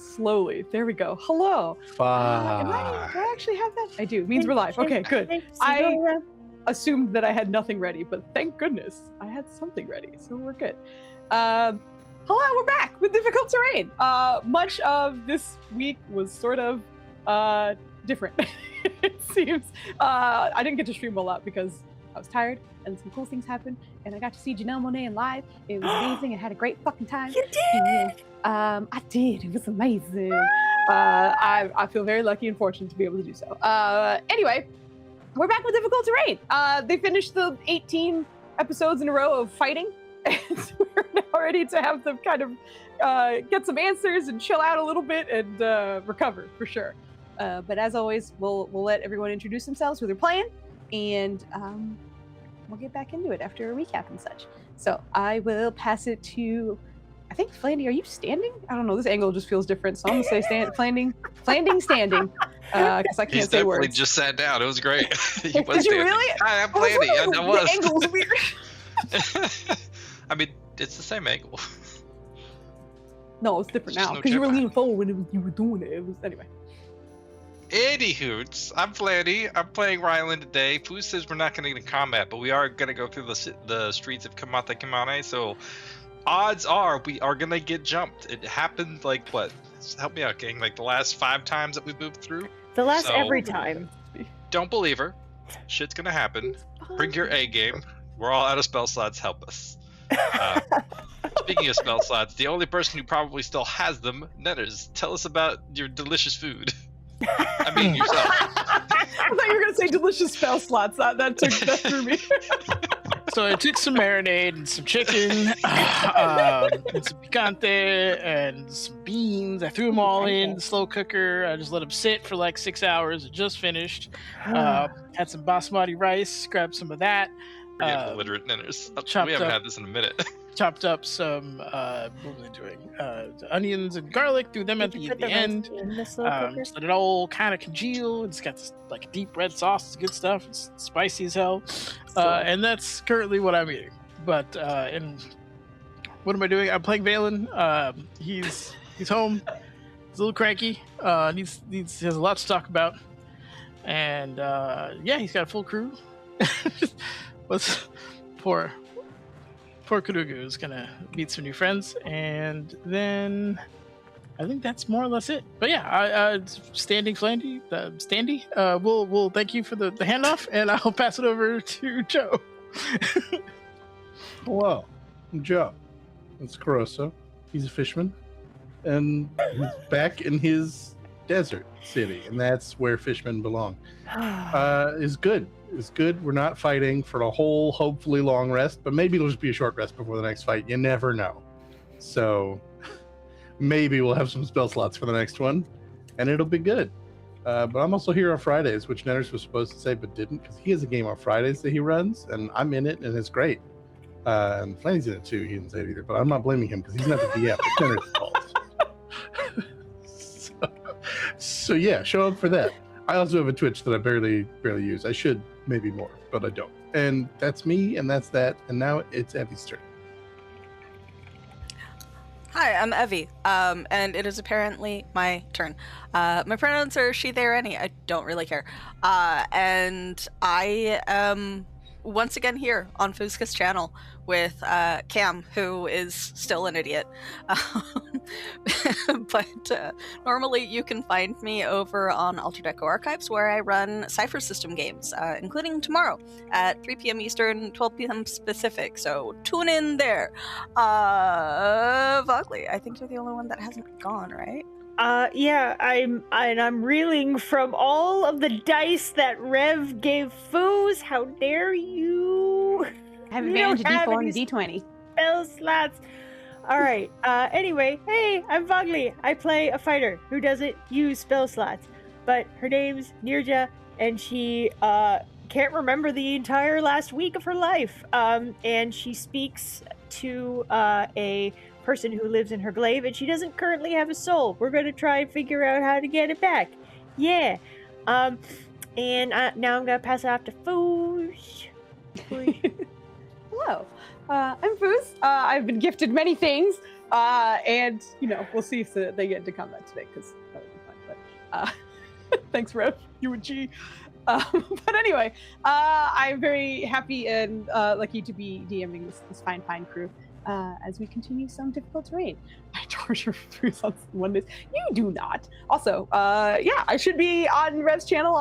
slowly. There we go. Hello. Do I actually have that? I do. It means we're live. Okay, good. I assumed that I had nothing ready, but thank goodness I had something ready, so we're good. Hello, we're back with Difficult Terrain. Much of this week was sort of different, it seems. I didn't get to stream a lot because I was tired and some cool things happened, and I got to see Janelle Monáe in live. It was amazing. I had a great fucking time. You did? And, I did. It was amazing. I feel very lucky and fortunate to be able to do so. Anyway, we're back with Difficult Terrain. They finished the 18 episodes in a row of fighting, and we're now ready to have them kind of get some answers and chill out a little bit and recover for sure. But as always, we'll let everyone introduce themselves, who they're playing, and we'll get back into it after a recap and such. So I will pass it to, I think, Flandy, are you standing? I don't know, this angle just feels different, so I'm gonna say Flanding standing, because I can't say words. He definitely just sat down. It was great. He was Did standing. you really? Hi, I'm Flandy. I was. The angle's weird. I mean, it's the same angle. No, it's different There's now, no because you were jetpack. leaning forward when you were doing it. It was, anyway. Anywhoots, I'm Flandy. I'm playing Ryland today. Foozca says we're not going to get in combat, but we are going to go through the streets of Kimathe Kimane, so odds are we are going to get jumped. It happened, like, what? Help me out, gang. Like, the last 5 times that we moved through? The last So- every time. Don't believe her. Shit's going to happen. Bring your A game. We're all out of spell slots. Help us. Speaking of spell slots, the only person who probably still has them, Netters, tell us about your delicious food. I mean, yourself. I thought you were gonna say delicious spell slots. That threw me. So I took some marinade and some chicken, and some picante, and some beans. I threw them all in the slow cooker. I just let them sit for like 6 hours. It just finished. Had some basmati rice. Grabbed some of that. Forget illiterate Netters. chopped We haven't up- had this in a minute. Chopped up some, what was I doing? Onions and garlic. Threw them at Did you the put the end. rest in the slow cooker? Just let it all kind of congeal. It's got this like deep red sauce. It's good stuff. It's spicy as hell. And that's currently what I'm eating. But and what am I doing? I'm playing Valen. He's home. He's a little cranky. He has a lot to talk about. And yeah, he's got a full crew. What's poor Kurugu is gonna meet some new friends, and then I think that's more or less it. But yeah, standing Flandy, Standy. We'll thank you for the handoff, and I'll pass it over to Joe. Hello, I'm Joe. That's Caroso. He's a fisherman, and he's back in his desert city, and that's where fishermen belong. Is good. It's good. We're not fighting for a whole, hopefully long rest, but maybe it'll just be a short rest before the next fight. You never know. So maybe we'll have some spell slots for the next one, and it'll be good. But I'm also here on Fridays, which Netters was supposed to say but didn't, because he has a game on Fridays that he runs, and I'm in it, and it's great. And Flanny's in it too. He didn't say it either, but I'm not blaming him because he's not the DM. It's Netters' fault. So yeah, show up for that. I also have a Twitch that I barely use. I should maybe more, but I don't. And that's me, and that's that. And now it's Evie's turn. Hi, I'm Evie, and it is apparently my turn. My pronouns are she, there, any. I don't really care. And I am once again here on Foozca's channel with Cam, who is still an idiot. But normally you can find me over on Altered Echo Archives, where I run Cypher System games, including tomorrow at 3 p.m. Eastern, 12 p.m. Pacific, so tune in there. Vogley, I think you're the only one that hasn't gone, right? Yeah, I'm reeling from all of the dice that Rev gave Foos. How dare you? I have You advantage don't have D4 any and D20. Spell slots. All right. Anyway, hey, I'm Vogley. I play a fighter who doesn't use spell slots, but her name's Nirja, and she can't remember the entire last week of her life. And she speaks to a person who lives in her glaive, and she doesn't currently have a soul. We're going to try and figure out how to get it back. Yeah. And now I'm going to pass it off to Foosh. Hello, I'm Foos. I've been gifted many things. And we'll see if they get into combat today because that would be fun. But thanks, Rev. You and G. But anyway, I'm very happy and lucky to be DMing this fine crew as we continue some difficult terrain. I torture through on Mondays. You do not. Also, I should be on Rev's channel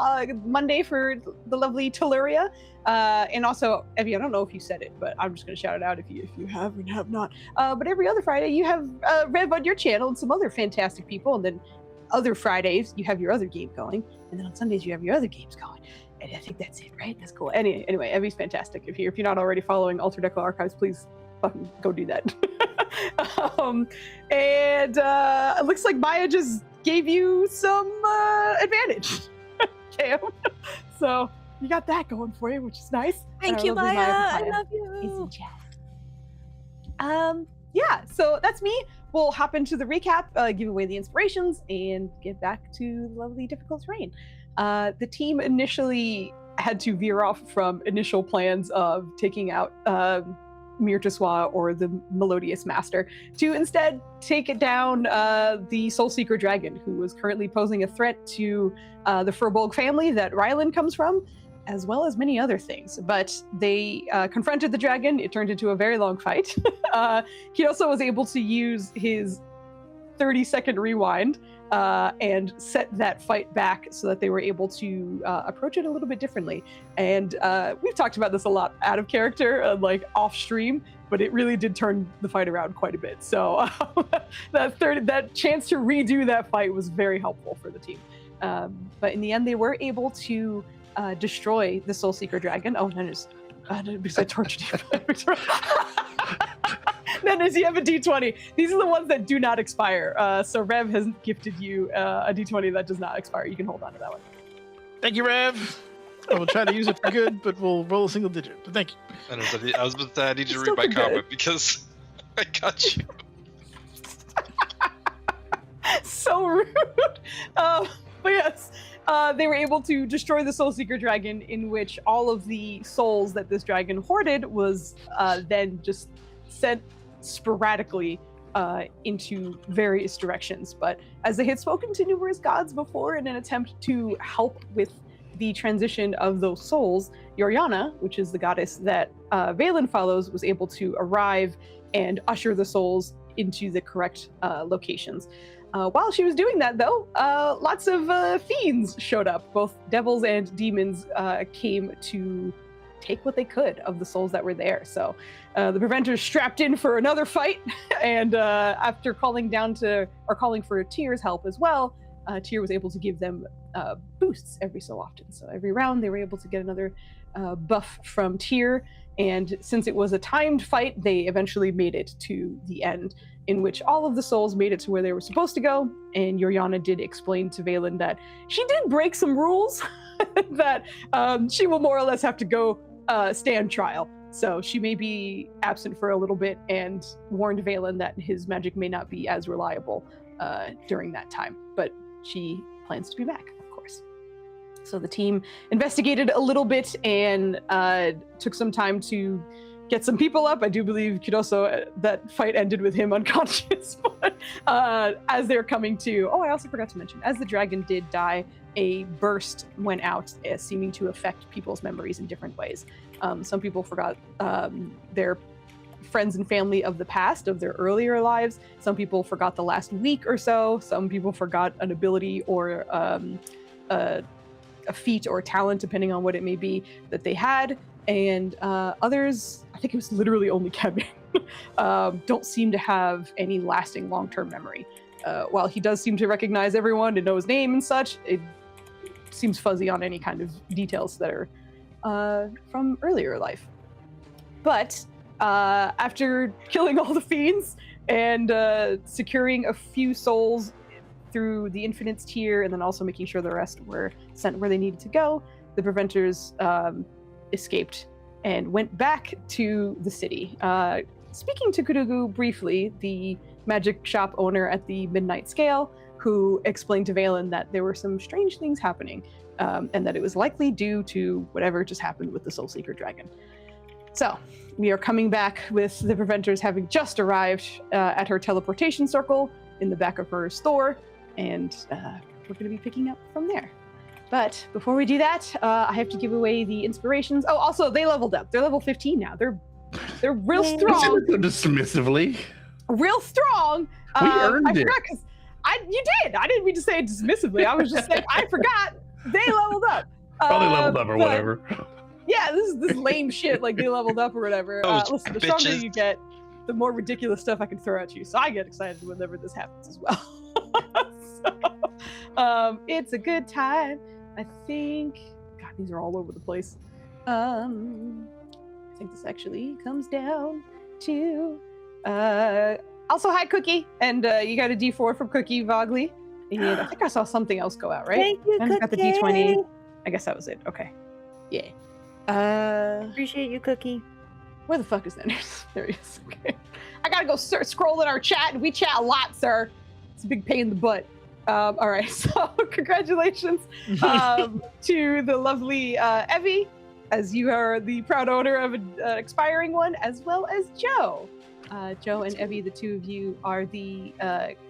Monday for the lovely Telluria. And also, Evie, I don't know if you said it, but I'm just going to shout it out if you have and have not. But every other Friday, you have Rev on your channel and some other fantastic people. And then other Fridays, you have your other game going. And then on Sundays, you have your other games going. And I think that's it, right? That's cool. Anyway, Evie's fantastic. If you're not already following Alter Deco Archives, please fucking go do that. And it looks like Maya just gave you some advantage, Cam. So you got that going for you, which is nice. Thank you, Maya. I love you. Is in chat. So that's me. We'll hop into the recap, give away the inspirations, and get back to the lovely difficult terrain. The team initially had to veer off from initial plans of taking out Mirtiswa or the Melodious Master to instead take it down the Soulseeker Dragon, who was currently posing a threat to the Furbolg family that Rylan comes from, as well as many other things. But they confronted the dragon. It turned into a very long fight. He also was able to use his 30-second rewind and set that fight back so that they were able to approach it a little bit differently. And we've talked about this a lot out of character, like off stream, but it really did turn the fight around quite a bit. So that chance to redo that fight was very helpful for the team. But in the end, they were able to destroy the Soulseeker Dragon. Oh, that is because I tortured you. Then as you have a D20. These are the ones that do not expire. So Rev has gifted you a D20 that does not expire. You can hold on to that one. Thank you, Rev. I will try to use it for good, but we'll roll a single digit. But thank you. I was about to say, I need you to read my comment because I got you. So rude. But yes, they were able to destroy the Soulseeker Dragon, in which all of the souls that this dragon hoarded was then just sent sporadically into various directions. But as they had spoken to numerous gods before in an attempt to help with the transition of those souls, Yoriana, which is the goddess that Valen follows, was able to arrive and usher the souls into the correct locations. While she was doing that, though, lots of fiends showed up. Both devils and demons came to take what they could of the souls that were there. So the Preventers strapped in for another fight, and after calling for Tyr's help as well, Tyr was able to give them boosts every so often. So every round they were able to get another buff from Tyr, and since it was a timed fight, they eventually made it to the end, in which all of the souls made it to where they were supposed to go. And Yoriana did explain to Valen that she did break some rules, that she will more or less have to go stand trial. So she may be absent for a little bit, and warned Valen that his magic may not be as reliable during that time. But she plans to be back, of course. So the team investigated a little bit and took some time to get some people up. I do believe Kidoso, that fight ended with him unconscious. But as they're coming to, I also forgot to mention, as the dragon did die, a burst went out, seeming to affect people's memories in different ways. Some people forgot their friends and family of the past, of their earlier lives. Some people forgot the last week or so. Some people forgot an ability or a feat or talent, depending on what it may be, that they had. And others, I think it was literally only Kevin, don't seem to have any lasting long-term memory. While he does seem to recognize everyone and know his name and such, it seems fuzzy on any kind of details that are from earlier life. But after killing all the fiends and securing a few souls through the Infinite's tier, and then also making sure the rest were sent where they needed to go, the Preventers escaped and went back to the city. Speaking to Kudugu briefly, the magic shop owner at the Midnight Scale, who explained to Valen that there were some strange things happening, and that it was likely due to whatever just happened with the Soulseeker Dragon. So we are coming back with the Preventers having just arrived at her teleportation circle in the back of her store, and we're going to be picking up from there. But before we do that, I have to give away the inspirations. Oh, also, they leveled up. They're level 15 now. They're real strong. So dismissively. Real strong. We earned it. Forgot because you did. I didn't mean to say it dismissively. I was just saying I forgot. They leveled up. Probably leveled up or whatever. Yeah, this is lame shit. Like they leveled up or whatever. Listen, the stronger you get, the more ridiculous stuff I can throw at you. So I get excited whenever this happens as well. So, it's a good time. I think. God, these are all over the place. I think this actually comes down to. Also, hi, Cookie, and you got a D4 from Cookie Vogley, and I think I saw something else go out, right? Thank you, And Cookie. got the D20. I guess that was it. Okay. Yeah. Appreciate you, Cookie. Where the fuck is Anders? There he is. Okay. I gotta go scroll in our chat, and we chat a lot, sir. It's a big pain in the butt. All right, so congratulations to the lovely Evie, as you are the proud owner of an expiring one, as well as Joe. Joe and Evie, the two of you, are the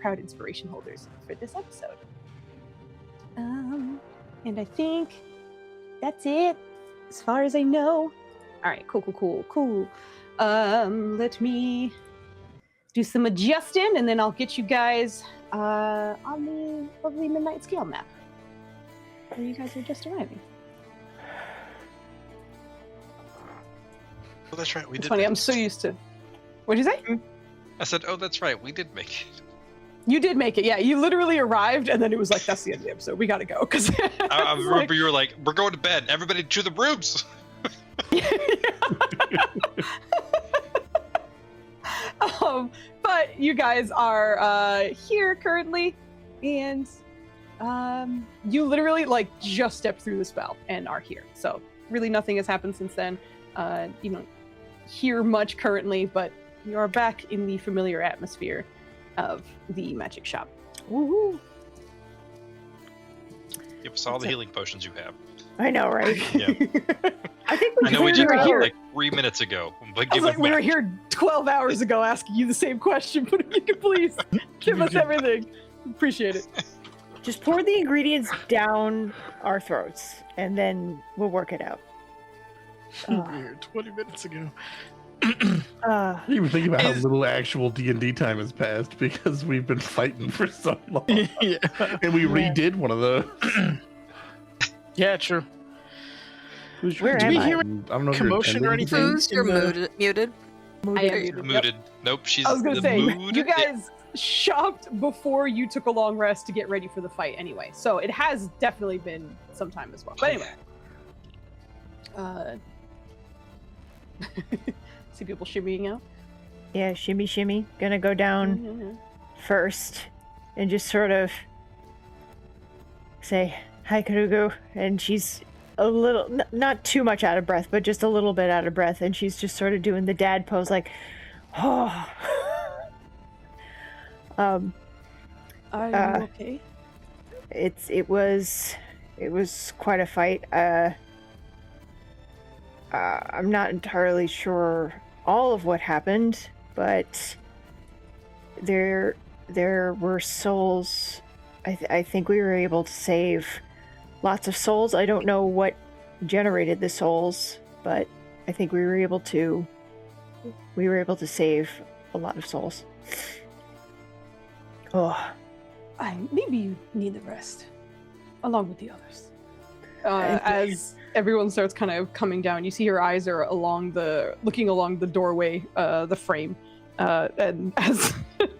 proud inspiration holders for this episode. And I think that's it, as far as I know. All right, cool. Let me do some adjusting, and then I'll get you guys on the lovely Midnight Scale map, where you guys are just arriving. Oh, that's right. We It's did. funny. make I'm it. so used to. What'd you say? I said, "Oh, that's right. We did make it." You did make it. Yeah, you literally arrived, and then it was like, "That's the end of the episode. We gotta go." Because I remember you were like, "We're going to bed. Everybody to the rooms." But you guys are here currently, and you literally like just stepped through the spell and are here. So really, nothing has happened since then. You don't hear much currently, but you are back in the familiar atmosphere of the magic shop. Woohoo! Give us all the healing potions you have. I know, right? Yeah. I think we I know we cleared did it were that here. like 3 minutes ago, but I give was like, it we were back. here 12 hours ago asking you the same question, but if you could please give us everything. Appreciate it. Just pour the ingredients down our throats, and then we'll work it out. Weird. 20 minutes ago. Uh, I didn't even think about how little actual D&D time has passed because we've been fighting for so long. Yeah. And we redid one of those. Yeah, true. Where Do am we I? hear I don't know if commotion or anything? Foos, you're muted. I am There you muted. Yep. Mooted. Nope, she's I was gonna the say, mood. you guys shopped before you took a long rest to get ready for the fight anyway, so it has definitely been some time as well. But anyway, see people shimmying out. yeah, shimmy, shimmy. Gonna go down first and just sort of say, hi, Karugu. And she's a little, not too much out of breath, but just a little bit out of breath. And she's just sort of doing the dad pose like, oh. Are you okay? It was quite a fight. I'm not entirely sure all of what happened, but there were souls. I think we were able to save lots of souls. I don't know what generated the souls, but I think we were able to save a lot of souls. Oh. Maybe you need the rest, along with the others. As everyone starts kind of coming down, you see her eyes are looking along the doorway, the frame, and as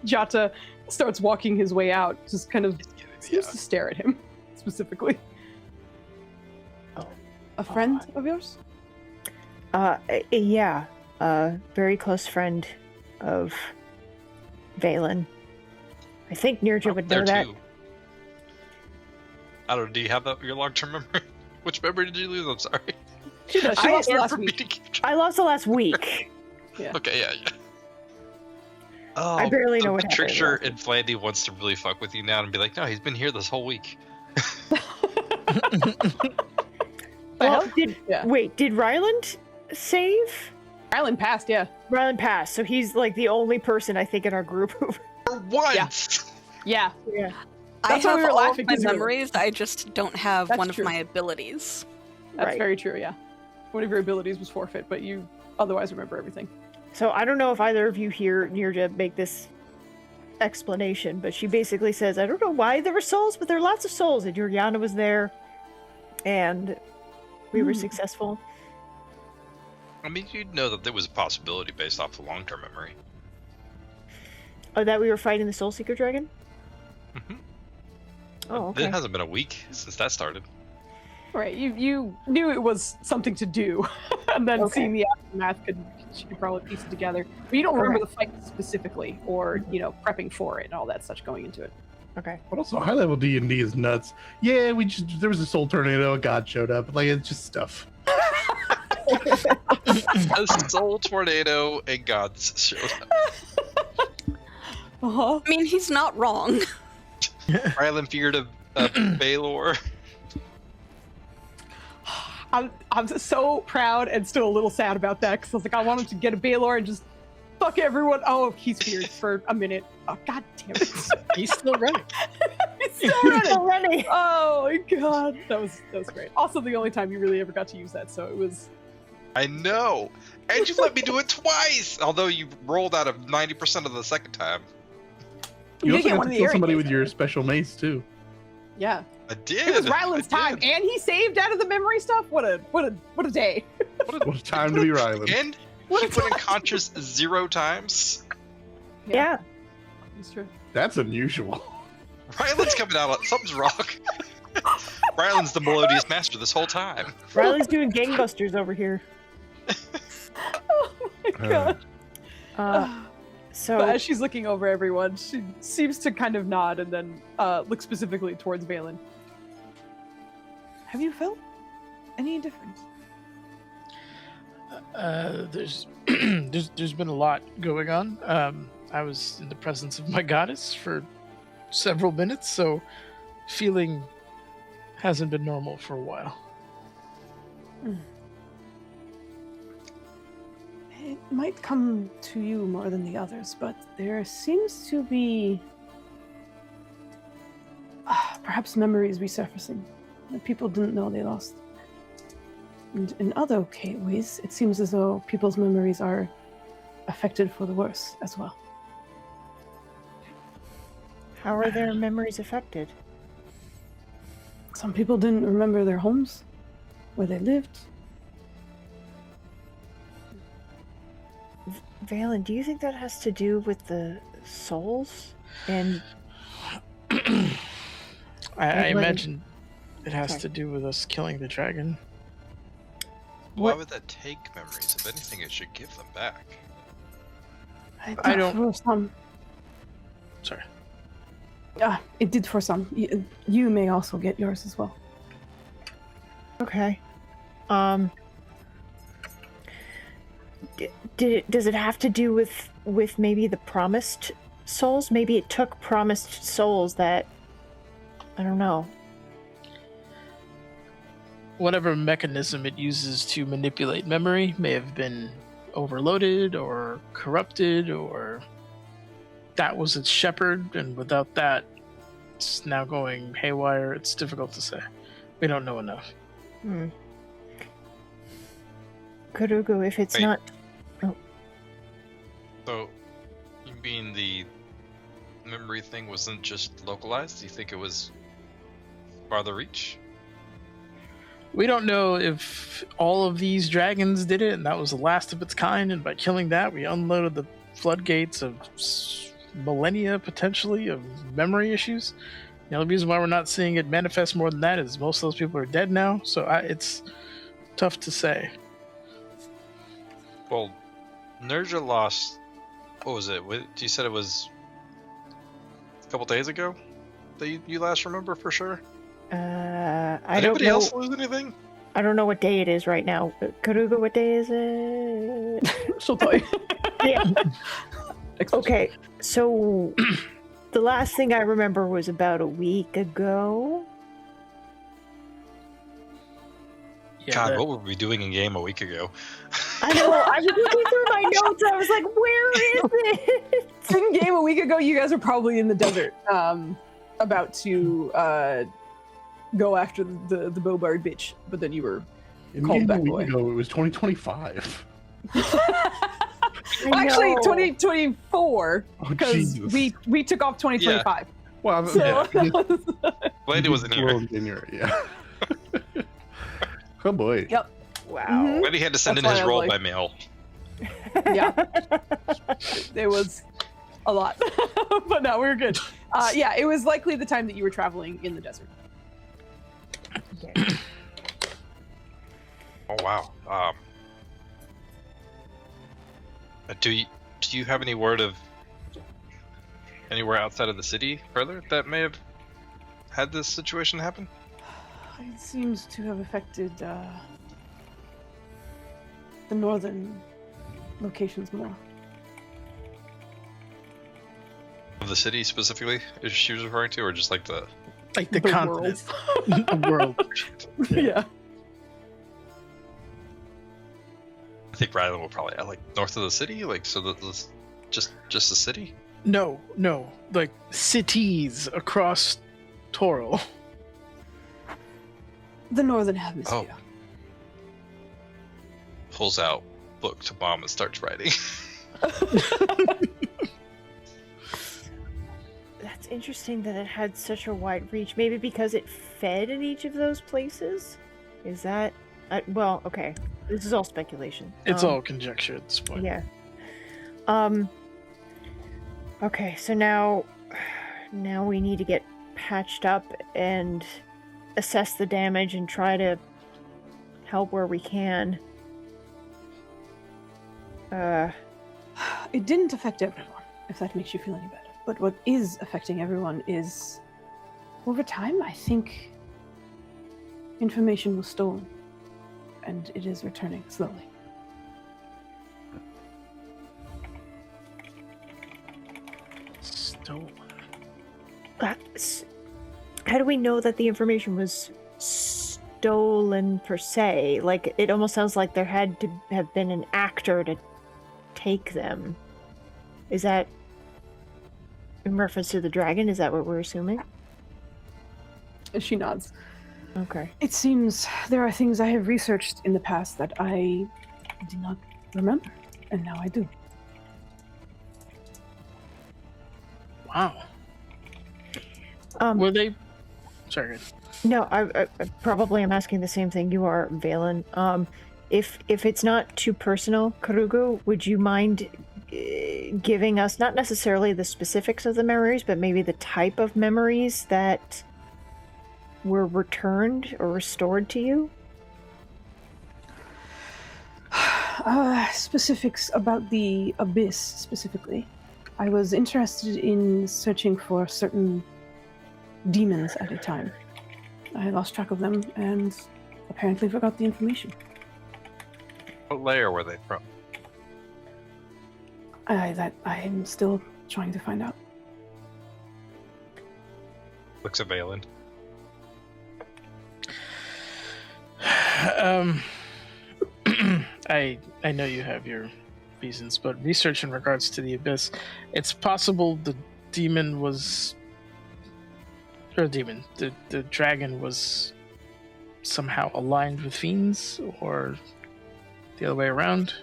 Jata starts walking his way out, just kind of seems to stare at him specifically. Oh. A friend of yours? Yeah, a very close friend of Valen. I think Nirja would know There that. too. I don't know. Do you have your long-term memory? Which memory did you lose? I'm sorry. She does. She lost Sorry last for me week. to keep track. I lost the last week. Okay, yeah. Oh, I barely know so what the happened trickster last in Flandy wants to really fuck with you now and be like, no, he's been here this whole week. Well, Yeah. wait, did Ryland save? Rylan passed, yeah. Rylan passed, so he's like the only person I think in our group who. For once. Yeah. Yeah. That's I why have we were all laughing, of my 'cause we were- memories. I just don't have That's one true. of my abilities. That's Right. very true, yeah. One of your abilities was forfeit, but you otherwise remember everything. So I don't know if either of you hear Nirja make this explanation, but she basically says, I don't know why there were souls, but there are lots of souls, and Yuriana was there, and we were successful. I mean, you'd know that there was a possibility based off the long-term memory. Oh, that we were fighting the Soul Seeker Dragon? Mhm. Oh, okay. It hasn't been a week since that started. Right, you knew it was something to do, and then Okay. seeing the aftermath, she could probably piece it together. But you don't remember the fight specifically, or prepping for it and all that such going into it. Okay. But also, high level D&D is nuts. Yeah, there was a soul tornado. A god showed up. Like, it's just stuff. A soul tornado and gods showed up. Uh-huh. I mean, he's not wrong. Rylan figured a Baylor. I'm so proud and still a little sad about that, because I was like, I wanted to get a Baylor and just fuck everyone. Oh, he's feared for a minute. Oh, god damn it. He's still running. He's still running. Still running. Oh my god. That was great. Also the only time you really ever got to use that, so it was I know. And you let me do it twice. Although you rolled out of 90% of the second time. did You also get got one to of the kill area somebody gates, with your right? special mace, too. Yeah. I did. It was Rylan's I time, did. and he saved out of the memory stuff. What a day. What a time to be Rylan. And What he a put in time. conscious 0 times. Yeah. It's true. That's unusual. Rylan's coming out. Something's wrong. Rylan's the melodious master this whole time. Riley's doing gangbusters over here. Oh my god. So But as she's looking over everyone, she seems to kind of nod and then look specifically towards Valen. Have you felt any difference? There's there's been a lot going on. I was in the presence of my goddess for several minutes, so feeling hasn't been normal for a while. It might come to you more than the others, but there seems to be perhaps memories resurfacing that people didn't know they lost. And in other ways, it seems as though people's memories are affected for the worse as well. how are their memories affected? Some people didn't remember their homes, where they lived. Valen, do you think that has to do with the souls? And I Like- imagine it has Sorry. to do with us killing the dragon. Why What- would that take memories? If anything, it should give them back. I don't- For some. Sorry. It did for some. You may also get yours as well. okay. Does it have to do with maybe the promised souls? Maybe it took promised souls that I don't know. Whatever mechanism it uses to manipulate memory may have been overloaded or corrupted, or that was its shepherd, and without that, it's now going haywire. It's difficult to say. We don't know enough. Kurugu, if it's Wait. not So, you mean the memory thing wasn't just localized? Do you think it was farther reach? We don't know if all of these dragons did it, and that was the last of its kind, and by killing that, we unloaded the floodgates of millennia, potentially, of memory issues. The only reason why we're not seeing it manifest more than that is most of those people are dead now, so it's tough to say. Well, Nerja lost. What was it? You said it was a couple days ago that you last remember for sure? I don't Anybody know. else lose anything? I don't know what day it is right now. Kurugu, what day is it? She'll tell you. Yeah. Okay, so the last thing I remember was about a week ago. Yeah, God, that- what were we doing in game a week ago? I know. I was looking I was like, where is it? In game a week ago, you guys were probably in the desert, about to go after the bowbard bitch, but then you were called back a week away. ago, it was 2025. Actually, 2024, Oh, because Jesus. we took off 2025. Well, So Lady wasn't here. Yeah. Oh boy. Yep. Wow. Mhm. Lady had to send That's in why his I was roll like- by mail. Yeah, it was a lot, but no, we were good. Yeah, it was likely the time that you were traveling in the desert. Okay. Oh wow. Do you have any word of anywhere outside of the city further that may have had this situation happen? It seems to have affected the northern locations more. Of the city specifically, is she was referring to, or just like the? Like the The continent. The world. Yeah. I think Rylan will probably like north of the city, like so that just the city. No, like cities across Toril. The northern hemisphere. Pulls out book to bomb and starts writing. That's interesting that it had such a wide reach. Maybe because it fed in each of those places? Is that... well, okay. This is all speculation. It's all conjecture at this point. Yeah. Okay, so now we need to get patched up and assess the damage and try to help where we can. It didn't affect everyone, if that makes you feel any better. But what is affecting everyone is, over time, I think information was stolen, and it is returning slowly. Stolen. How do we know that the information was stolen per se? Like, it almost sounds like there had to have been an actor to take them. Is that in reference to the dragon? Is that what we're assuming? She nods. Okay. It seems there are things I have researched in the past that I did not remember, and now I do. Wow. Were they? Sorry. No, I probably am asking the same thing you are, Valen. If it's not too personal, Karugo, would you mind giving us not necessarily the specifics of the memories, but maybe the type of memories that were returned or restored to you? Specifics about the abyss, specifically. I was interested in searching for certain demons at a time. I lost track of them and apparently forgot the information. What layer were they from? That I am still trying to find out. Looks at Valen. I know you have your reasons, but research in regards to the abyss, it's possible the demon was, or the dragon was somehow aligned with fiends, or the other way around.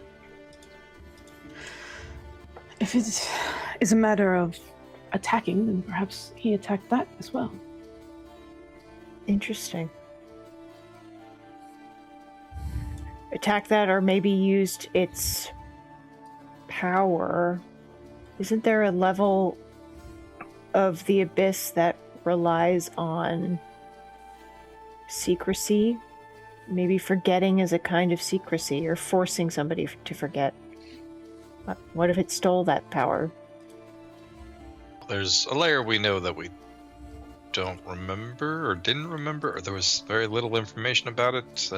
If it is a matter of attacking, then perhaps he attacked that as well. Interesting. Attack that, or maybe used its power. Isn't there a level of the abyss that relies on secrecy? Maybe forgetting is a kind of secrecy, or forcing somebody to forget. What if it stole that power? There's a layer we know that we don't remember or didn't remember, or there was very little information about it.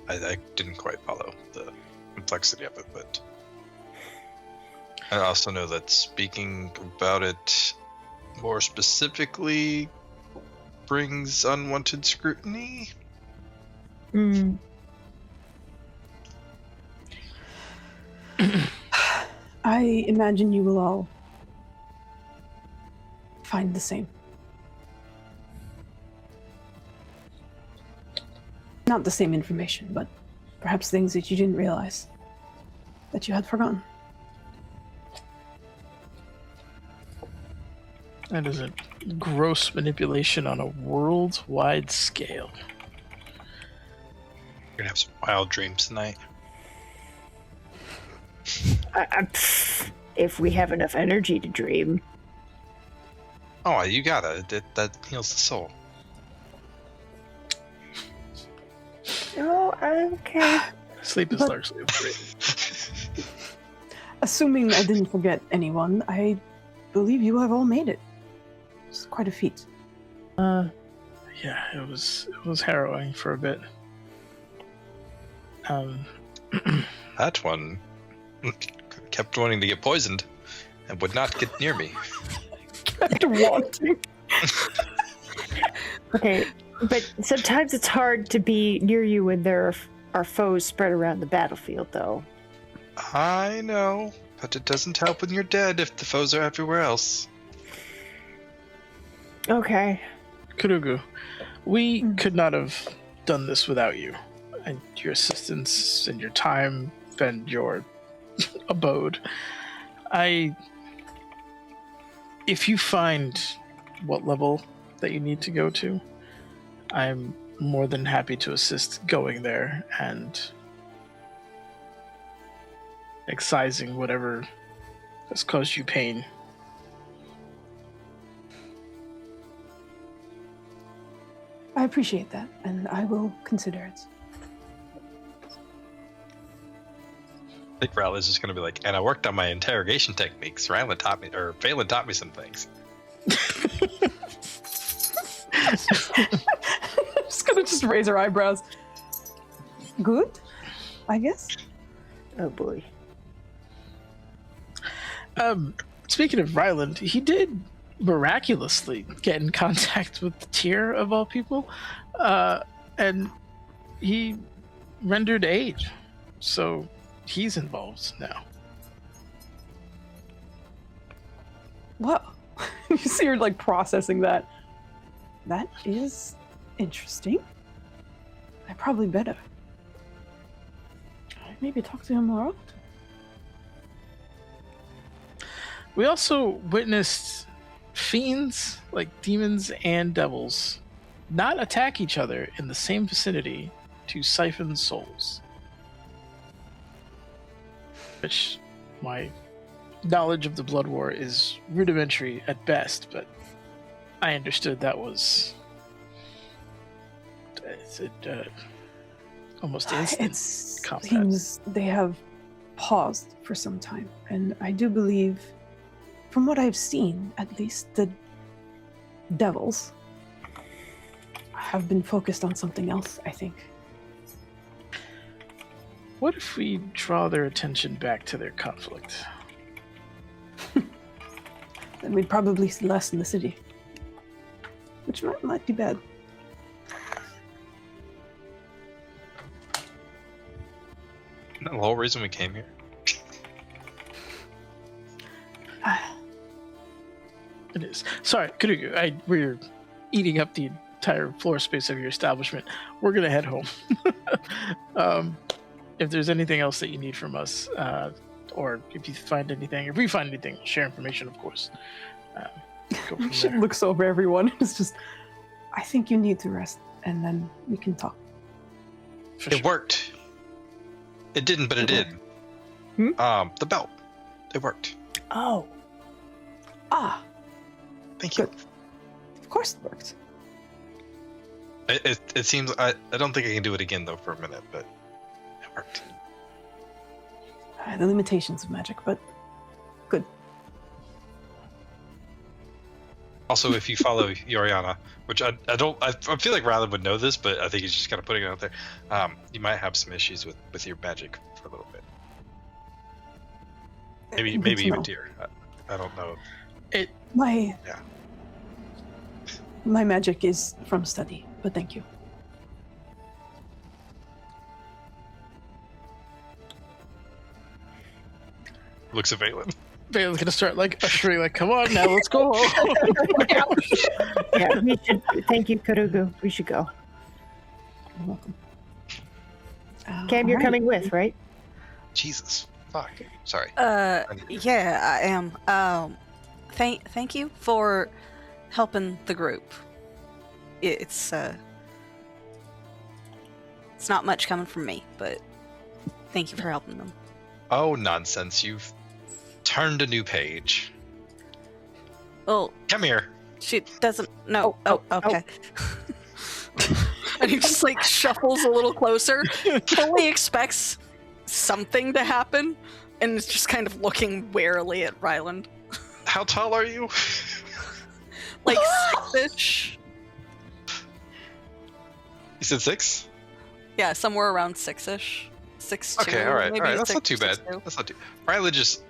I didn't quite follow the complexity of it, but I also know that speaking about it more specifically brings unwanted scrutiny. I imagine you will all find the same. Not the same information, but perhaps things that you didn't realize that you had forgotten. That is a gross manipulation on a worldwide scale. You're gonna have some wild dreams tonight. If we have enough energy to dream. Oh, you gotta. That heals the soul. Oh, okay. Sleep is But- largely overrated. Assuming I didn't forget anyone, I believe you have all made it. It's quite a feat. Yeah, it was harrowing for a bit. That one kept wanting to get poisoned and would not get near me. Kept wanting. Okay, but sometimes it's hard to be near you when there are foes spread around the battlefield, though. I know, but it doesn't help when you're dead if the foes are everywhere else. Okay. Kurugu, we could not have done this without you. And your assistance and your time and your abode. If you find what level that you need to go to, I'm more than happy to assist going there and excising whatever has caused you pain. I appreciate that, and I will consider it. I think Riley's just gonna be like, and I worked on my interrogation techniques. Valen taught me some things. Just gonna raise her eyebrows. Good, I guess. Oh boy. Speaking of Ryland, he did miraculously get in contact with the Tyr of all people, and he rendered aid. So he's involved now. What? You see her like processing that. That is interesting. I probably better. Maybe talk to him more often. We also witnessed fiends, like demons and devils, not attack each other in the same vicinity to siphon souls. Which, my knowledge of the Blood War is rudimentary at best, but I understood that was almost instant It combat. seems they have paused for some time, and I do believe, from what I've seen, at least, the devils have been focused on something else, I think. What if we draw their attention back to their conflict? Then we'd probably see less in the city. Which might be bad. Isn't that the whole reason we came here? It is. Sorry, Kurugu, we're eating up the entire floor space of your establishment. We're going to head home. If there's anything else that you need from us, or if you find anything, if we find anything, share information, of course. Go from She there. looks over everyone. It's just, I think you need to rest, and then we can talk. For It sure. worked. It didn't, but it did. The belt. It worked. Oh. Ah, Thank you. Good. Of course it worked. It seems I don't think I can do it again though for a minute, but it worked. The limitations of magic, but good. Also, if you follow Yoriana, which I feel like Rylan would know this, but I think he's just kind of putting it out there. You might have some issues with your magic for a little bit. Maybe Good to even know. Tyr. I don't know. My Yeah. my magic is from study, but thank you. Looks at Valen. Valen's gonna start like ushering, like, come on now, let's go. Yeah, we should. Thank you, Karugu. We should go. You're welcome. Cam, you're Alright. coming with, right? Jesus. Fuck. Sorry. Yeah, I am. Thank you for helping the group. It's not much coming from me, but thank you for helping them. Oh, nonsense. You've turned a new page. Well, Come here. she doesn't know. Oh, okay. And he just like shuffles a little closer, fully expects something to happen, and is just kind of looking warily at Ryland. How tall are you? Like 6-ish. You said 6? Yeah, somewhere around 6-ish. 6'2". Okay, all right. maybe That's not 6, too bad. 6'2". That's not too. Riley just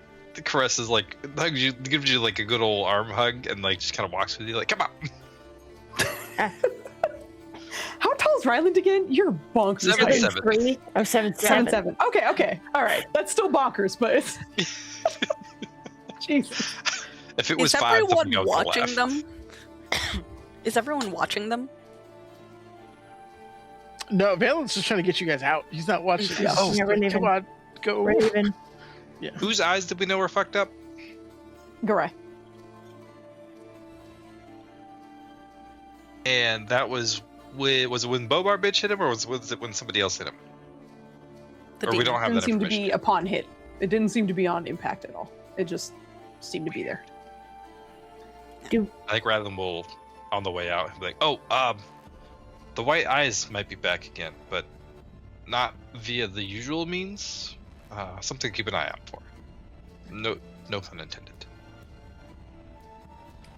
caresses, like, hugs you, gives you like a good old arm hug, and like just kind of walks with you, like, come on. How tall is Ryland again? You're bonkers. 7'7". 7'3". Oh, 7'7". 7'7". Okay. All right. That's still bonkers, but it's... Jesus. If it was Is 5, everyone then I would watching laugh. them? Is everyone watching them? No, Valen's just trying to get you guys out. He's not watching. Yeah. He's just Yeah, we're like, leaving. come on, go. We're leaving. Whose eyes did we know were fucked up? Garai. And that was was it when Bobar bitch hit him, or was it when somebody else hit him? The Or we demon. don't have Didn't that seem to information. be upon hit. It didn't seem to be on impact at all. It just seemed to be there. I think Rylan will, on the way out, be like, "Oh, the white eyes might be back again, but not via the usual means. Something to keep an eye out for. No pun intended."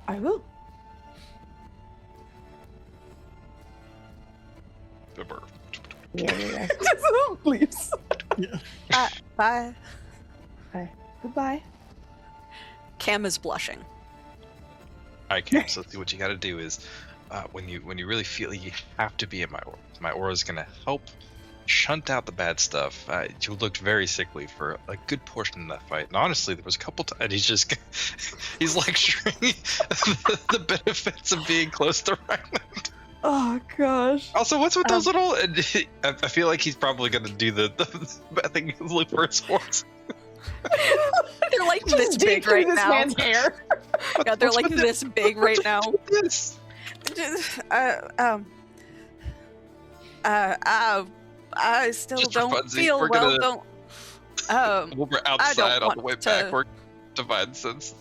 I will. Yeah. Please. Bye. Goodbye. Cam is blushing. All right, Cam. So what you got to do is, when you really feel you have to be in my aura is gonna help shunt out the bad stuff. You looked very sickly for a good portion of that fight, and honestly, there was a couple times he's lecturing the benefits of being close to Ryland. Oh gosh. Also, what's with those little? And I feel like he's probably gonna do the bad thing. Look for his horns. They're like Just this dig big right through this now. man's hair. Yeah, they're What's like with this big right now. This. I still Just for don't funsies, feel we're well. gonna- Don't. We're outside on the way want to- back. We're divine sense.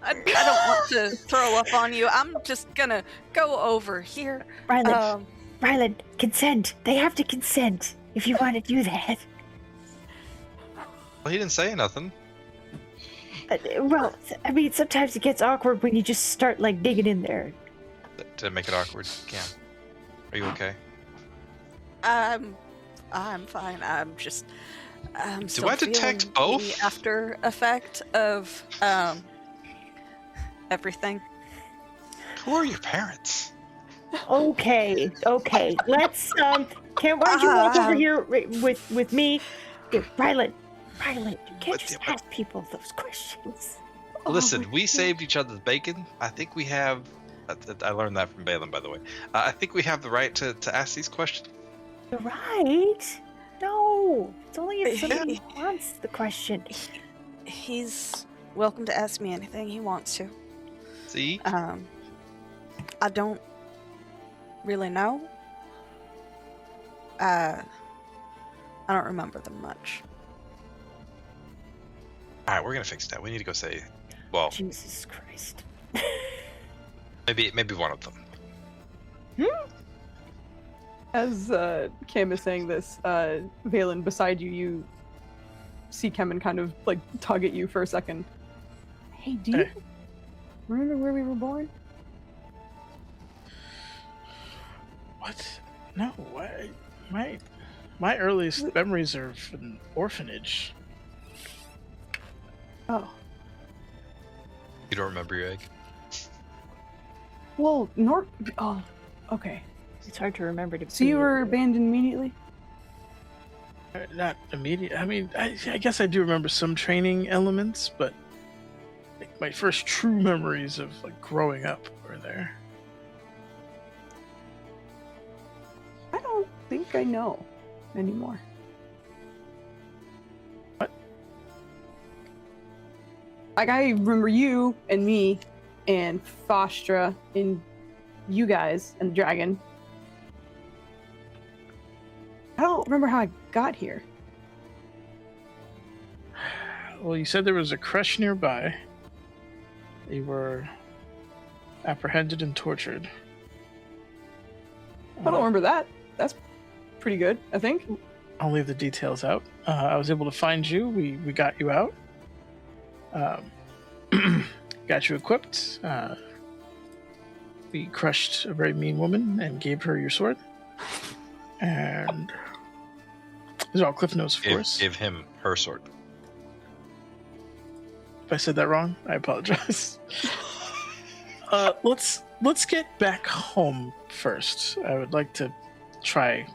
I don't want to throw up on you. I'm just gonna go over here. Ryland, Ryland, consent. They have to consent if you want to do that. Well, he didn't say nothing. Well, I mean, sometimes it gets awkward when you just start like digging in there. To make it awkward. Cam, are you okay? I'm fine. I'm still I detect feeling both? the after effect of everything. Who are your parents? Okay. Let's Cam, why don't you walk over here with me? Ryland, you can't just ask people those questions. Listen, we saved each other's bacon. I think we have. I learned that from Balin, by the way. I think we have the right to ask these questions. You're right. No, it's only if somebody wants the question. He's welcome to ask me anything he wants to. See? I don't really know. I don't remember them much. All right, we're gonna fix that. We need to go say. Well, Jesus Christ. maybe one of them. As Cam is saying this, Valen, beside you, you see Kemen kind of like tug at you for a second. Hey, do you remember where we were born? What? No, my earliest memories are of an orphanage. Oh. You don't remember your egg? Well, Oh, okay. It's hard to remember to So you were abandoned immediately? Not immediate. I mean, I guess I do remember some training elements, but like, my first true memories of like growing up were there. I don't think I know anymore. What? Like, I remember you and me and Foozca and you guys and the dragon. I don't remember how I got here. Well, you said there was a crush nearby. You were apprehended and tortured. I don't remember that. That's pretty good, I think. I'll leave the details out. I was able to find you. We got you out. Got you equipped. We crushed a very mean woman and gave her your sword. And these are all cliff notes, of course. Give him her sword. If I said that wrong, I apologize. Let's get back home first. I would like to try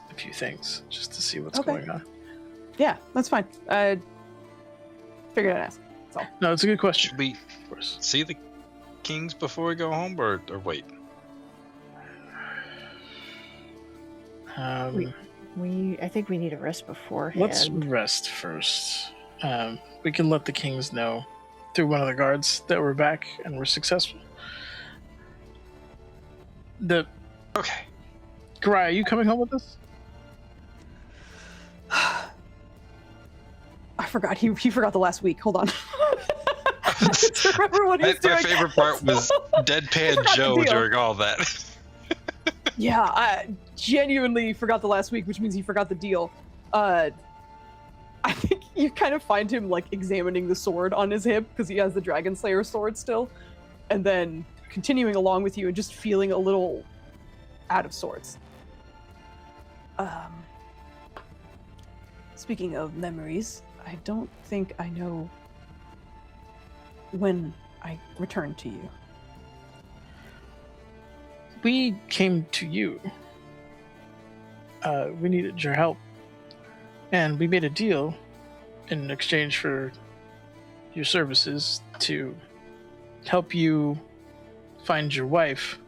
a few things just to see what's going on. Yeah, that's fine. Figured I'd ask. That's all. No, it's a good question. Should we Of course. see the kings before we go home, or wait? I think we need a rest beforehand. Let's rest first. We can let the kings know through one of the guards that we're back and we're successful. Okay. Garai, are you coming home with us? I forgot. He forgot the last week. Hold on. I don't remember what he was doing. My favorite part was deadpan Joe during all that. Yeah, I genuinely forgot the last week, which means he forgot the deal. I think you kind of find him like examining the sword on his hip because he has the Dragon Slayer sword still, and then continuing along with you and just feeling a little out of sorts. Speaking of memories, I don't think I know when I return to you. We came to you. We needed your help. And we made a deal in exchange for your services to help you find your wife,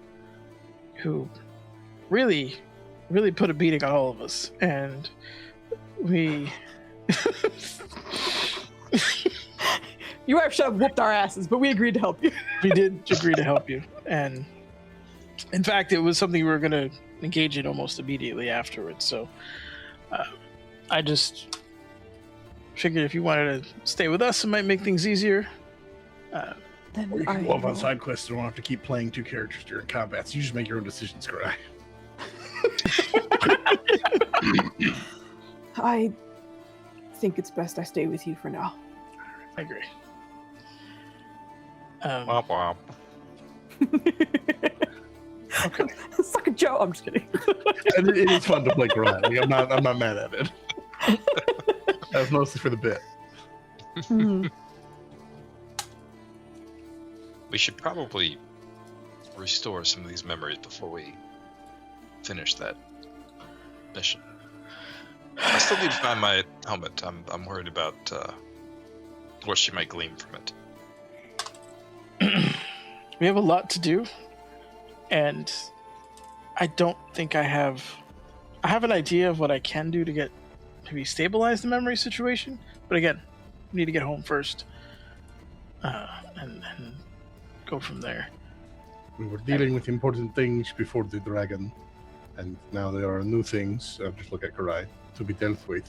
who really, really put a beating on all of us. And we... Your wife should have whooped our asses, but we agreed to help you. We did agree to help you. And in fact, it was something we were going to engage in almost immediately afterwards. So I just figured if you wanted to stay with us, it might make things easier. Then Or you can go off on side quests and don't have to keep playing two characters during combat. So you just make your own decisions, Garai. I think it's best I stay with you for now. I agree. Womp womp. Okay. Suck a Joe. I'm just kidding. And it is fun to play Garai. Like, I'm not mad at it. That was mostly for the bit. We should probably restore some of these memories before we finish that mission. I still need to find my helmet. I'm worried about what she might glean from it. We have a lot to do, and I don't think I have an idea of what I can do to get maybe stabilize the memory situation, but again, we need to get home first and go from there. We were dealing with important things before the dragon, and now there are new things, just look at Garai, to be dealt with.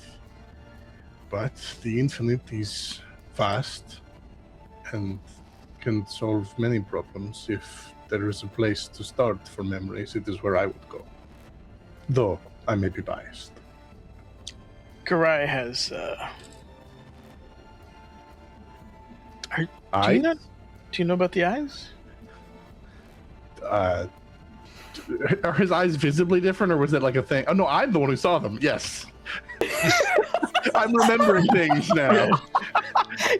But the infinite is vast and can solve many problems. If there is a place to start for memories, it is where I would go. Though I may be biased. Garai has I? Do you know about the eyes? Are his eyes visibly different, or was it like a thing? Oh no, I'm the one who saw them. Yes. I'm remembering things now.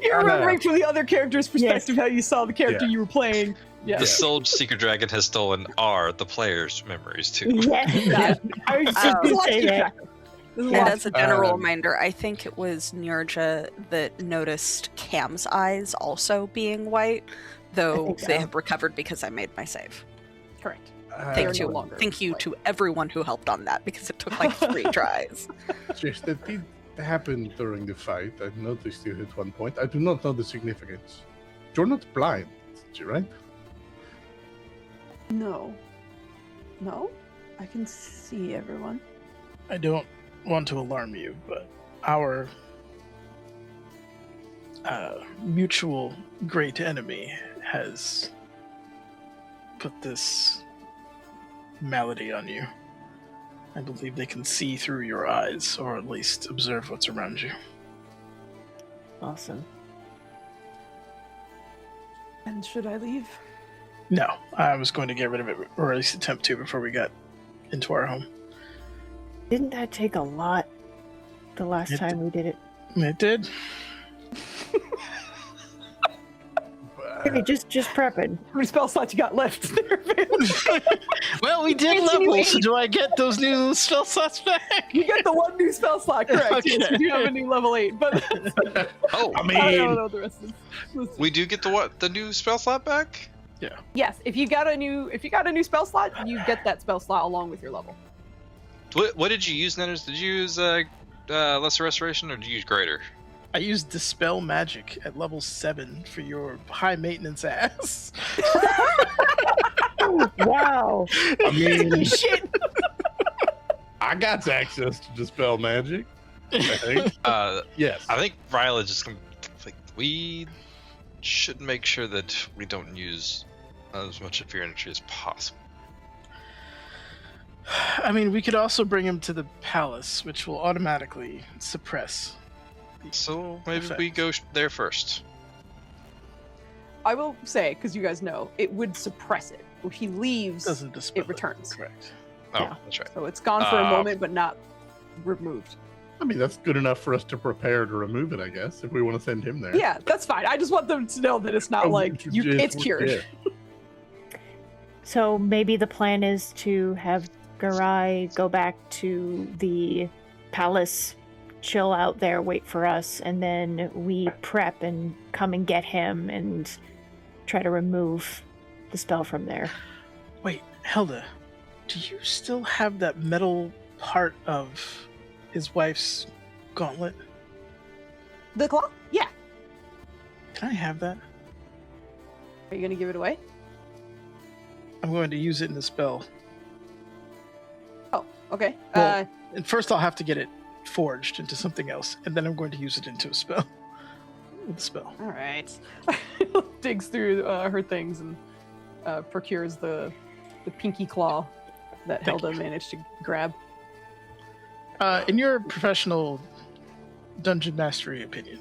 You're remembering from the other character's perspective how you saw the character you were playing. Yeah. The soul Secret Dragon has stolen the player's memories too. Yeah, I was just So gonna let's say keep that. track. This is And lots as a of- general reminder, I think it was Nirja that noticed Cam's eyes also being white, though think they so. have recovered because I made my save. correct. Thank no you. longer Thank you white. to everyone who helped on that because it took like 3 tries. Yes, that did happen during the fight. I noticed you at one point. I do not know the significance. You're not blind, right? No. No? I can see everyone. I don't want to alarm you, but our mutual great enemy has put this malady on you. I believe they can see through your eyes, or at least observe what's around you. Awesome. And should I leave? No, I was going to get rid of it, or at least attempt to, before we got into our home. Didn't that take a lot the last It time we did it? It did. Hey, just prepping. How many spell slots you got left there, Valen? Well, we did Continue level, so eight. do I get those new spell slots back? You get the one new spell slot, correct? Yes, Okay. we do have a new level 8, but Oh, I I don't mean, know the rest of this. Let's see. we do get the new spell slot back? Yes, if you got a new spell slot, you get that spell slot along with your level. What did you use, Nenners? Did you use Lesser Restoration or did you use Greater? I used Dispel Magic at level 7 for your high maintenance ass. Wow. I mean, Shit. I got access to dispel magic. I think. Yes. I think Ryla just like we should make sure that we don't use as much of your energy as possible. I mean, we could also bring him to the palace, which will automatically suppress. So maybe Effect. we go there first. I will say, because you guys know, it would suppress it. If he leaves, Doesn't dispel it returns. Correct. Oh, Yeah. that's right. So it's gone for a Uh, moment, but not removed. I mean, that's good enough for us to prepare to remove it, I guess, if we want to send him there. Yeah, that's fine. I just want them to know that it's not like it's cured. Yeah. So maybe the plan is to have Garai go back to the palace, chill out there, wait for us, and then we prep and come and get him and try to remove the spell from there. Wait, Helda, do you still have that metal part of his wife's gauntlet? The claw? Yeah. Can I have that? Are you gonna give it away? I'm going to use it in a spell. Oh, okay. Well- And first I'll have to get it forged into something else, and then I'm going to use it into a spell. With a spell. All right. Digs through her things and procures the pinky claw that Thank Hilda managed to grab. In your professional dungeon mastery opinion,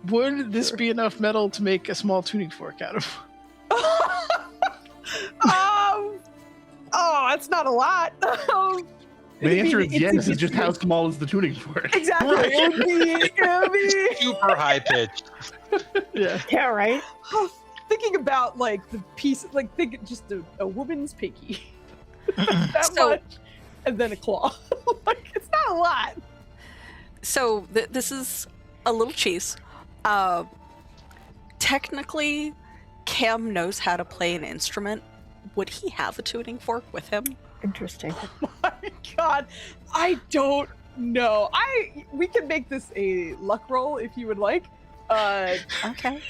would this be enough metal to make a small tuning fork out of? Oh, that's not a lot. The answer is It'd yes. be- It's just how small is the tuning fork? Exactly. It'd be- Super high pitched. Yeah. Yeah, right? Thinking about like the piece, like think just a woman's pinky, that So- much, and then a claw. Like it's not a lot. So this is a little cheese. Technically, Cam knows how to play an instrument. Would he have a tuning fork with him? Interesting. My God, I don't know. We can make this a luck roll if you would like. Okay.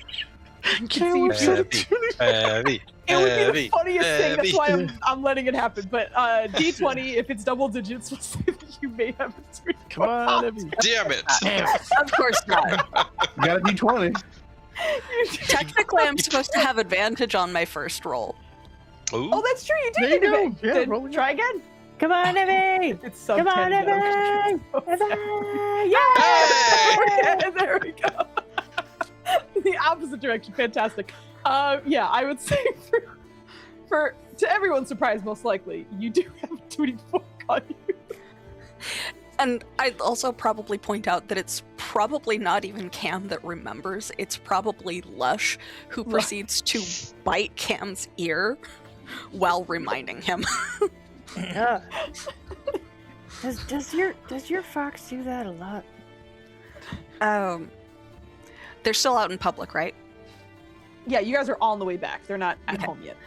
You can see if you- Heavy. It would be the Heavy. funniest thing. That's Heavy. why I'm letting it happen. But D20, if it's double digits, will say that you may have a tuning Come fork. on, Evie. Damn it. Of course not. You got a d20. Technically, I'm supposed to have advantage on my first roll. Oh, Ooh. that's true. You There did you get go. it. Yeah, Then roll it. try again. Come on, Evie! It's sub Come on, 10 now. Evie! Evie! Hey! Yeah, there we go. The opposite direction. Fantastic. Yeah, I would say for to everyone's surprise, most likely, you do have a tuning fork on you. And I'd also probably point out that it's probably not even Cam that remembers. It's probably Lush who Right. proceeds to bite Cam's ear while reminding him. Yeah. Does your fox do that a lot? They're still out in public, right? Yeah, you guys are on the way back. They're not at Okay. home yet.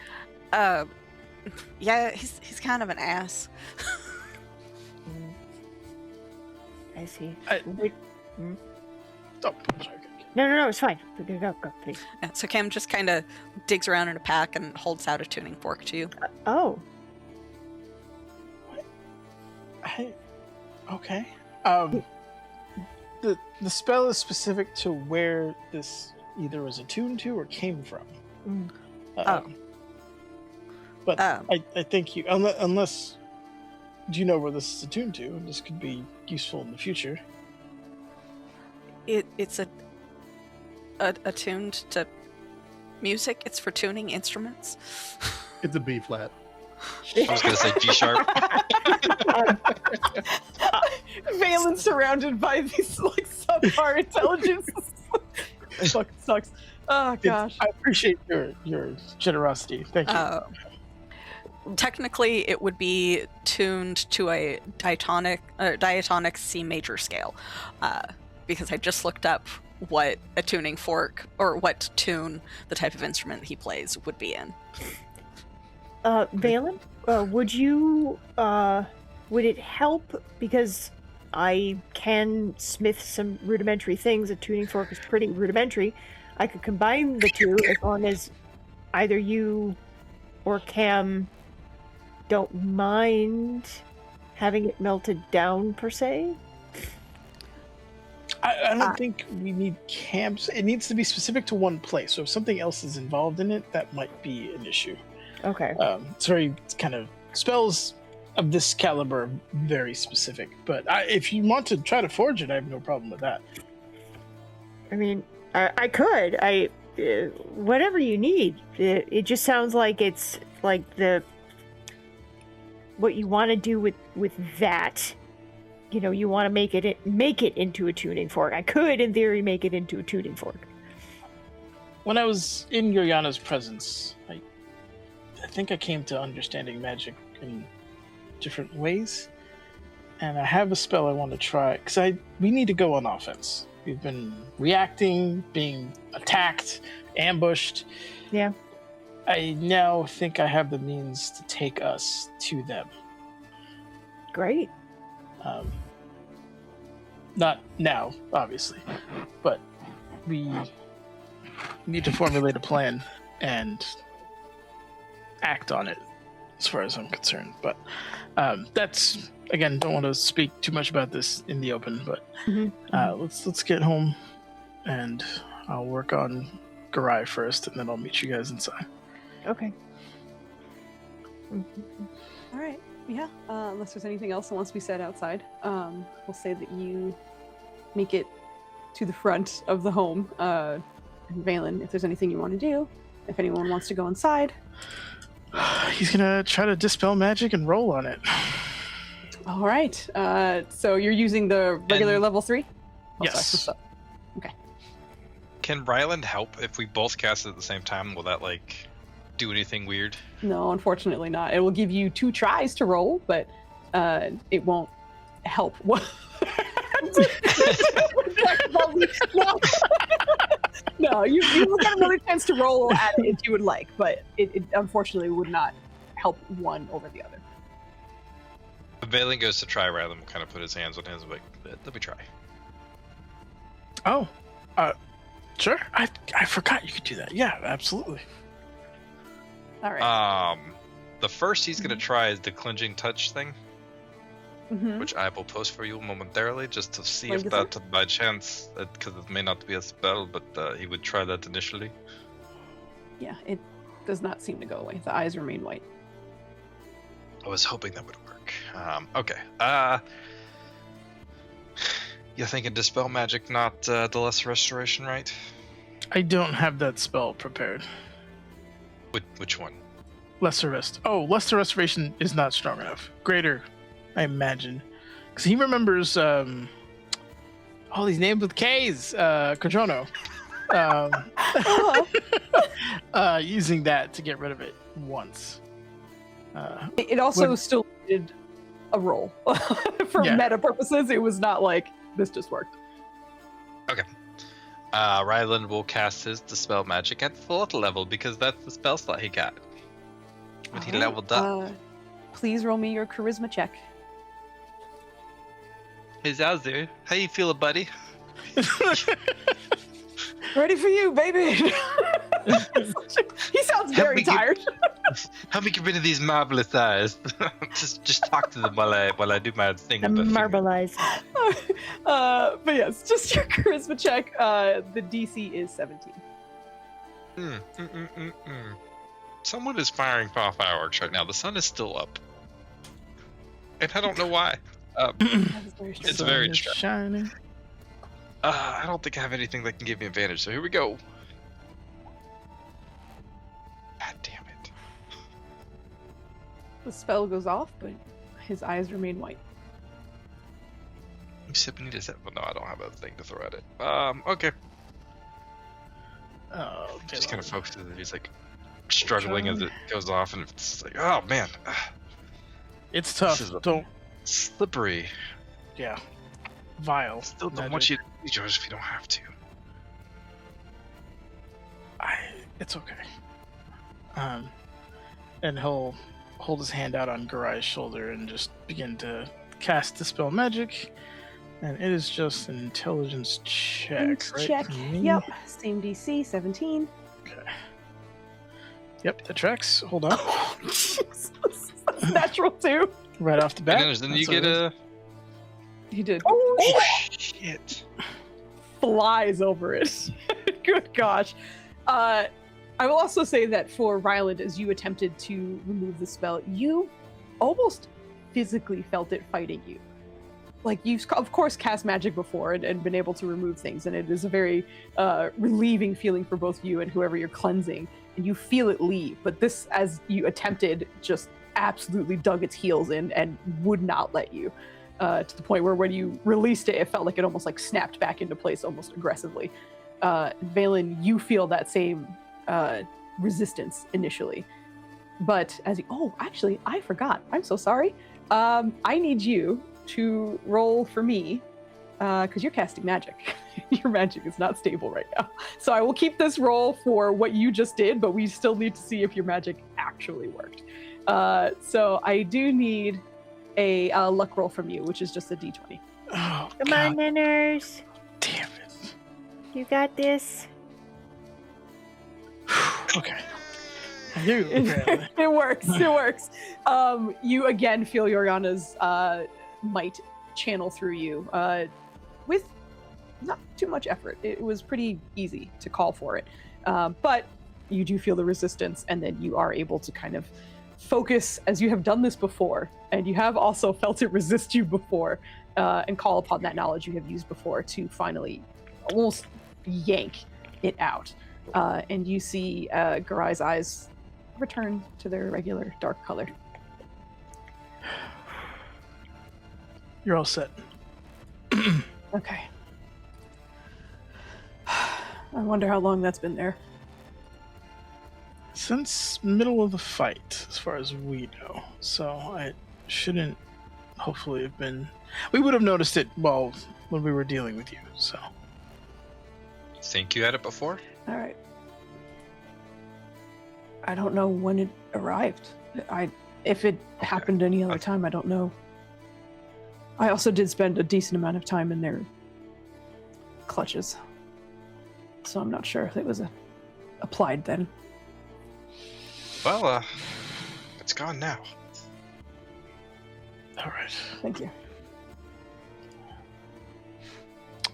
Yeah, he's kind of an ass. I see. Oh, sorry. No, it's fine. Go, please. Yeah, so Cam just kind of digs around in a pack and holds out a tuning fork to you. Oh. Okay. The spell is specific to where this either was attuned to or came from. Mm. But I think you, unless, do you know where this is attuned to? This could be useful in the future. It's attuned to music. It's for tuning instruments. It's a B flat. I was gonna say G sharp. Valen's surrounded by these like subpar intelligence. Fucking sucks. Oh gosh. I appreciate your generosity. Thank you. Technically, it would be tuned to a diatonic C major scale, because I just looked up what a tuning fork or what tune the type of instrument he plays would be in. Valen, would it help, because I can smith some rudimentary things. A tuning fork is pretty rudimentary. I could combine the two as long as either you or Cam don't mind having it melted down, per se. I don't think we need camps. It needs to be specific to one place. So if something else is involved in it, that might be an issue. Okay. It's very kind of spells of this caliber, are very specific. But if you want to try to forge it, I have no problem with that. I mean, I could. Whatever you need. It just sounds like it's like what you want to do with that. You know, you want to make it into a tuning fork. I could, in theory, make it into a tuning fork. When I was in Yoyana's presence, I think I came to understanding magic in different ways, and I have a spell I want to try because we need to go on offense. We've been reacting, being attacked, ambushed. Yeah. I now think I have the means to take us to them. Great. Not now, obviously, but we need to formulate a plan and act on it, as far as I'm concerned. But that's, again, don't want to speak too much about this in the open, but let's get home, and I'll work on Garai first, and then I'll meet you guys inside. Okay. All right. Yeah. Unless there's anything else that wants to be said outside, we'll say that you make it to the front of the home. And Valen, if there's anything you want to do, if anyone wants to go inside. He's gonna try to dispel magic and roll on it. All right. So you're using the regular level 3? Yes. Sorry. Okay. Can Ryland help if we both cast it at the same time? Will that do anything weird? No, unfortunately not. It will give you 2 tries to roll, but it won't help. No, you will get another chance to roll at it if you would like, but it unfortunately would not help one over the other. If Valen goes to try, Ryland will kind of put his hands on his, like, let me try. Oh, sure. I forgot you could do that. Yeah, absolutely. All right. The first he's gonna try is the clenching touch thing, Mm-hmm. which I will post for you momentarily, just to see Thank if you, sir. that, by chance, because it may not be a spell, but he would try that initially. Yeah, it does not seem to go away. The eyes remain white. I was hoping that would work. Okay. You're thinking dispel magic, not the lesser restoration, right? I don't have that spell prepared. Which one? Lesser rest. Oh, lesser restoration is not strong enough. Greater, I imagine, because he remembers all these names with K's. Quadrono. Using that to get rid of it once. It also When- still needed a roll. For Yeah. meta purposes, it was not like this just worked. Ryland will cast his Dispel Magic at 4th level because that's the spell slot he got when he All right, leveled up. Please roll me your charisma check. Hey Zazu, how you feeling, buddy? Ready for you, baby. He sounds very tired. Help me get rid of these marvelous eyes. just talk to them while I do my thing. The with the finger. marble eyes. But yes, just your charisma check. The DC is 17. Someone is firing off fireworks right now. The sun is still up, and I don't know why. It's Sun very is distracting. shining. I don't think I have anything that can give me advantage. So here we go. God damn it! The spell goes off, but his eyes remain white. Except I need to set. Well, no, I don't have a thing to throw at it. Okay. Oh, okay. Just kind of focuses. He's like struggling as it goes off, and it's like, oh man, It's tough. This is a- Don't. slippery. Yeah. Vile. Still don't magic. want you to be George if you don't have to. It's okay. And he'll hold his hand out on Garai's shoulder and just begin to cast Dispel Magic. And it is just an intelligence check, right? Check. for me? Yep. Same DC, 17. Okay. Yep, that tracks. Hold on. Jesus. That's natural too. Right off the bat. And then you That's get what it a. He did. Oh shit! Flies over it. Good gosh. I will also say that for Ryland, as you attempted to remove the spell, you almost physically felt it fighting you. Like, you've, of course, cast magic before and been able to remove things, and it is a very relieving feeling for both you and whoever you're cleansing, and you feel it leave. But this, as you attempted, just absolutely dug its heels in and would not let you. To the point where when you released it, it felt like it almost like snapped back into place almost aggressively. Valen, you feel that same resistance initially. But as you, oh, actually, I forgot. I'm so sorry. I need you to roll for me because you're casting magic. Your magic is not stable right now. So I will keep this roll for what you just did, but we still need to see if your magic actually worked. So I do need a luck roll from you, which is just a d20. Oh, Come God on, Ninners. damn it. You got this. Okay. I do, apparently. It works. It works. You again feel Yoriana's might channel through you with not too much effort. It was pretty easy to call for it, but you do feel the resistance, and then you are able to kind of focus as you have done this before, and you have also felt it resist you before, and call upon that knowledge you have used before to finally almost yank it out. And you see Garai's eyes return to their regular dark color. You're all set. Okay. I wonder how long that's been there. Since middle of the fight, as far as we know. So it shouldn't hopefully have been... We would have noticed it, well, when we were dealing with you, so... Think you had it before? All right. I don't know when it arrived. If it happened any other time, I don't know. I also did spend a decent amount of time in their clutches, so I'm not sure if it was applied then. Well, it's gone now. All right. Thank you.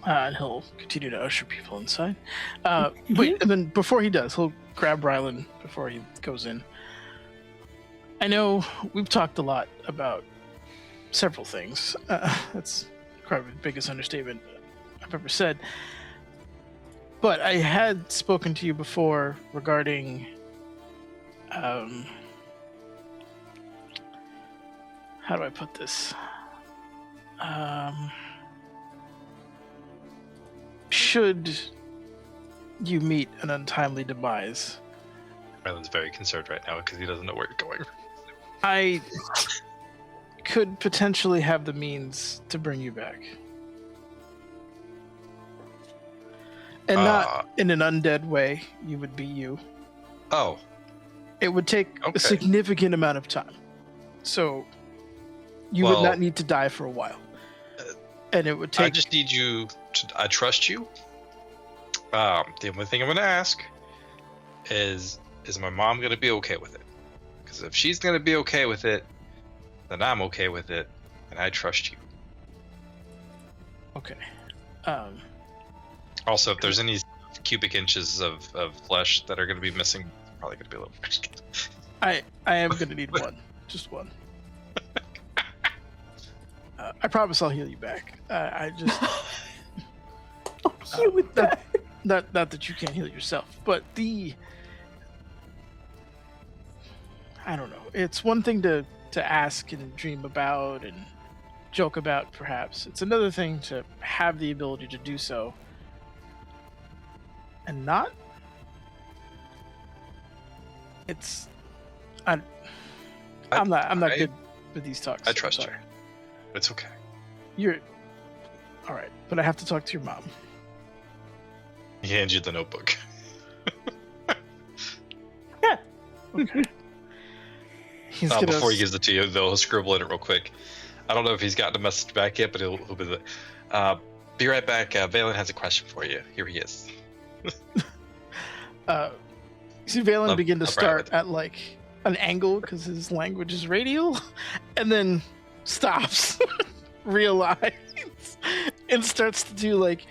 And he'll continue to usher people inside. Wait, and then before he does, he'll grab Rylan before he goes in. I know we've talked a lot about several things. That's probably the biggest understatement I've ever said. But I had spoken to you before regarding... how do I put this? Should you meet an untimely demise, Ryland's very concerned right now because he doesn't know where you're going. I could potentially have the means to bring you back. And not in an undead way. You would be you. Oh. It would take a significant amount of time. So you would not need to die for a while. And it would take... I just need you to... I trust you. The only thing I'm going to ask is my mom going to be okay with it? Because if she's going to be okay with it, then I'm okay with it, and I trust you. Okay. Also, if there's any cubic inches of flesh that are going to be missing, it's probably going to be a little... I am going to need one. Just one. I promise I'll heal you back. I just... I'll heal with that. Not that you can't heal yourself, but I don't know. It's one thing to ask and dream about and joke about, perhaps. It's another thing to have the ability to do so and not. I'm not good with these talks. I trust you. It's okay. You're all right, but I have to talk to your mom. He hands you the notebook. Okay. Before he gives it to you, they'll scribble in it real quick. I don't know if he's gotten a message back yet, but he'll be be right back. Valen has a question for you. Here he is. You see Valen begin to start at like an angle because his language is radial, and then stops, realizes, and starts to do like,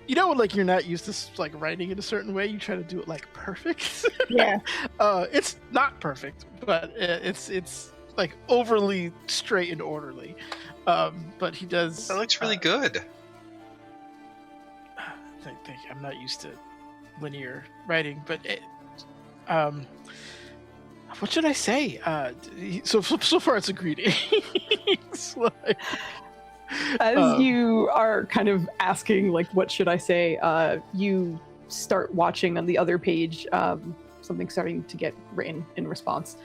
you know, like you're not used to like writing in a certain way. You try to do it like perfect. Yeah. It's not perfect, but it's like overly straight and orderly. But he does. That looks really good. I'm not used to linear writing, but what should I say? So far it's a greeting. Like, as you are kind of asking, like, what should I say? You start watching on the other page, something starting to get written in response.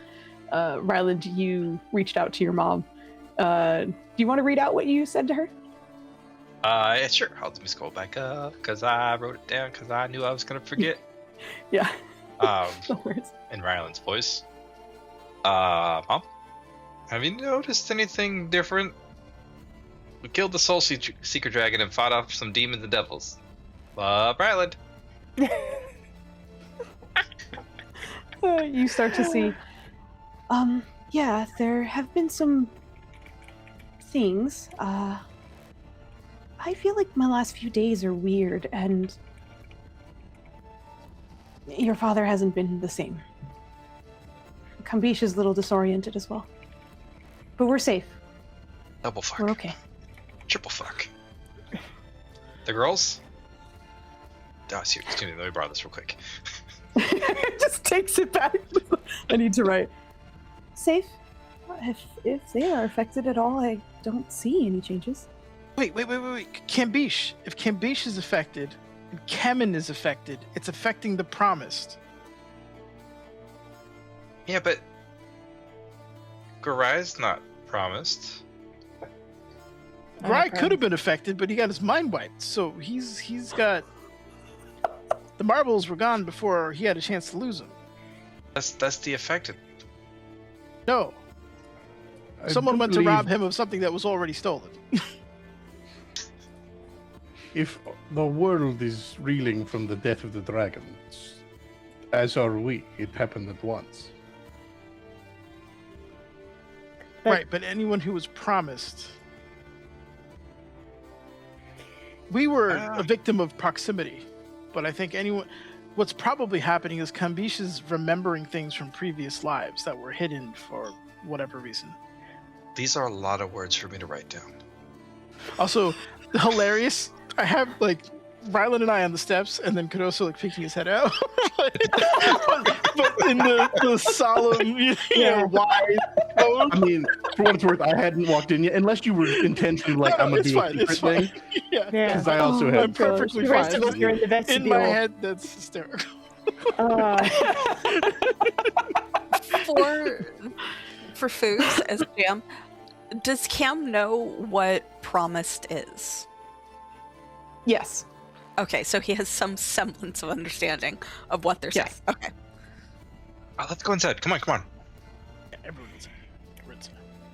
Ryland, you reached out to your mom. Do you want to read out what you said to her? Yeah, sure. Let me scroll back up because I wrote it down because I knew I was going to forget. Yeah. No worries. In Ryland's voice. Mom, have you noticed anything different? We killed the Soul Seeker Dragon and fought off some demons and devils. Ryland. You start to see. Yeah, there have been some things. I feel like my last few days are weird, and your father hasn't been the same. Kambish is a little disoriented as well. But we're safe. Double fuck. We're okay. Triple fuck. The girls? Excuse me, let me borrow this real quick. Just takes it back. I need to write. Safe. If they are affected at all, I don't see any changes. Wait. Kambish. If Kambish is affected, and Kemen is affected, it's affecting the Promised. Yeah, but Garai's not promised. Garai could have been affected, but he got his mind wiped. So he's got the marbles were gone before he had a chance to lose them. That's the affected. No. Someone went to rob him of something that was already stolen. If the world is reeling from the death of the dragons, as are we, it happened at once. Right, but anyone who was promised... We were a victim of proximity, but I think what's probably happening is Kambish is remembering things from previous lives that were hidden for whatever reason. These are a lot of words for me to write down. Also, hilarious. I have like Ryland and I on the steps, and then Kudoso like peeking his head out, but in the solemn, wide tone. I mean, for what it's worth, I hadn't walked in yet, unless you were intentionally like, I'm gonna do a secret thing. Yeah, because I also have. I'm perfectly The rest fine. of us are in the vestibule. In my head, that's hysterical. For Foos as a jam, Does Cam know what promised is? Yes. Okay, so he has some semblance of understanding of what they're saying. Yes. Okay. Oh, let's go inside. Come on, come on. Yeah, everyone's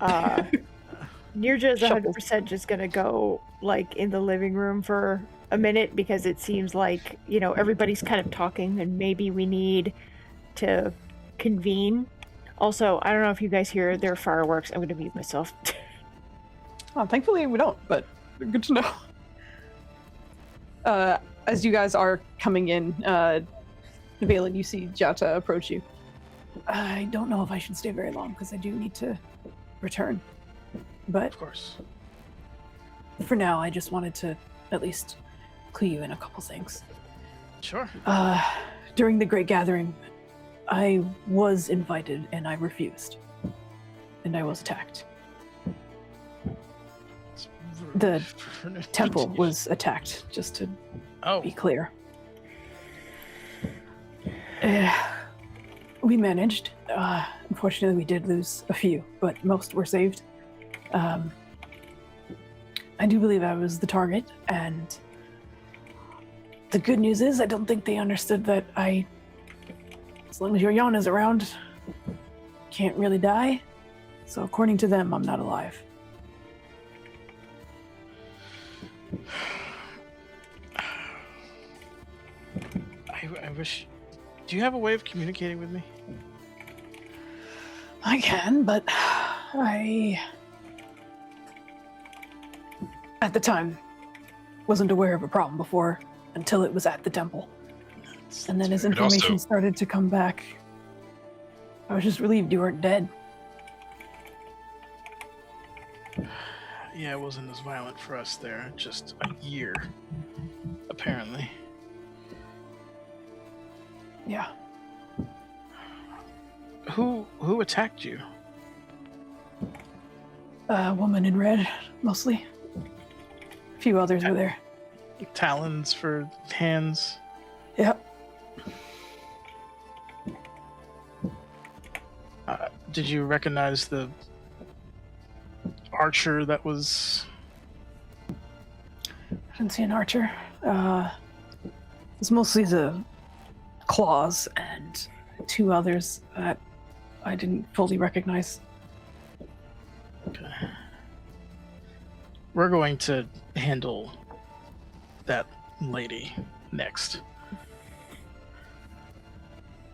inside. Nirja is Shuffles. 100% just gonna go like in the living room for a minute because it seems like, you know, everybody's kind of talking and maybe we need to convene. Also, I don't know if you guys hear their fireworks. I'm gonna mute myself. Oh, thankfully we don't, but good to know. As you guys are coming in, Valen, you see Jata approach you. I don't know if I should stay very long because I do need to return. But Of course. for now, I just wanted to at least clue you in a couple things. Sure. During the Great Gathering, I was invited and I refused. And I was attacked. The temple was attacked, just to Oh, be clear. We managed. Unfortunately, we did lose a few, but most were saved. I do believe I was the target, and the good news is I don't think they understood that as long as your Yana's around, can't really die. So according to them, I'm not alive. I wish. Do you have a way of communicating with me? I can, but at the time, wasn't aware of a problem before until it was at the temple. And then as And also- information started to come back, I was just relieved you weren't dead. Yeah, it wasn't as violent for us there. Just a year, apparently. Yeah. Who attacked you? A woman in red, mostly. A few others were there. Talons for hands. Yep. Did you recognize the archer that was? I didn't see an archer. It's mostly the claws and two others that I didn't fully recognize. Okay. We're going to handle that lady next.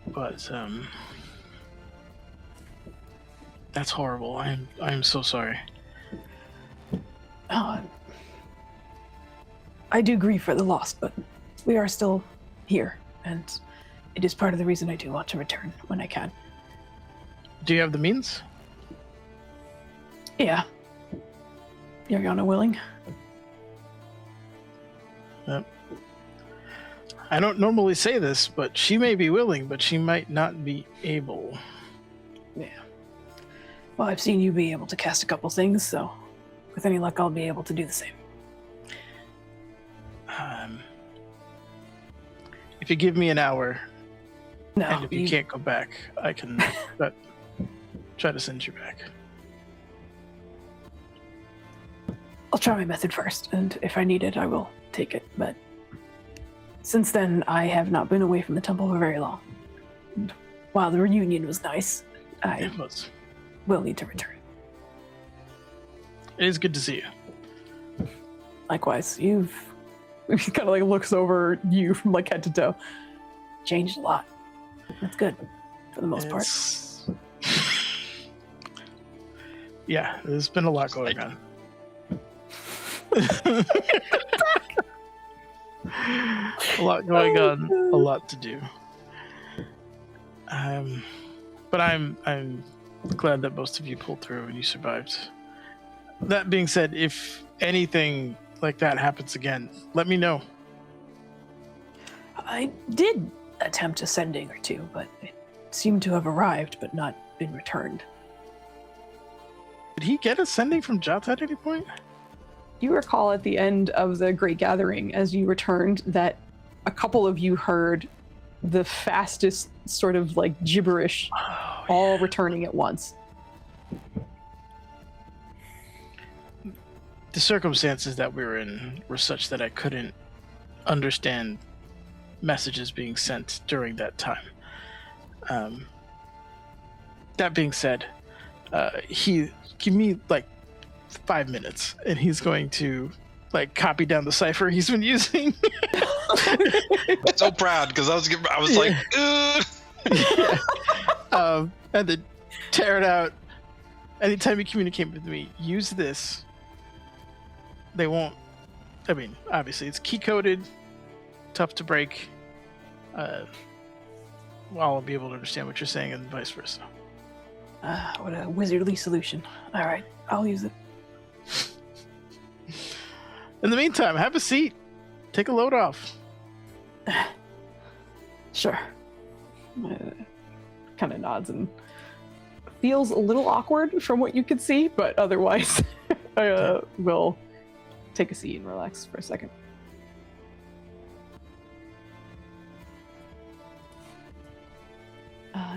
But that's horrible. I'm so sorry. I do grieve for the loss, but we are still here, and it is part of the reason I do want to return when I can. Do you have the means? Yeah. Yana willing? I don't normally say this, but she may be willing, but she might not be able. Yeah. Well, I've seen you be able to cast a couple things, so with any luck, I'll be able to do the same. If you give me an hour, No, and if you can't go back, I can try to send you back. I'll try my method first, and if I need it, I will take it. But since then, I have not been away from the temple for very long. And while the reunion was nice, I It was. will need to return. It is good to see you. Likewise, you've... He kind of like looks over you from like head to toe. Changed a lot. That's good, for the most part. It's- Yeah, there's been a lot going on. A lot going on, a lot to do. But I'm glad that most of you pulled through and you survived. That being said, if anything like that happens again, let me know. I did attempt a sending or two, but it seemed to have arrived but not been returned. Did he get a sending from Jata at any point? You recall at the end of the Great Gathering, as you returned, that a couple of you heard the fastest sort of like gibberish, all returning at once. the circumstances that we were in were such that I couldn't understand messages being sent during that time. That being said, he give me like 5 minutes, and he's going to like copy down the cipher he's been using. I'm so proud because I was like, ugh. Yeah. And then tear it out. Anytime you communicate with me, use this. They won't. I mean, obviously, it's key coded, tough to break. I'll be able to understand what you're saying, and vice versa. What a wizardly solution. All right, I'll use it. In the meantime, have a seat. Take a load off. Sure. Kind of nods and feels a little awkward from what you could see, but otherwise, I will take a seat and relax for a second.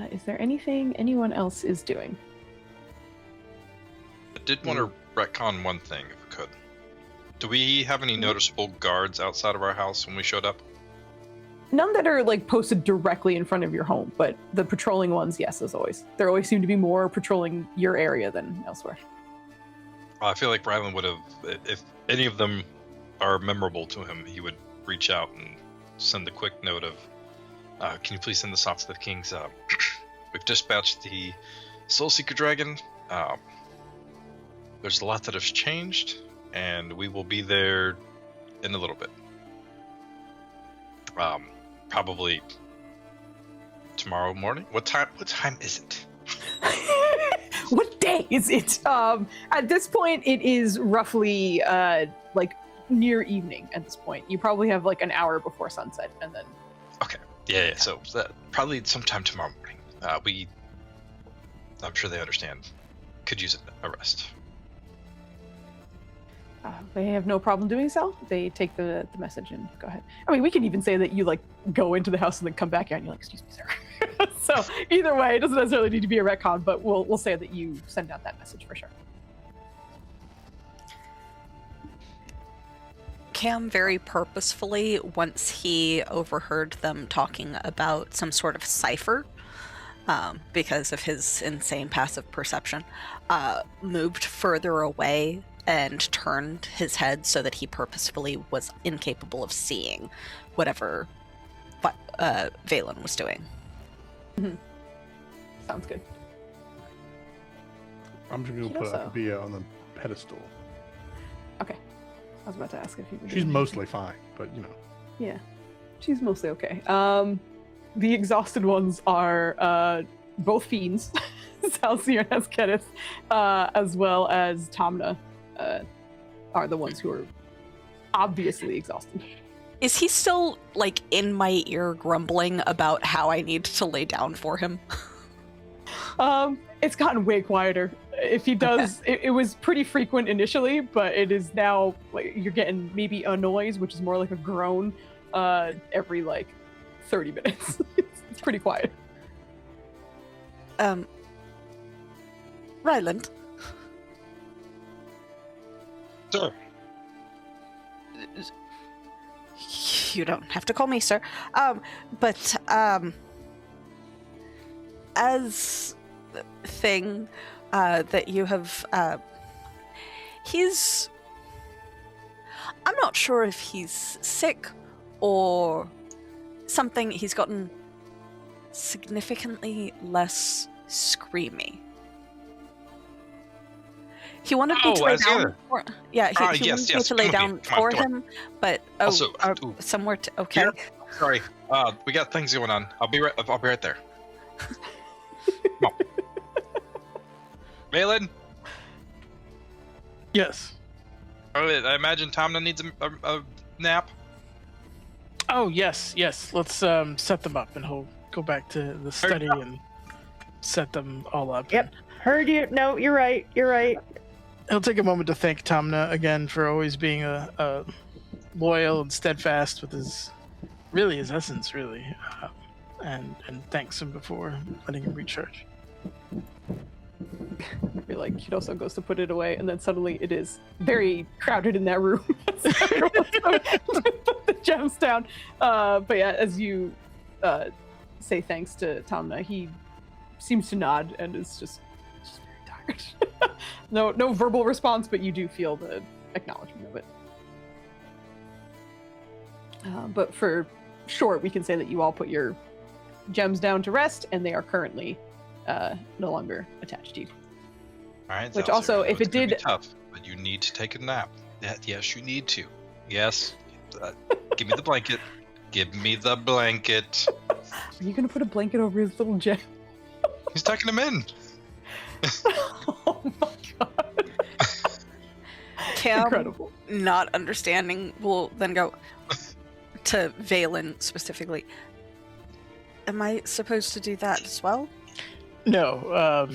Is there anything anyone else is doing? I did want to retcon one thing, if we could. Do we have any noticeable guards outside of our house when we showed up? None that are like posted directly in front of your home, but the patrolling ones, yes, as always. There always seem to be more patrolling your area than elsewhere. I feel like Rylan would have, if any of them are memorable to him, he would reach out and send a quick note of, can you please send this off to the kings? We've dispatched the Soul Seeker Dragon. There's a lot that has changed, and we will be there in a little bit. Probably tomorrow morning. What time is it? What day is it? At this point, it is roughly like near evening. At this point, you probably have like an hour before sunset, and then. Okay. Yeah. So probably sometime tomorrow morning. I'm sure they understand. Could use a rest. They have no problem doing so. They take the message and go ahead. I mean, we can even say that you like go into the house and then come back out and you're like, excuse me, sir. So either way, it doesn't necessarily need to be a retcon, but we'll say that you send out that message for sure. Cam very purposefully, once he overheard them talking about some sort of cipher, because of his insane passive perception, moved further away and turned his head so that he purposefully was incapable of seeing whatever Valen was doing. Mm-hmm. Sounds good. I'm just going to put Akabia on the pedestal. Okay. I was about to ask if you would. She's mostly fine, but you know. Yeah. She's mostly okay. The exhausted ones are both fiends, Salsier and Kenneth, as well as Tamna. Are the ones who are obviously exhausted. Is he still, like, in my ear grumbling about how I need to lay down for him? It's gotten way quieter. If he does, okay. It was pretty frequent initially, but it is now, like, you're getting maybe a noise, which is more like a groan, every, like, 30 minutes. It's pretty quiet. Ryland? Sir. You don't have to call me sir. But as the thing that you have, he's... I'm not sure if he's sick or something. He's gotten significantly less screamy. He wanted me to lay down for, he wanted me to lay down for him, but somewhere to okay. Here? Sorry, we got things going on. I'll be right there. Come on. Valen? Yes. I imagine Tamna needs a nap. Oh yes. Let's set them up, and he'll go back to the study and set them all up. Yep. Heard you. No, you're right. He'll take a moment to thank Tamna again for always being a loyal and steadfast with his essence, and thanks him before letting him recharge. Like Kidoso goes to put it away, and then suddenly it is very crowded in that room. So everyone's going to put the gems down. But yeah, as you say thanks to Tamna, he seems to nod and is just very tired. No verbal response, but you do feel the acknowledgement of it. But for short, we can say that you all put your gems down to rest, and they are currently no longer attached to you. All right. Which Zalzir, also, I know if it's it gonna be did- tough, but you need to take a nap. Yes, you need to. Yes. Give me the blanket. Give me the blanket. Are you going to put a blanket over his little gem? He's tucking him in. Oh my god. Cam, Incredible. not understanding, will then go to Valen specifically. Am I supposed to do that as well? No,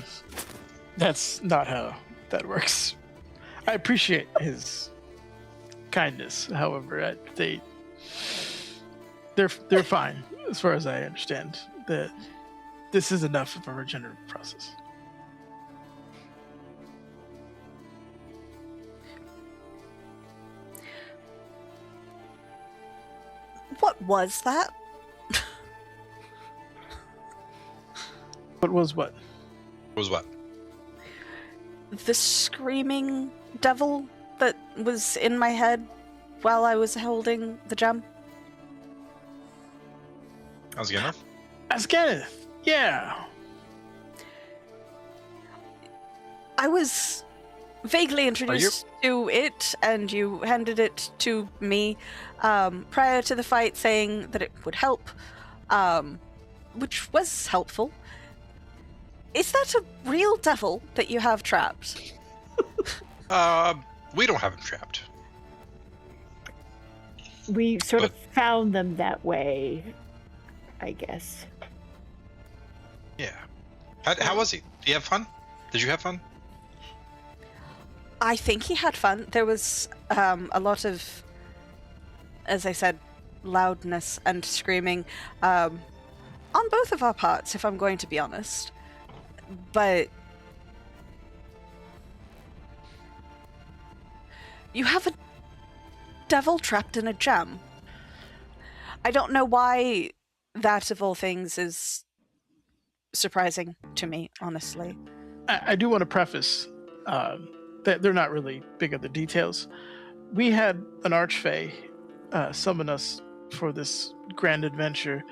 that's not how that works. I appreciate his kindness. However, they're fine as far as I understand. That this is enough of a regenerative process. What was that? What was what? Was what? The screaming devil that was in my head while I was holding the gem? How's it enough? That's Kenneth. Yeah. I was vaguely introduced to it, and you handed it to me prior to the fight, saying that it would help, which was helpful. Is that a real devil that you have trapped? We don't have him trapped. We sort of But- found them that way, I guess. Yeah. How was he? Did you have fun? Did you have fun? I think he had fun. There was a lot of, as I said, loudness and screaming on both of our parts, if I'm going to be honest. But you have a devil trapped in a gem. I don't know why that, of all things, is surprising to me, honestly. I do want to preface that they're not really big on the details. We had an archfey summon us for this grand adventure,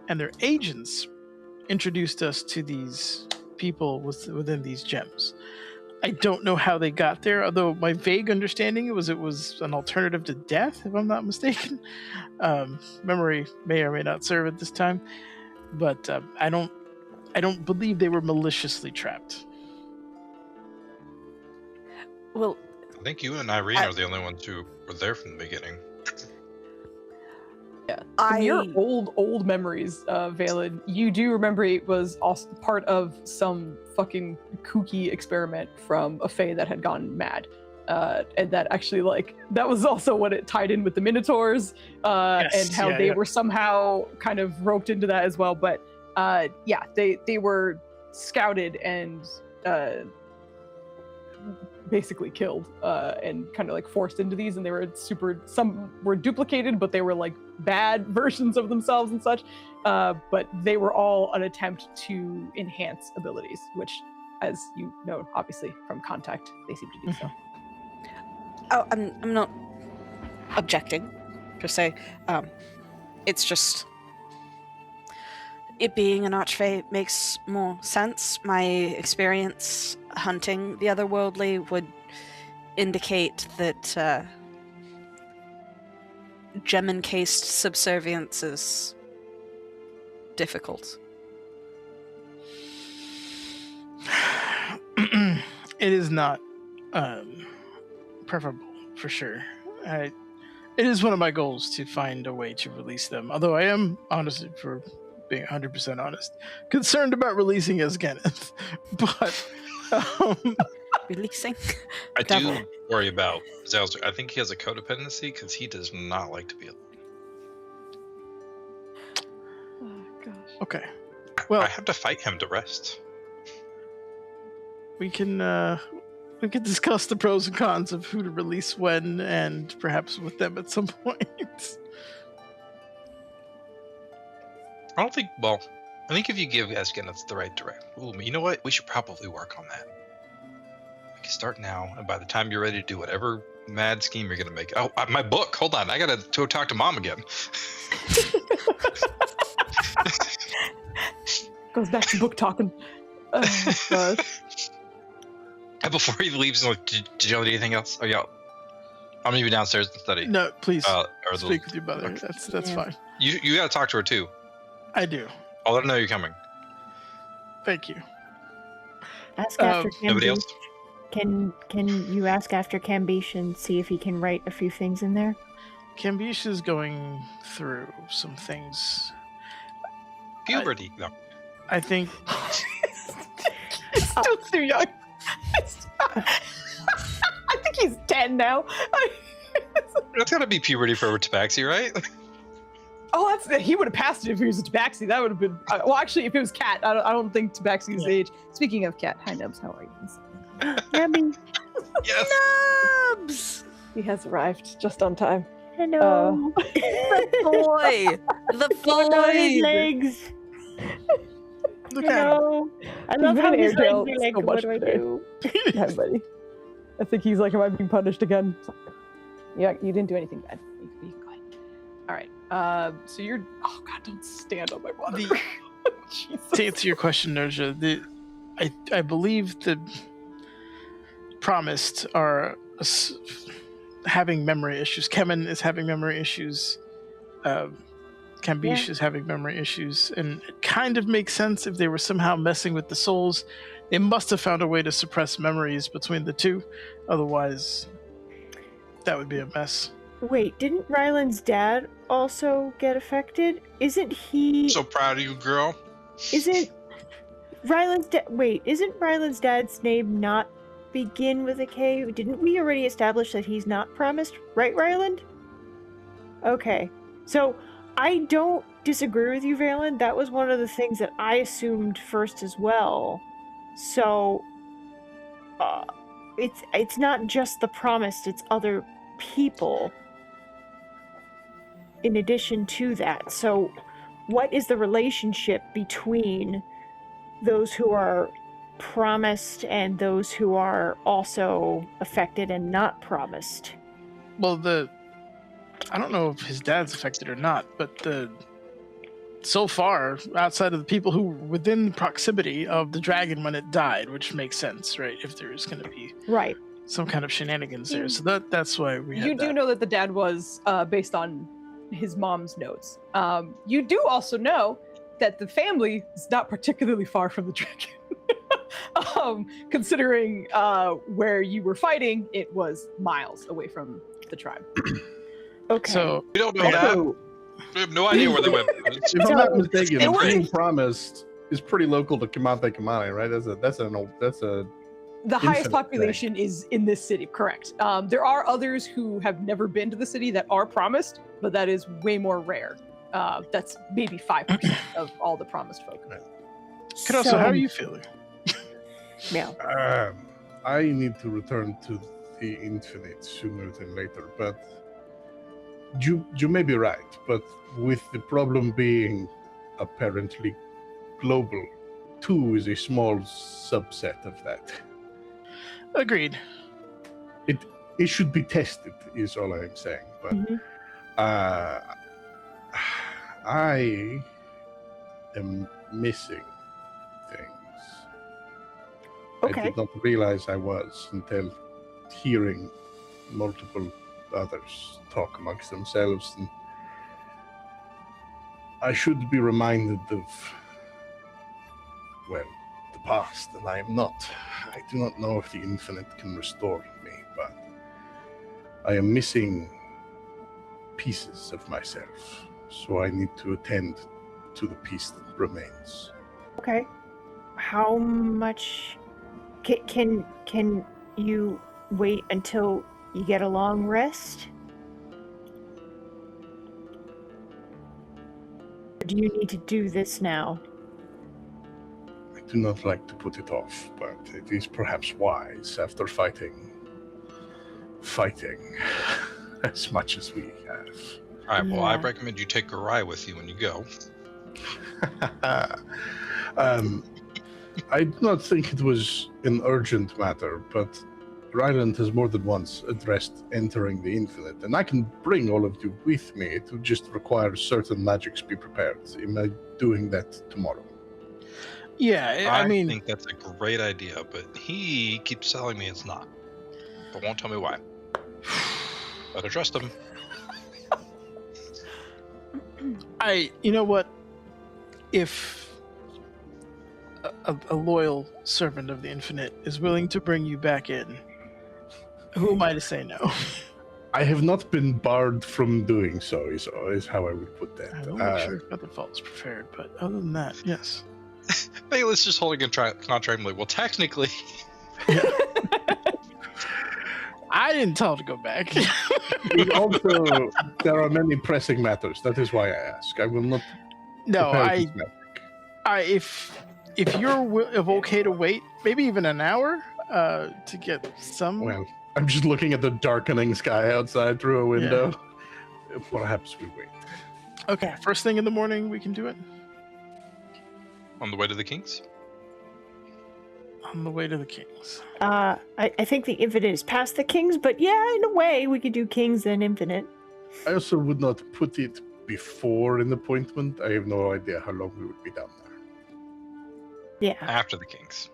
and their agents introduced us to these people within these gems. I don't know how they got there, although my vague understanding was it was an alternative to death, if I'm not mistaken. Memory may or may not serve at this time, but I don't believe they were maliciously trapped. Well, I think you and Irene are the only ones who were there from the beginning. Yeah. From your old memories, Valen, you do remember it was also part of some fucking kooky experiment from a fae that had gone mad. And that actually, like, that was also what it tied in with the Minotaurs, and how they were somehow kind of roped into that as well. But yeah, they were scouted and basically killed and kind of like forced into these, and they were some were duplicated, but they were like bad versions of themselves and such, but they were all an attempt to enhance abilities, which, as you know, obviously from contact, they seem to do so. Oh, I'm not objecting per se. It's just it being an archfey makes more sense. My experience hunting the otherworldly would indicate that gem-encased subservience is difficult. It is not preferable, for sure. It is one of my goals to find a way to release them, although I am, honestly, for being 100% honest, concerned about releasing as Kenneth. But Releasing? I Devil. do worry about Zalzir. I think he has a codependency because he does not like to be alone. Oh gosh. okay, well, I have to fight him to rest. we can discuss the pros and cons of who to release when, and perhaps with them at some point. I don't think. Well, I think if you give Eskin the right direction. Ooh, you know what? We should probably work on that. We can start now, and by the time you're ready to do whatever mad scheme you're gonna make. Oh, my book. Hold on, I gotta go talk to Mom again. Goes back to book talking. Oh gosh. And before he leaves, like, did you know anything else? Oh, yeah. I'm gonna be downstairs and study. No, please Or speak with your mother. Okay. That's fine. You gotta talk to her too. I do. I'll let her know you're coming. Thank you. Ask after Nobody else? Can you ask after Cambiche and see if he can write a few things in there? Cambiche is going through some things. Puberty. No. I think He's still too young. I think he's 10 now. That's gotta be puberty for Tabaxi, right? Oh, he would have passed it if he was a Tabaxi. That would have been. Well, actually, if it was Cat, I don't think Tabaxi's age. Speaking of Cat, hi Nubs, how are you? Yummy. Yes. Nubs! He has arrived just on time. Hello. The boy! The Oh no, his boy! legs. look at him. Hello. I He's love been how in his legs Airedale are like, so what much do I today. do? Hi, buddy. I think he's like, am I being punished again? Yeah, you didn't do anything bad. You can be quiet. All right. So you're. Oh God! Don't stand on my monitor. Jesus. To answer your question, Nerja, I believe the promised are having memory issues. Kemen is having memory issues. Cambiche is having memory issues, and it kind of makes sense if they were somehow messing with the souls. They must have found a way to suppress memories between the two, otherwise that would be a mess. Wait, didn't Ryland's dad also get affected? Isn't he? So proud of you, girl. Isn't Ryland's dad? Wait, isn't Ryland's dad's name not begin with a K? Didn't we already establish that he's not promised, right, Ryland? Okay, so I don't disagree with you, Valen. That was one of the things that I assumed first as well. So, it's not just the promised; it's other people. In addition to that, so what is the relationship between those who are promised and those who are also affected and not promised? Well, I don't know if his dad's affected or not, but so far, outside of the people who were within proximity of the dragon when it died, which makes sense, right? If there's going to be Right. some kind of shenanigans there, so that's why we. You do know that the dad was based on his mom's notes. You do also know that the family is not particularly far from the dragon. Considering where you were fighting, it was miles away from the tribe. Okay. So We don't know that. We have no idea where they went. If I'm not mistaken, it being was- promised is pretty local to Kimathe Kimane, right? That's The highest Infinite population is in this city, correct. There are others who have never been to the city that are promised, but that is way more rare. That's maybe 5% of all the promised folk. Kurosa, how are you feeling? Yeah. I need to return to the infinite sooner than later, but you may be right. But with the problem being apparently global, 2 is a small subset of that. Agreed. It should be tested, is all I am saying. But Mhm. I am missing things. I Okay. did not realize I was until hearing multiple others talk amongst themselves, and I should be reminded of, well, the past, and I am not. I do not know if the infinite can restore me, but I am missing pieces of myself, so I need to attend to the piece that remains. Okay. How much can you wait until you get a long rest? Or do you need to do this now? I do not like to put it off, but it is perhaps wise after fighting as much as we have. All right, well, I Yeah. recommend you take Garai with you when you go. I do not think it was an urgent matter, but Ryland has more than once addressed entering the Infinite, and I can bring all of you with me. It will just require certain magics be prepared. Am I doing that tomorrow? Yeah, I mean, think that's a great idea, but he keeps telling me it's not. But won't tell me why. Better trust him. you know what? If a loyal servant of the Infinite is willing to bring you back in, who am I to say no? I have not been barred from doing so, is how I would put that. I will make sure Featherfall is prepared, but other than that, yes. Bayless just holding a contract. I'm like, well, technically. I didn't tell him to go back. Also, there are many pressing matters. That is why I ask. I will not. No, prepare this magic. if you're okay to wait, maybe even an hour, to get some. Well, I'm just looking at the darkening sky outside through a window. Perhaps we wait. Okay, first thing in the morning, we can do it. On the way to the Kings? On the way to the Kings. I think the Infinite is past the Kings, but yeah, in a way, we could do Kings and Infinite. I also would not put it before an appointment. I have no idea how long we would be down there. Yeah. After the Kings.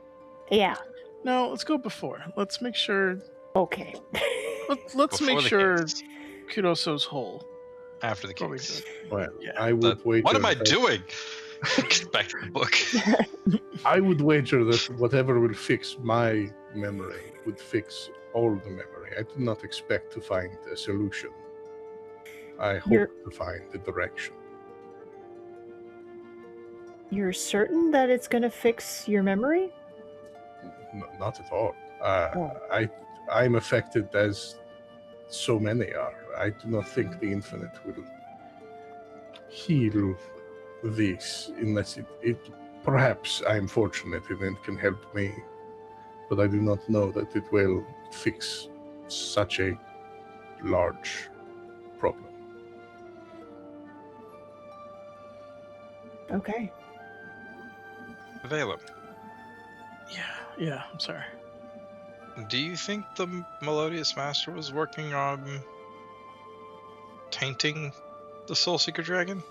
Yeah. No, let's go before. Let's make sure. Okay. Let's Before make the sure Kings. Kuroso's whole. After the before we Kings. do it. Well, Yeah. I would wager. What am I that- doing? Get back to the book. I would wager that whatever will fix my memory would fix all the memory. I do not expect to find a solution. I hope You're- to find the direction. You're certain that it's going to fix your memory? Not at all. Oh. I'm affected as so many are. I do not think the Infinite will heal this unless it perhaps I am fortunate and it can help me, but I do not know that it will fix such a large problem. Okay. Valen, Yeah, I'm sorry. do you think the Melodious Master was working on tainting the Soul Seeker Dragon?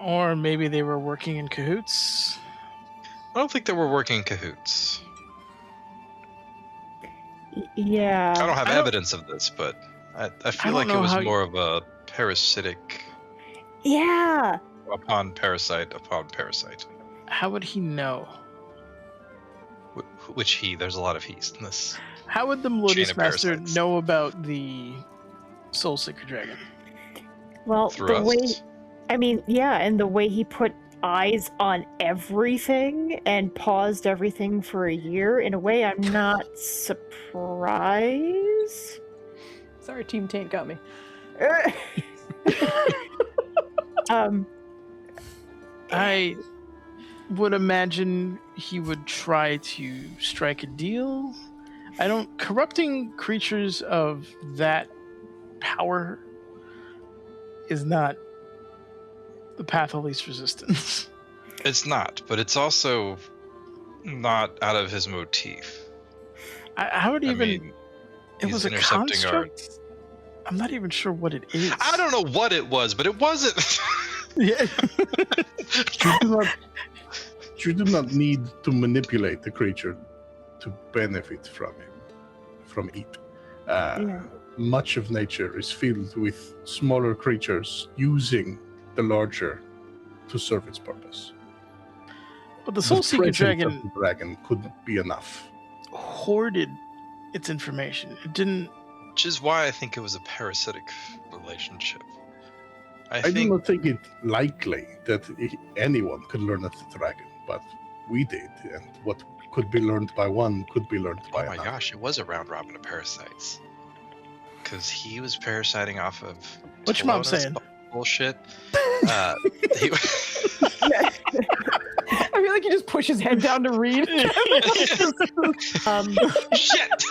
Or maybe they were working in cahoots. I don't think they were working in cahoots. Yeah. I don't have I don't- evidence of this, but I feel don't like it know was how more of a parasitic Yeah. upon parasite upon parasite. How would he know? Which there's a lot of he's in this. How would the Melodious of Master parasites. know about the Soul Seeker Dragon? Well, Through the us. way, I mean, yeah, and the way he put eyes on everything and paused everything for a year, in a way, I'm not surprised. Sorry, Team Taint got me. um, I would imagine he would try to strike a deal. Corrupting creatures of that power is not the path of least resistance. It's not, but it's also not out of his motif. How would I even? mean, It he's was a intercepting our- construct. I'm not even sure what it is. I don't know what it was, but it wasn't. Yeah. You do not need to manipulate the creature to benefit from it. yeah. Much of nature is filled with smaller creatures using the larger to serve its purpose. But the Soul Seeker presence of Dragon the dragon could be enough. hoarded its information. It didn't. Which is why I think it was a parasitic relationship. I I do think not think it likely that anyone could learn of the dragon, but we did, and what could be learned by one could be learned by oh my another. gosh, it was a round robin of parasites. Because he was parasiting off of What your mom Tolona's saying? bullshit. He, I feel like he just pushes his head down to read. Shit!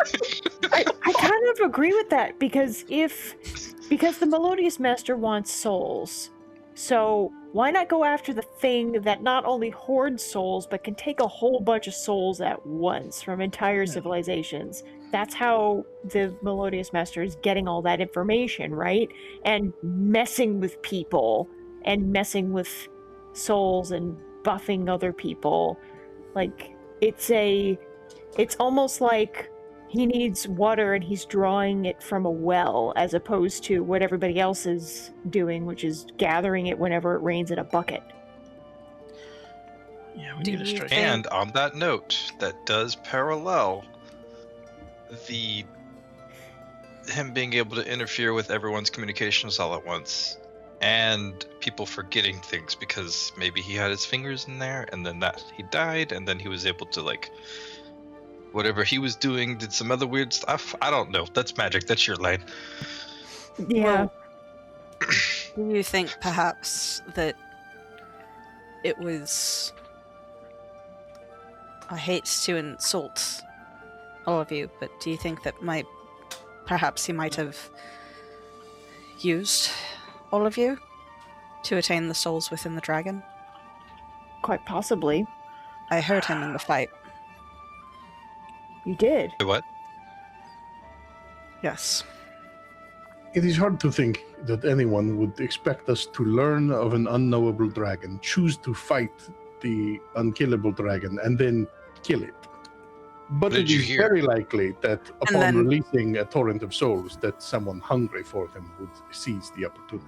I kind of agree with that because the Melodious Master wants souls, so why not go after the thing that not only hoards souls but can take a whole bunch of souls at once from entire civilizations? That's how the Melodious Master is getting all that information, right? And messing with people and messing with souls and buffing other people. Like, it's almost like he needs water and he's drawing it from a well, as opposed to what everybody else is doing, which is gathering it whenever it rains in a bucket. Yeah, we Do need a you straight. think- And on that note, that does parallel him being able to interfere with everyone's communications all at once, and people forgetting things because maybe he had his fingers in there, and then that he died, and then he was able to whatever he was doing did some other weird stuff. I don't know. That's magic. That's your lane. Yeah. Well, do you think perhaps that it was... I hate to insult all of you, but do you think that perhaps he might have used all of you to attain the souls within the dragon? Quite possibly. I heard him in the fight. You did. What? Yes. It is hard to think that anyone would expect us to learn of an unknowable dragon, choose to fight the unkillable dragon, and then kill it. But What it did you is hear? very likely that upon then- releasing a torrent of souls, that someone hungry for them would seize the opportunity.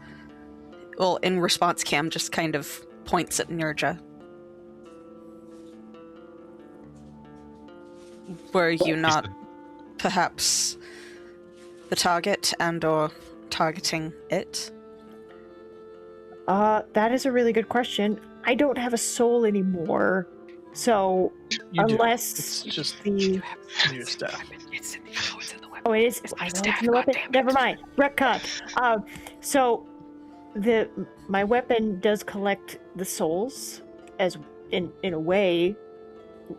Well, in response, Cam just kind of points at Nirja. Were you not perhaps the target and/or targeting it? That is a really good question. I don't have a soul anymore, so You do. unless It's just the your stuff. It's in the weapon. oh, it is. I know it's in the weapon. Never mind. Retcon. So my weapon does collect the souls as in a way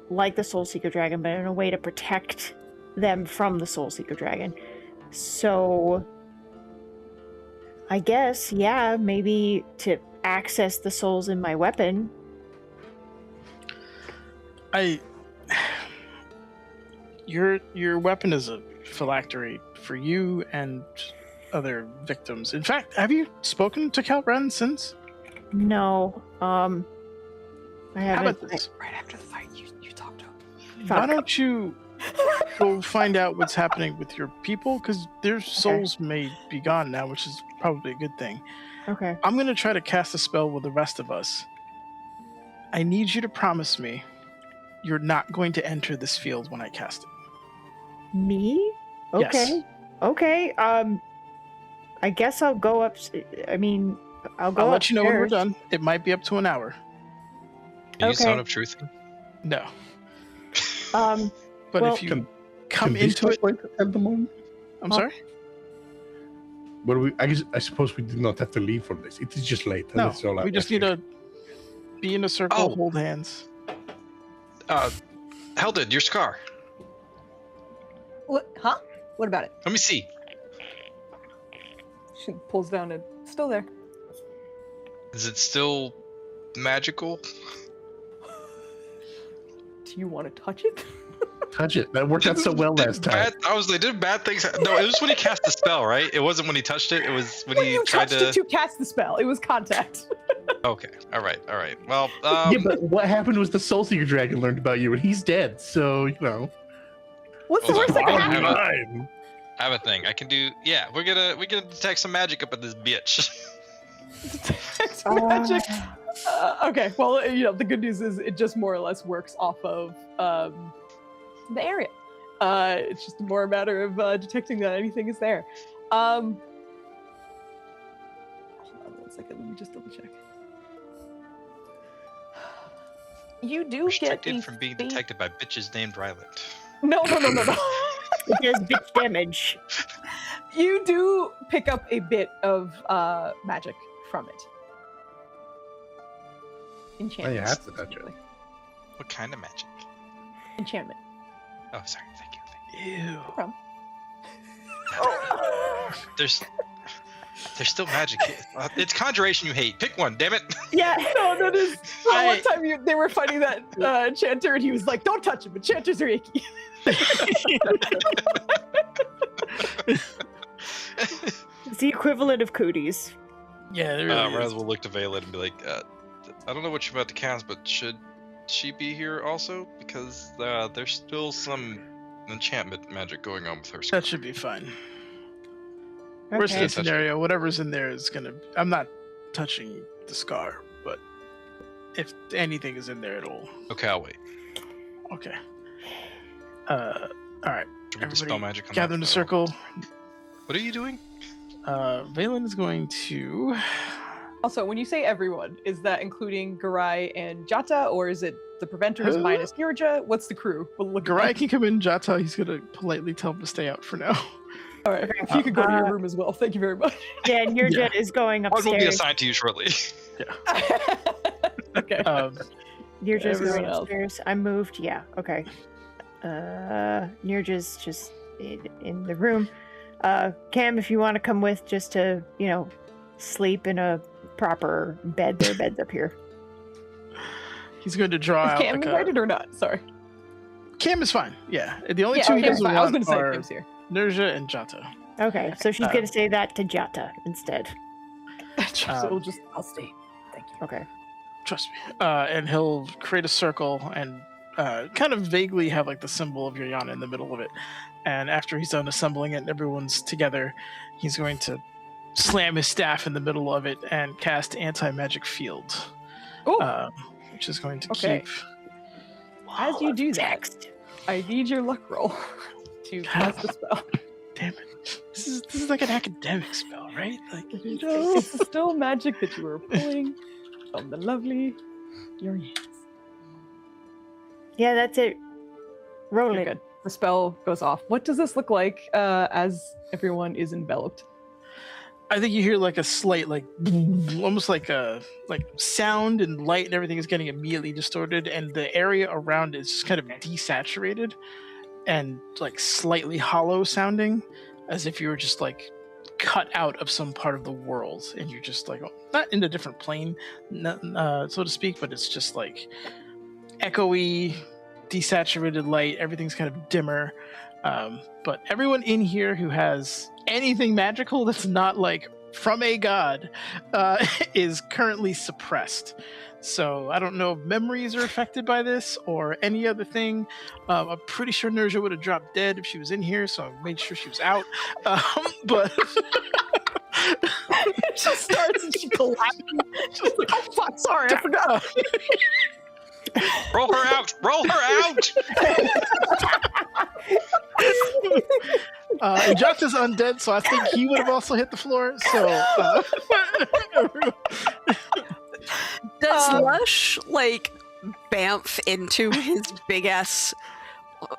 like the Soul Seeker Dragon, but in a way to protect them from the Soul Seeker Dragon. So I guess, yeah, maybe to access the souls in my weapon. Your weapon is a phylactery for you and other victims. In fact, have you spoken to Calren since? No, I How haven't. about this? Right after the fight, you talked to him. Why don't you go find out what's happening with your people? Because their souls may be gone now, which is probably a good thing. Okay. I'm going to try to cast a spell with the rest of us. I need you to promise me you're not going to enter this field when I cast it. Me? Okay. Yes. Okay. I guess I'll go up. I mean, I'll go. I'll let you know when we're upstairs. done. It might be up to an hour. Can you Okay. Sound of Truth? No. Um. But Well- if you Can- come Can these into it... wait at the moment? I'm sorry? But I suppose we do not have to leave for this. It is just late. and No, it's all we just need to be in a circle, Oh. hold hands. Helded, your scar. What? Huh? What about it? Let me see. She pulls down and still there. Is it still magical? Do you want to touch it? touch it. That worked out so well last time. Did bad things. No, it was when he cast the spell, right? It wasn't when he touched it. It was when he you tried touched it to cast the spell. It was contact. Okay, all right. Well, Yeah, but what happened was the Soul Seeker Dragon learned about you, and he's dead. So What's the Hold worst that on. can happen? Have I have a thing. I can do. Yeah, we're gonna detect some magic up in this bitch. Detect magic. Okay, well, the good news is it just more or less works off of the area. It's just more a matter of detecting that anything is there. Hold on 1 second, let me just double check. You do get Restricted from being detected by bitches named Ryland. No. It does bitch damage. You do pick up a bit of magic from it. Oh, Enchantment. you have to touch it. What kind of magic? Enchantment. Oh, sorry. Thank you. Ew. No problem. There's still magic. It's conjuration you hate. Pick one, damn it. Yeah. No, that is. One time they were fighting that enchanter, and he was like, "Don't touch him. Enchanters are icky." It's the equivalent of cooties. Yeah, there really Raz is. will look to Valen and be like, I don't know what you're about to cast, but should she be here also? Because there's still some enchantment magic going on with her. That should be fine. Worst Okay. case scenario, whatever's in there is gonna. I'm not touching the scar, but if anything is in there, it'll. Okay, I'll wait. Okay. All right. Can we dispel Everybody magic on gather that? in a circle. What are you doing? Valen is going to. Also, when you say everyone, is that including Garai and Jata, or is it the preventers minus Nirja? What's the crew? We'll look at Garai that. can come in. Jata, he's gonna politely tell him to stay out for now. All right, if you could go to your room as well, thank you very much. Yeah, Nirja Yeah. is going One will be upstairs. assigned to you shortly. Okay. Nirja's Everyone going else. upstairs. I moved. Yeah. Okay. Nirja's just in the room. Cam, if you want to come with, just to sleep in a proper bed. There are beds up here. He's going to draw Is out Cam like invited or not? Sorry. Cam is fine. Yeah, the only Yeah, two he Cam's doesn't fine. I was want going to say are Cam's here. Nirja and Jata. Okay, so she's gonna say that to Jata instead. So I'll stay. Thank you. Okay. Trust me. And he'll create a circle and kind of vaguely have like the symbol of Yoriana in the middle of it. And after he's done assembling it and everyone's together, he's going to slam his staff in the middle of it and cast Anti-Magic Field, Ooh. which is going to Okay. keep. As you do that, I need your luck roll to cast the spell. Damn it! This is like an academic spell, right? Like It's still magic that you are pulling from the lovely Yorians. Yeah, that's it. Roll You're it. good. The spell goes off. What does this look like as everyone is enveloped? I think you hear like a slight like almost like a sound and light and everything is getting immediately distorted, and the area around is just kind of desaturated and like slightly hollow sounding, as if you were just like cut out of some part of the world and you're just like not in a different plane, so to speak, but it's just like echoey, desaturated light. Everything's kind of dimmer. But everyone in here who has anything magical that's not like from a god is currently suppressed. So I don't know if memories are affected by this or any other thing. I'm pretty sure Nirja would have dropped dead if she was in here, so I made sure she was out. But She starts and she collapses. She's like, "Oh fuck, sorry, I forgot." Roll her out! Roll her out! And Josh is undead, so I think he would have also hit the floor. So Does Lush like bamf into his big ass?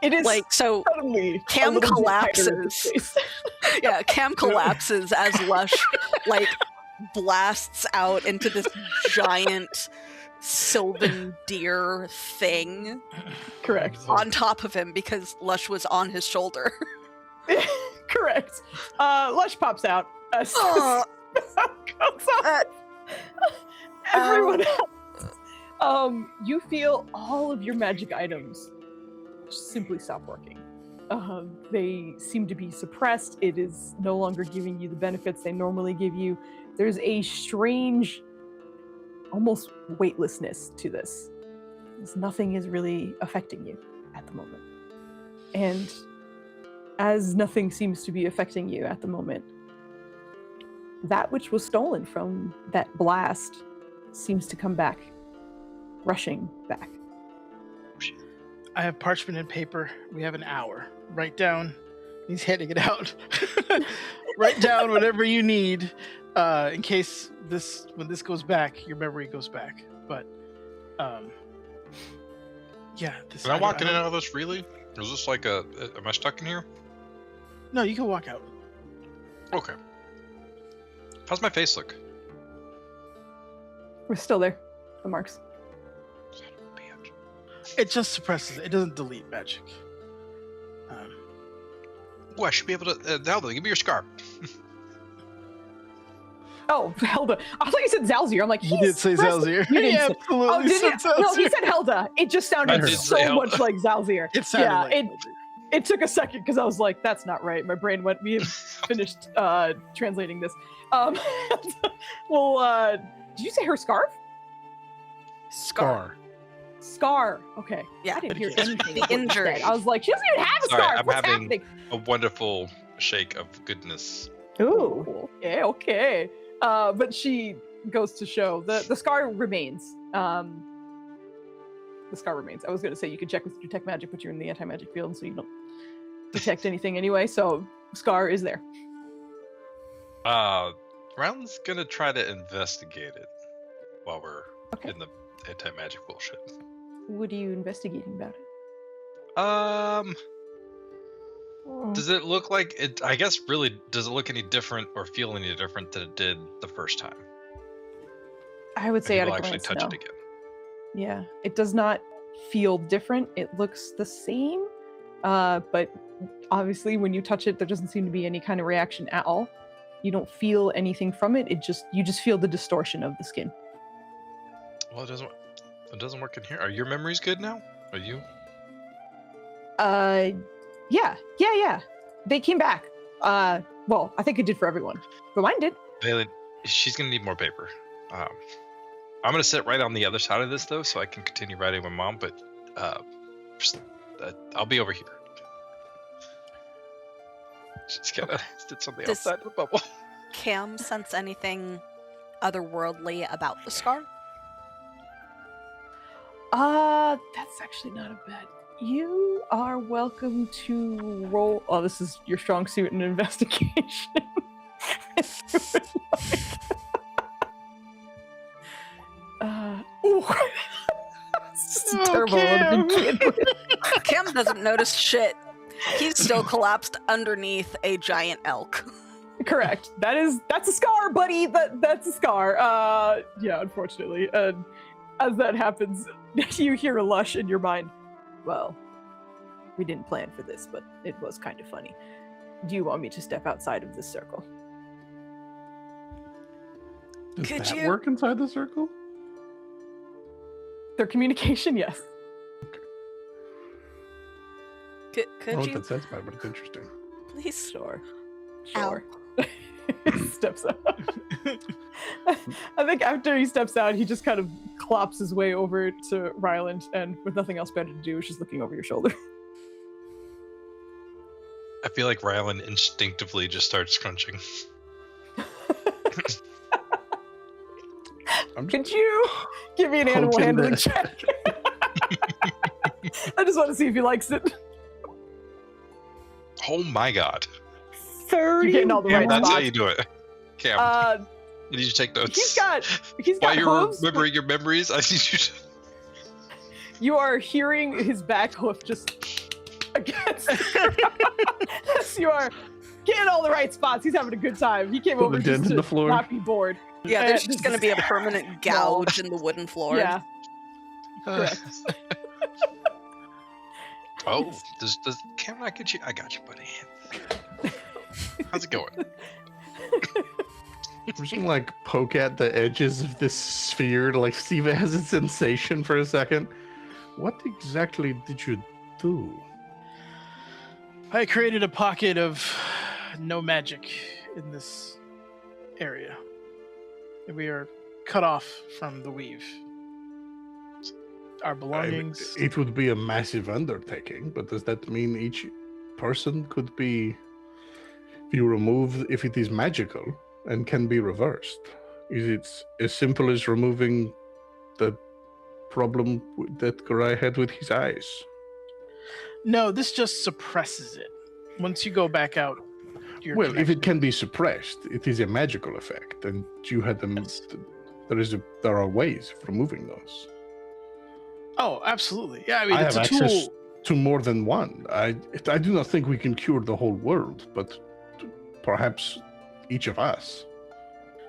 It is Like so. suddenly a Cam little bit tighter in collapses. space. Yeah, Cam collapses as Lush like blasts out into this giant sylvan deer thing Correct. on top of him because Lush was on his shoulder. Correct. Lush pops out. Oh. Comes up. Everyone else. You feel all of your magic items simply stop working. They seem to be suppressed. It is no longer giving you the benefits they normally give you. There's a strange, almost weightlessness to this. Nothing is really affecting you at the moment. And as nothing seems to be affecting you at the moment, that which was stolen from that blast seems to come back, rushing back. I have parchment and paper. We have an hour. Write down. He's handing it out. Write down whatever you need in case when this goes back, your memory goes back. But yeah. Can I walk in and out of this freely? Is this like am I stuck in here? No, you can walk out. Okay. How's my face look? We're still there. The marks. Son of a bitch. It just suppresses it. It doesn't delete magic. Ooh, I should be able to. Zelda, give me your scarf. Oh, Helda. I thought you said Zalzir. I'm like, You did say Zalzir. You didn't He say- absolutely Oh, did said you? No, he Zalzir. said Helda. It just I sounded did say so Helda. much like Zalzir. It sounded Yeah, like it took a second because I was like, that's not right. My brain went, we have finished translating this. Well, did you say her scarf? Scar. Scar. Okay. Yeah. I didn't hear The anything. of what you injury. said. I was like, she doesn't even have a Sorry, scarf. I'm What's having- happening? A wonderful shake of goodness. Ooh. Okay. But she goes to show the scar remains. The scar remains. I was going to say you could check with detect magic, but you're in the anti-magic field, so you don't detect anything anyway. So scar is there. Round's gonna try to investigate it while we're Okay. in the anti-magic bullshit. What are you investigating about it? Does it look like it? I guess really, does it look any different or feel any different than it did the first time? I would say Maybe at a we'll actually glance, touch no. it again. Yeah, it does not feel different. It looks the same, but obviously when you touch it, there doesn't seem to be any kind of reaction at all. You don't feel anything from it. You just feel the distortion of the skin. Well, it doesn't work in here. Are your memories good now? Are you? Yeah. They came back. Well, I think it did for everyone, but mine did. Valen, she's gonna need more paper. I'm gonna sit right on the other side of this though, so I can continue writing with Mom. But I'll be over here. She's gotta did something Does- outside the bubble. Cam sense anything otherworldly about the scar? That's actually not a bad. You are welcome to roll. Oh, this is your strong suit in investigation. Ooh. It's just a terrible one to begin with. Cam doesn't notice shit. He's still collapsed underneath a giant elk. Correct. That's a scar, buddy. That's a scar. Yeah, unfortunately. As that happens, you hear a lush in your mind. Well, we didn't plan for this, but it was kind of funny. Do you want me to step outside of this circle? Does Could that you- work inside the circle? Their communication, yes. I don't Could know what you that says about it, but it's interesting. please? Sure. Ow. Steps out. I think after he steps out, he just kind of clops his way over to Ryland, and with nothing else better to do, is just looking over your shoulder. I feel like Rylan instinctively just starts scrunching. Could you give me an animal Poking handling the- check? I just want to see if he likes it. Oh my god. 30. You're getting all the Cam, right that's how spots. you do it. Cam, Uh, I need you to take notes. he's got While you're hooves. remembering your memories, I need you to. You are hearing his back hoof just against. Yes, you are getting all the right spots. He's having a good time. He came Put over the just dent in to the floor. not be bored. Yeah, there's This just going to is be a permanent gouge in the wooden floor. Yeah. Correct. Oh, does Cam not get you? I got you, buddy. How's it going? I'm just gonna like poke at the edges of this sphere to like see if it has a sensation for a second. What exactly did you do? I created a pocket of no magic in this area. We are cut off from the weave. Our belongings. It would be a massive undertaking, but does that mean each person could be, if it is magical and can be reversed? Is it as simple as removing the problem that Garai had with his eyes? No, this just suppresses it. Once you go back out, you're Well, if connected. it can be suppressed, it is a magical effect, and you had them. Yes. There are ways of removing those. Oh, absolutely. Yeah, I mean, I it's have a tool. access to more than one. I do not think we can cure the whole world, but perhaps each of us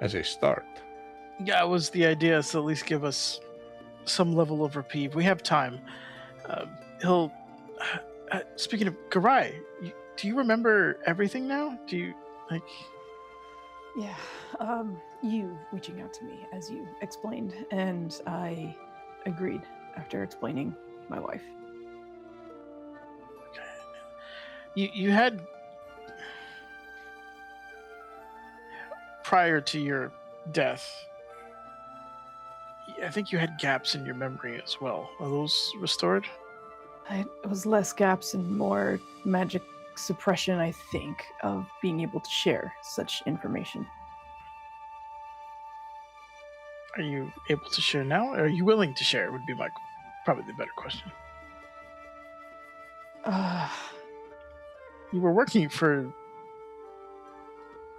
as a start. Yeah, it was the idea is to at least give us some level of reprieve. We have time. He'll. Speaking of Garai, do you remember everything now? Do you like? Yeah, you reaching out to me as you explained, and I agreed after explaining my wife. You had prior to your death. I think you had gaps in your memory as well. Are those restored? It was less gaps and more magic suppression, I think, of being able to share such information. Are you able to share now? Or are you willing to share? Would be probably the better question. You were working for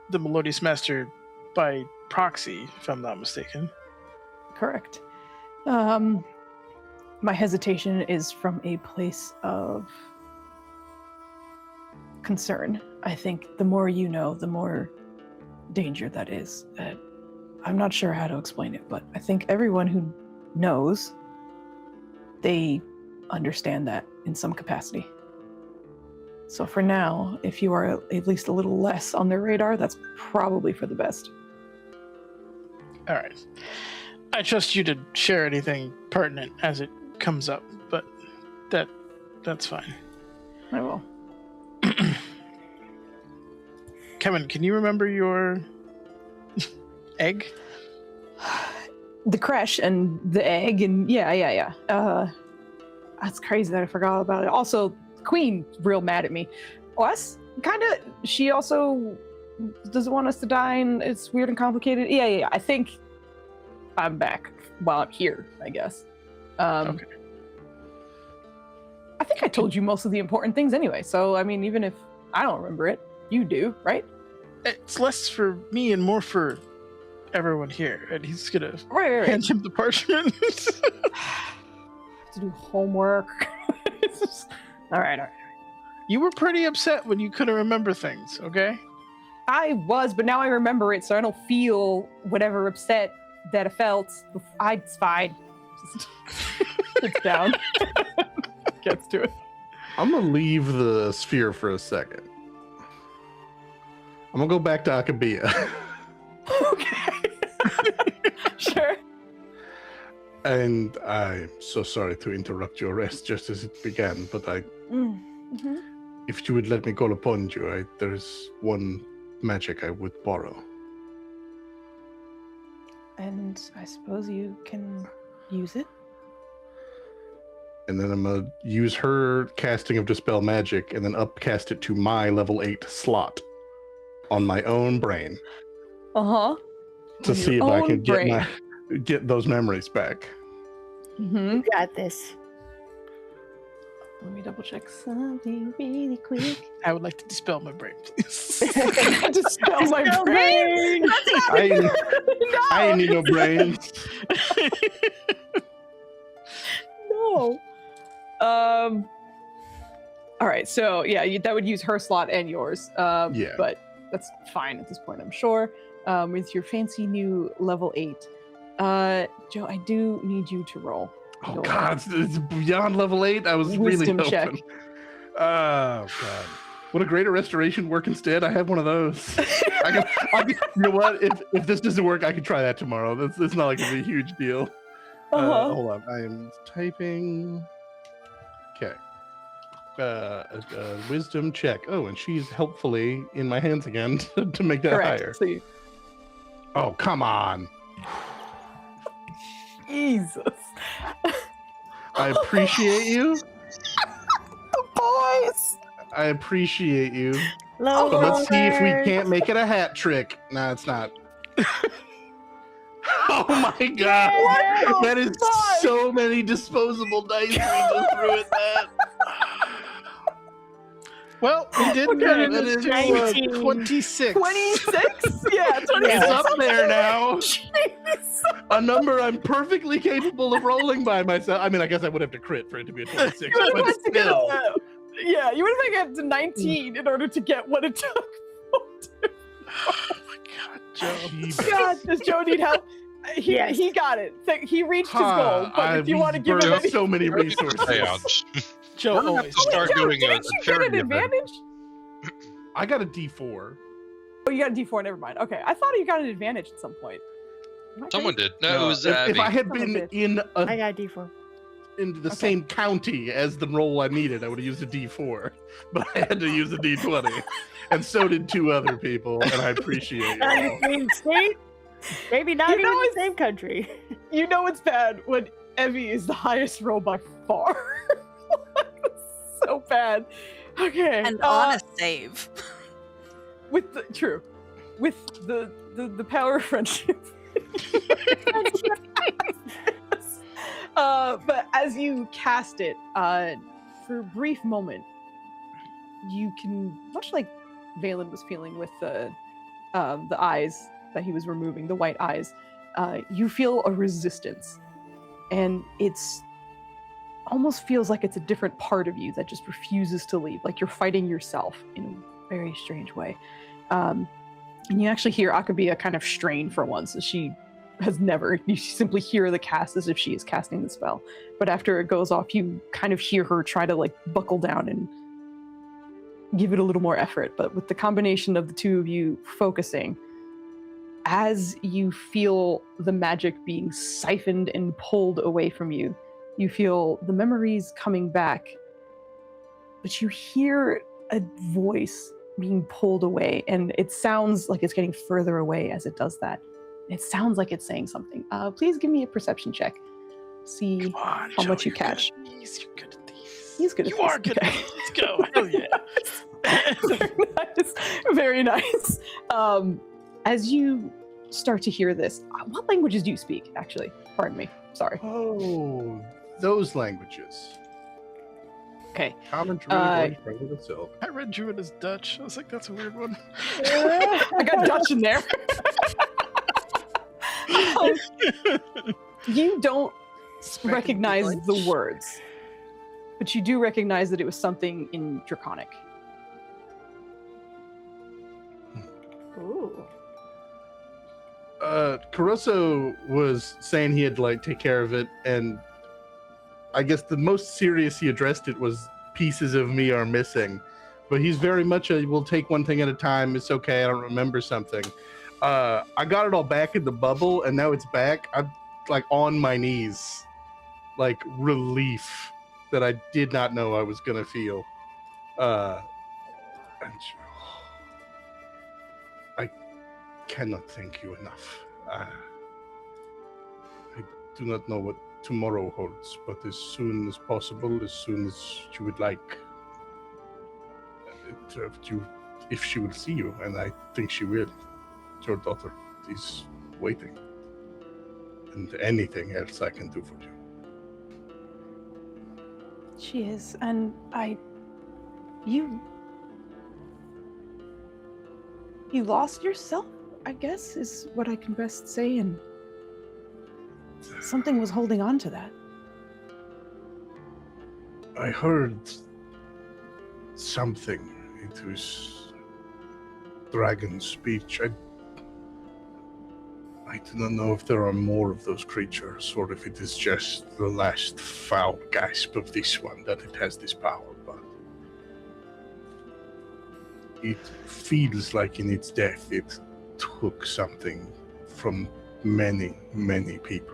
the Melodious Master by proxy, if I'm not mistaken. Correct. My hesitation is from a place of concern. I think the more you know, the more danger that is. I'm not sure how to explain it, but I think everyone who knows, they understand that in some capacity. So for now, if you are at least a little less on their radar, that's probably for the best. All right. I trust you to share anything pertinent as it comes up, but that's fine. I will. Kevin, can you remember your egg? The crash and the egg and yeah. That's crazy that I forgot about it. Also, Queen real mad at me. Us? Kinda. She also doesn't want us to die and it's weird and complicated. Yeah. I think I'm back while I'm here, I guess. Okay. I think I told you most of the important things anyway, so I mean, even if I don't remember it, you do, right? It's less for me and more for everyone here, and he's gonna Right. hand him the parchment. To do homework. All right. You were pretty upset when you couldn't remember things, okay? I was, but now I remember it, so I don't feel whatever upset that I felt. It's fine. Just sits down. Gets to it. I'm gonna leave the sphere for a second. I'm gonna go back to Akabia. Okay. Sure. And I'm so sorry to interrupt your rest just as it began, but Mm-hmm. if you would let me call upon you, there's one magic I would borrow. And I suppose you can use it. And then I'm gonna use her casting of Dispel Magic and then upcast it to my level 8 slot on my own brain Uh-huh. to On see your if I own can brain. get those memories back. Mm-hmm. You got this. Let me double check something really quick. I would like to dispel my brain, please. Dispel my brain. I ain't need no brains. No. All right. So yeah, that would use her slot and yours. Yeah. But that's fine at this point, I'm sure. With your fancy new level 8, Joe, I do need you to roll. Oh God, it's beyond level 8. I was Wisdom really check. hoping. Oh God, would a greater restoration work instead? I have one of those. You know what? If this doesn't work, I can try that tomorrow. It's not like it'll be a huge deal. Hold on, I am typing. Okay. Wisdom check. Oh, and she's helpfully in my hands again to make that Correct. higher. So Oh, come on. Jesus. I appreciate you. Boys. I appreciate you. Low But let's see if we rollers. can't make it a hat trick. No, it's not. Oh my God. What the That is fuck? so many disposable dice we just threw at that. Well, we did Okay, get it that is into 19. 26. 26? Yeah, 26. It's up there now. Jeez. A number I'm perfectly capable of rolling by myself. I mean, I guess I would have to crit for it to be a 26, You would have but had to get still. yeah, you would have had to get to 19 in order to get what it took. Oh my God, Joe. Jeebus. God, does Joe need help? He got it. He reached his goal. But if you want to give him any... so many resources. Joe We're gonna have always. to start Joe, doing a didn't you get charity an event. advantage? I got a D4. Oh, you got a D4. Never mind. Okay, I thought you got an advantage at some point. Am I Someone crazy? did. No, it was if Abby. I had Someone been did. in I got a D4. into the Okay. same county as the role I needed, I would have used a D4. But I had to use a D20. And so did 2 other people, and I appreciate Not in it. the same state. Maybe not You even know in the it's- same country. You know it's bad when Evie is the highest roll by far. So bad. Okay. And on a save. with the power of friendship. But as you cast it, for a brief moment, you can, much like Valen was feeling with the eyes that he was removing, the white eyes, you feel a resistance, and it's almost feels like it's a different part of you that just refuses to leave, like you're fighting yourself in a very strange way. And you actually hear Akabia kind of strain for once, as she has never. You simply hear the cast as if she is casting the spell. But after it goes off, you kind of hear her try to like buckle down and give it a little more effort. But with the combination of the two of you focusing, as you feel the magic being siphoned and pulled away from you, you feel the memories coming back, but you hear a voice being pulled away, and it sounds like it's getting further away as it does that. It sounds like it's saying something. Please give me a perception check. See Come on, how Joe, much you you're catch. Good at these. You're good at these. He's good at You these. are good Okay. at these. Let's go. Hell yeah. Very nice. Very nice. As you start to hear this, what languages do you speak, actually? Pardon me. Sorry. Oh, those languages. Okay. Common, Druid, Orange, Regular, Silk. I read Druid as Dutch. I was like, that's a weird one. I got Dutch in there. You don't recognize the words, but you do recognize that it was something in Draconic. Ooh. Caruso was saying he had to like take care of it, and I guess the most serious he addressed it was pieces of me are missing. But he's very much a we'll take one thing at a time. It's okay. I don't remember something. I got it all back in the bubble, and now it's back. I'm like on my knees, like relief that I did not know I was gonna feel. And I cannot thank you enough. I do not know what tomorrow holds, but as soon as possible, as soon as you would like, if she will see you, and I think she will, your daughter is waiting. And anything else I can do for you. She is, and you lost yourself, I guess, is what I can best say, and something was holding on to that. I heard something. It was dragon speech. I do not know if there are more of those creatures, or if it is just the last foul gasp of this one that it has this power, but it feels like in its death it took something from many, many people.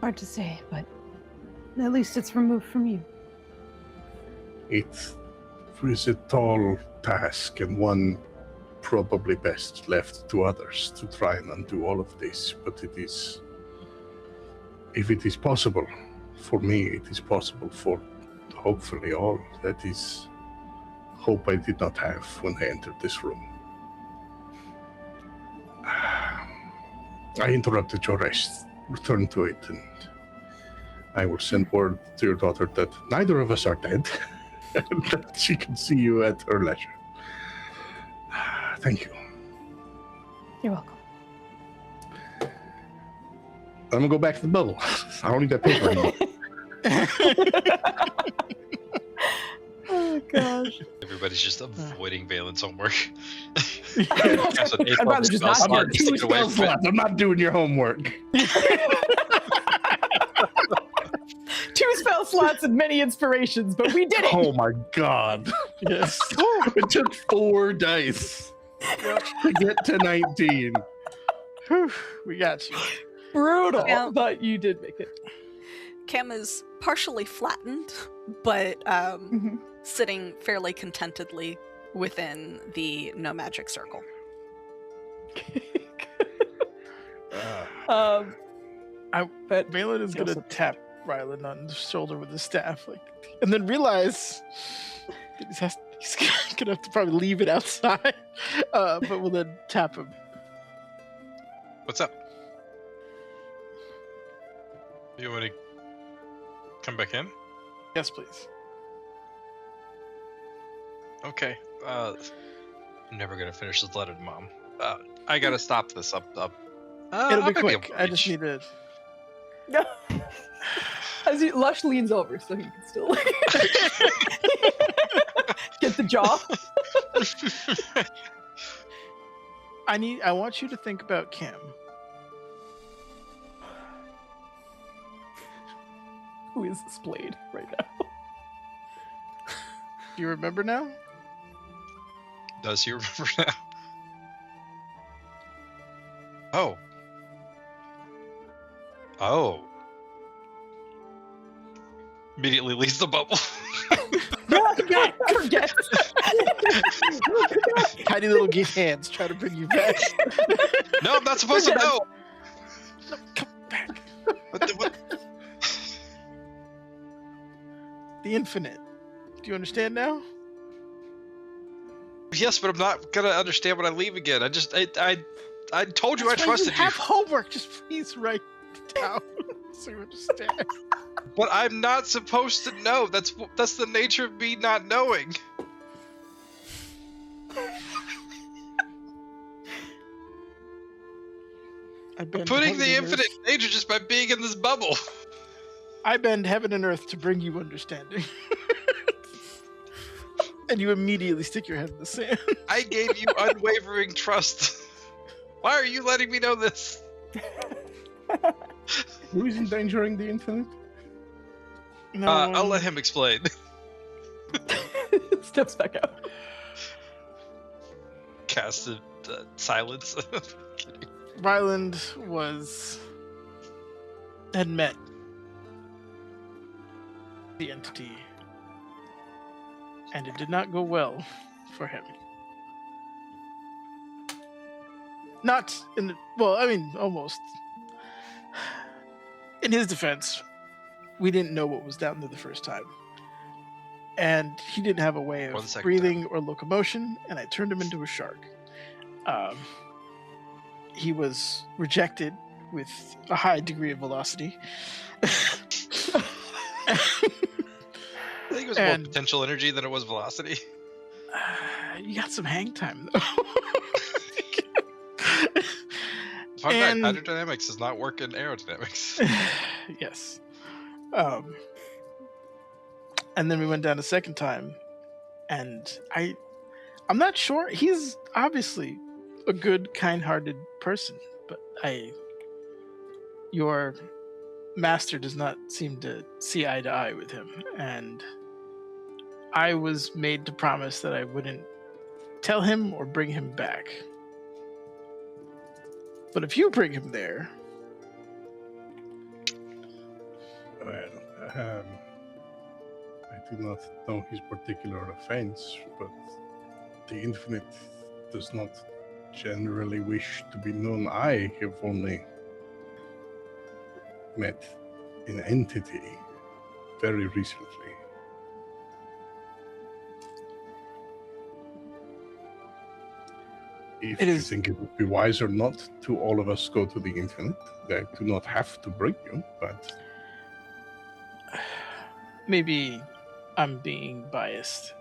Hard to say, but at least it's removed from you. It was a tall task, and one probably best left to others to try and undo all of this, but it is, if it is possible for me, it is possible for hopefully all. That is hope I did not have when I entered this room. I interrupted your rest. Return to it, and I will send word to your daughter that neither of us are dead, and that she can see you at her leisure. Thank you. You're welcome. I'm gonna go back to the bubble. I don't need that paper anymore. Oh gosh. Everybody everybody's just avoiding Valen's homework. I'd rather just not I'm hear on it. 2 spell slots. I'm not doing your homework. 2 spell slots and many inspirations, but we did it. Oh my god. Yes. It took 4 dice to get to 19. Whew, we got you. Brutal, Yeah. but you did make it. Cam is partially flattened, but sitting fairly contentedly within the no magic circle. But Valen is he gonna also- tap Ryland on the shoulder with his staff, and then realize that he's gonna have to probably leave it outside. But we'll then tap him. What's up? You want to come back in? Yes, please. Okay. I'm never gonna finish this letter to Mom. I gotta stop this. It'll I'll be maybe quick. a I just reach. need to. As Lush leans over so he can still get the jaw. I want you to think about Cam. Who is splayed right now? Do you remember now? Does he remember now? Oh. Oh. Immediately leaves the bubble. Forget. Tiny little gift hands try to bring you back. No, I'm not supposed to know. No, come back. What? The infinite. Do you understand now? Yes, but I'm not gonna understand when I leave again. I told you That's I why trusted you have homework. Just please write it down so you understand. But I'm not supposed to know. That's the nature of me not knowing. I bend Putting heaven the and infinite earth. in danger just by being in this bubble. I bend heaven and earth to bring you understanding. And you immediately stick your head in the sand. I gave you unwavering trust. Why are you letting me know this? Who is endangering the infinite? No, I'll let him explain. Steps back out. Casted silence. Kidding. Ryland had met the entity, and it did not go well for him. Not in almost. In his defense, we didn't know what was down there the first time. And he didn't have a way Or the of second breathing or locomotion, and I turned him into a shark. He was rejected with a high degree of velocity. I think it was more And- potential energy than it was velocity. You got some hang time, though. Fun And- fact, hydrodynamics does not work in aerodynamics. Yes. And then we went down a second time, and I'm not sure. He's obviously a good, kind-hearted person, but your master does not seem to see eye to eye with him, and I was made to promise that I wouldn't tell him or bring him back. But if you bring him there, Well, I do not know his particular offense, but the infinite does not generally wish to be known. I have only met an entity very recently. If It you is- think it would be wiser not to all of us go to the infinite, I do not have to bring you, but maybe I'm being biased.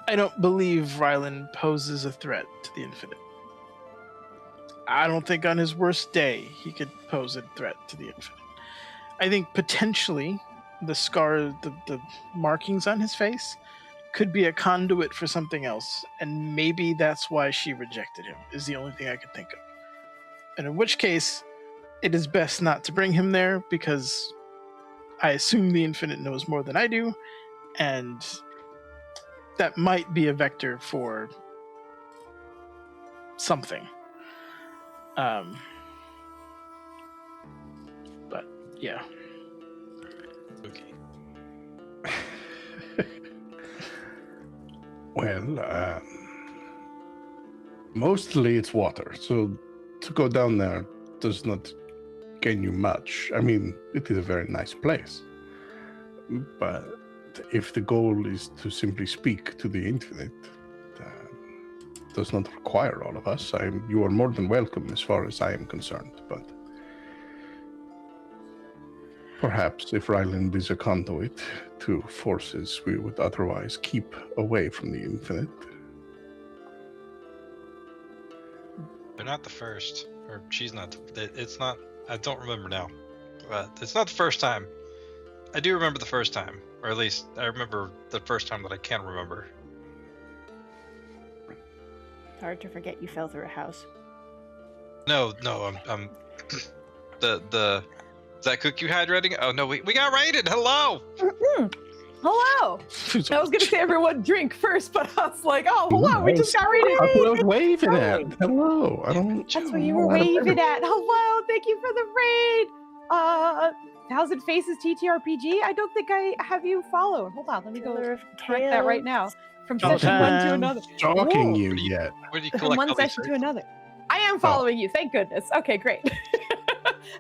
I don't believe Ryland poses a threat to the infinite. I don't think on his worst day he could pose a threat to the infinite. I think potentially the scar, the markings on his face could be a conduit for something else, and maybe that's why she rejected him, is the only thing I could think of. And in which case, it is best not to bring him there, because I assume the Infinite knows more than I do, and that might be a vector for something. But yeah. Okay. Well, mostly it's water, so to go down there does not gain you much. I mean, it is a very nice place. But if the goal is to simply speak to the Infinite, does not require all of us. You are more than welcome as far as I am concerned, but perhaps if Ryland is a conduit to forces we would otherwise keep away from the Infinite. They're not the first, or she's not. It's not. I don't remember now. It's not the first time. I do remember the first time, or at least I remember the first time that I can remember. It's hard to forget you fell through a house. No, I'm the is that cookie hydrating? Oh no, we got raided. Hello. Hello. I was gonna say everyone drink first, but I was like, oh, hello, we just got raided. That's what I was waving at. Hello. I don't. That's what you were waving at. Hello, thank you for the raid. 1,000 Faces TTRPG. I don't think I have you followed. Hold on, let me go correct that right now. From session one to another. Stalking Whoa. you yet? Where do you From collect one all these session to rates? another. I am following you. Thank goodness. Okay, great.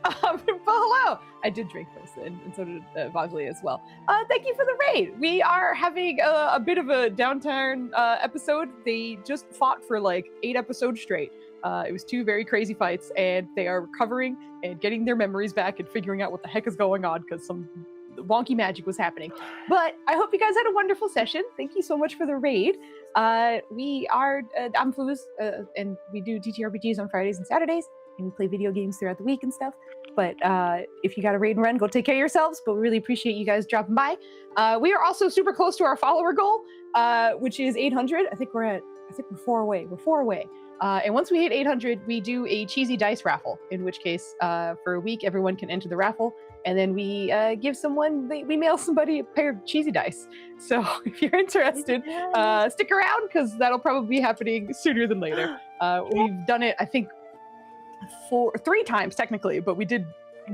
But hello. I did drink first, and so did Vogely as well. Thank you for the raid. We are having a bit of a downtown episode. They just fought for like 8 episodes straight. It was 2 very crazy fights, and they are recovering and getting their memories back and figuring out what the heck is going on because some wonky magic was happening. But I hope you guys had a wonderful session. Thank you so much for the raid. We are, I'm Foos, and we do TTRPGs on Fridays and Saturdays, and we play video games throughout the week and stuff. But if you got a raid and run, go take care of yourselves. But we really appreciate you guys dropping by. We are also super close to our follower goal, which is 800. I think we're 4 away. We're 4 away. And once we hit 800, we do a cheesy dice raffle, in which case, for a week, everyone can enter the raffle. And then we we mail somebody a pair of cheesy dice. So if you're interested, stick around because that'll probably be happening sooner than later. We've done it, I think, 3 times technically, but we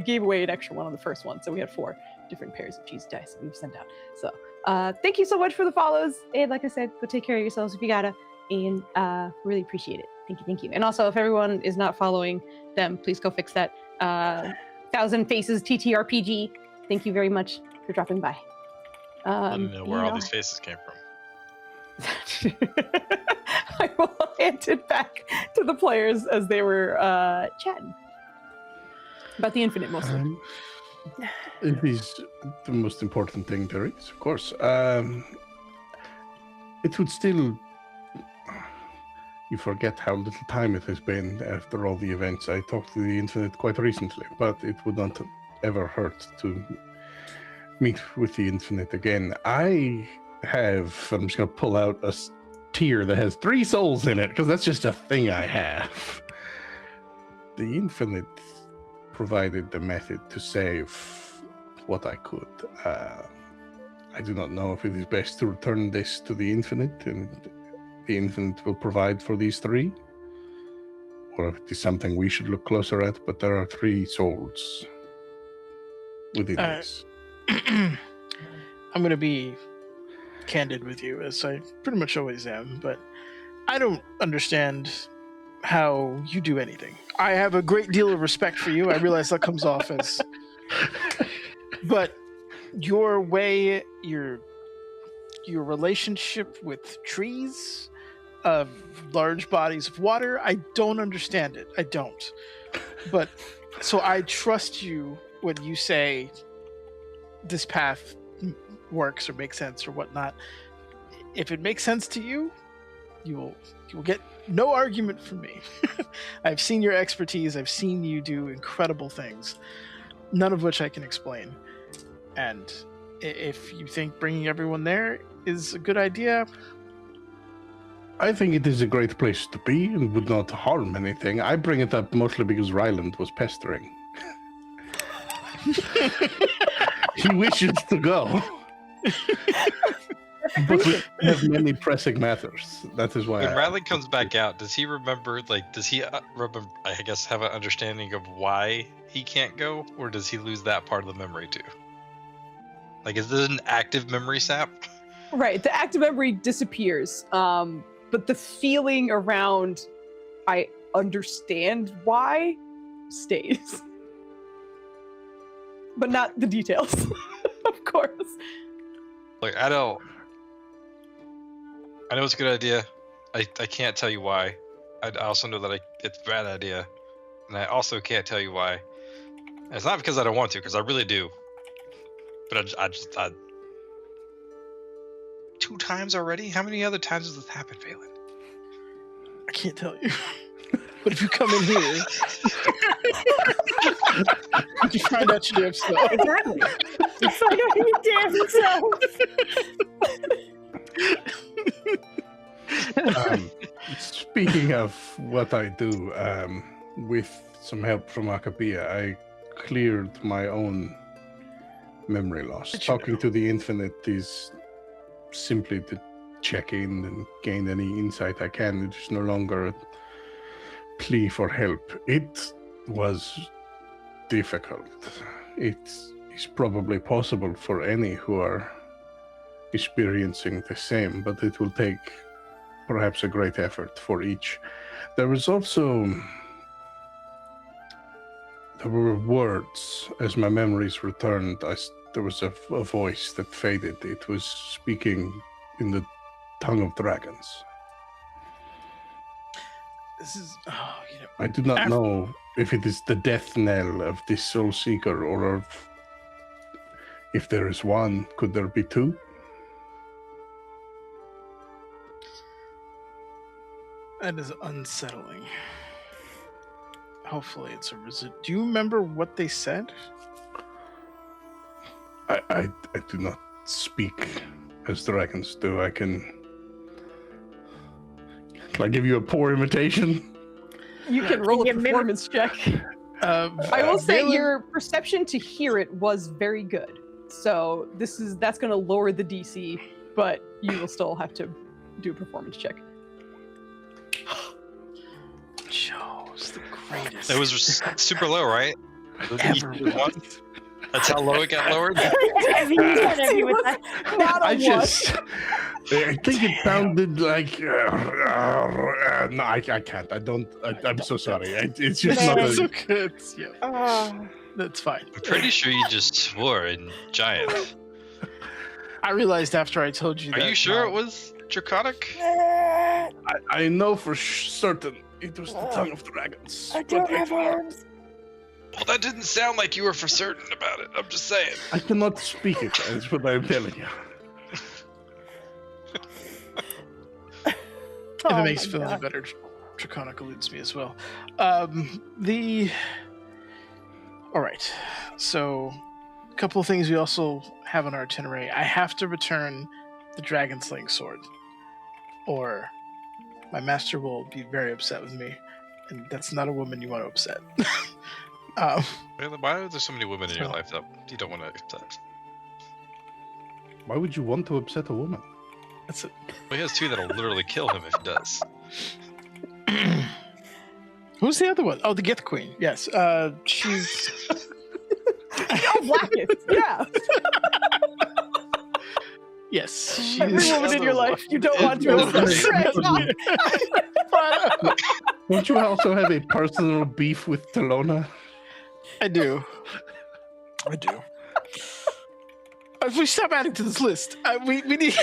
gave away an extra one on the first one. So we had 4 different pairs of cheesy dice that we've sent out. So thank you so much for the follows. And like I said, go take care of yourselves if you gotta. And really appreciate it. Thank you. And also, if everyone is not following them, please go fix that. 1,000 Faces TTRPG. Thank you very much for dropping by. I don't know where all these faces came from. I will hand it back to the players as they were chatting about the Infinite mostly. It is the most important thing there is, of course. It would still... You forget how little time it has been after all the events. I talked to the Infinite quite recently, but it would not ever hurt to meet with the Infinite again. I'm just going to pull out a tier that has 3 souls in it, because that's just a thing I have. The Infinite provided the method to save what I could. I do not know if it is best to return this to the Infinite, and the Infinite will provide for these 3, or if it is something we should look closer at, but there are 3 souls within this. I'm going to be candid with you, as I pretty much always am, but I don't understand how you do anything. I have a great deal of respect for you. I realize that comes off as... But your way, your relationship with trees, of large bodies of water, I don't understand it. I don't. But so I trust you when you say this path works or makes sense or whatnot. If it makes sense to you, you will get no argument from me. I've seen your expertise. I've seen you do incredible things, none of which I can explain. And if you think bringing everyone there is a good idea? I think it is a great place to be and would not harm anything. I bring it up mostly because Ryland was pestering. He wishes to go. But we have many pressing matters. That is why. When Riley comes back out, does he remember? Like, does he remember? I guess have an understanding of why he can't go, or does he lose that part of the memory too? Like, is this an active memory sap? Right, the active memory disappears, but the feeling around I understand why stays. But not the details, of course. Like, I know it's a good idea. I can't tell you why. I also know that it's a bad idea, and I also can't tell you why. And it's not because I don't want to, because I really do. But I just 2 times already? How many other times has this happened, Valen? I can't tell you. But if you come in here, you find out your damn self. Exactly. You find out your damn self. Speaking of what I do, with some help from Akapia, I cleared my own memory loss. Talking to the Infinite is simply to check in and gain any insight I can. It is no longer a plea for help. It was difficult. It is probably possible for any who are experiencing the same, but it will take perhaps a great effort for each. There were words as my memories returned. There was a voice that faded. It was speaking in the tongue of dragons. This is, I do not know if it is the death knell of this soul seeker, or if there is one, could there be 2? That is unsettling. Hopefully it's a do you remember what they said? I do not speak as dragons do. Can I give you a poor imitation? You can roll a performance check. I will say your perception to hear it was very good. So that's going to lower the DC, but you will still have to do a performance check. Joe's the greatest. It was super low, right? Ever. That's how low it got lowered? I think it sounded like no, I can't. I'm so sorry. It's just not so good. Yeah. That's fine. I'm pretty sure you just swore in giant. I realized after I told you that. Are you sure it was draconic? I know for certain it was the tongue of dragons. I don't have arms. Well, that didn't sound like you were for certain about it. I'm just saying. I cannot speak it, that's what I'm telling you. If it makes you feel any better, draconic eludes me as well. Alright, so a couple of things we also have on our itinerary. I have to return the dragon sling sword, or my master will be very upset with me, and that's not a woman you want to upset. Why are there so many women in your life that you don't want to upset? Why would you want to upset a woman? That's it. Well, he has 2 that'll literally kill him if he does. Who's the other one? Oh, the Gith Queen. Yes. She's. Blackest, yeah. Yes. She's Every woman in your life you don't want to upset. Don't you also have a personal beef with Talona? I do. If we stop adding to this list, we need.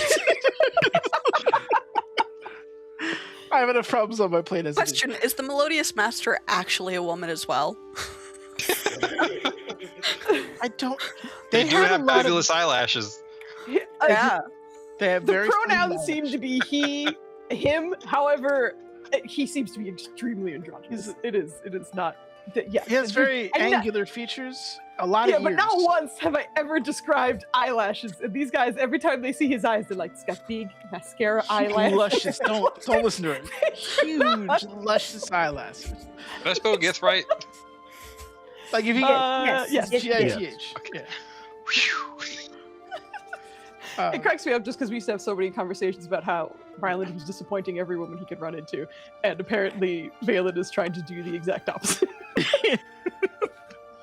I have enough problems on my plate as Question: is the Melodious Master actually a woman as well? I don't. They do have fabulous eyelashes. Yeah. They have The very pronouns seem to be he, him. However, he seems to be extremely androgynous. It is not. Yeah. He has very angular features, a lot Yeah, of but years. not once have I ever described eyelashes. And these guys, every time they see his eyes, they're like, it's got big mascara eyelashes. Luscious. Don't listen to him. Huge, luscious eyelashes. Did I spell Gith right? Like if you get Yes. yes, Gith. Yeah. It cracks me up just because we used to have so many conversations about how Ryland was disappointing every woman he could run into, and apparently Valen is trying to do the exact opposite.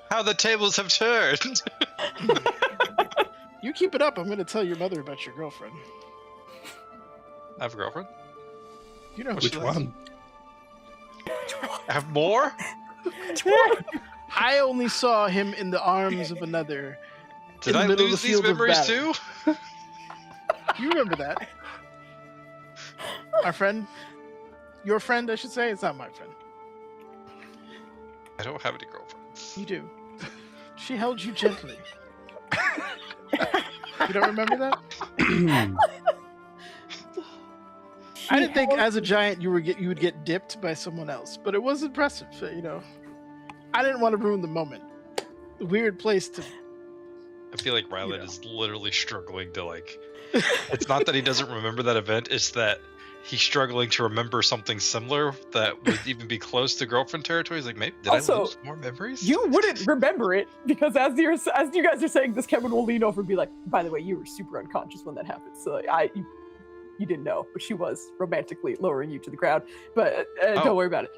How the tables have turned. You keep it up. I'm going to tell your mother about your girlfriend. I have a girlfriend. You know who Which she likes. one? I have more? I only saw him in the arms of another. Did in the I middle of lose the these field of memories battle. too? You remember that? Our friend, your friend, I should say. It's not my friend. I don't have any girlfriends. You do. She held you gently. You don't remember that? I didn't think as a giant you would get dipped by someone else, but it was impressive. You know, I didn't want to ruin the moment. Weird place to. I feel like Ryland know. is literally struggling to like. It's not that he doesn't remember that event; it's that he's struggling to remember something similar that would even be close to girlfriend territory. He's like, maybe did Also, I lose more memories? You wouldn't remember it because as you guys are saying this, Kevin will lean over and be like, "By the way, you were super unconscious when that happened, so you didn't know, but she was romantically lowering you to the ground. But don't worry about it."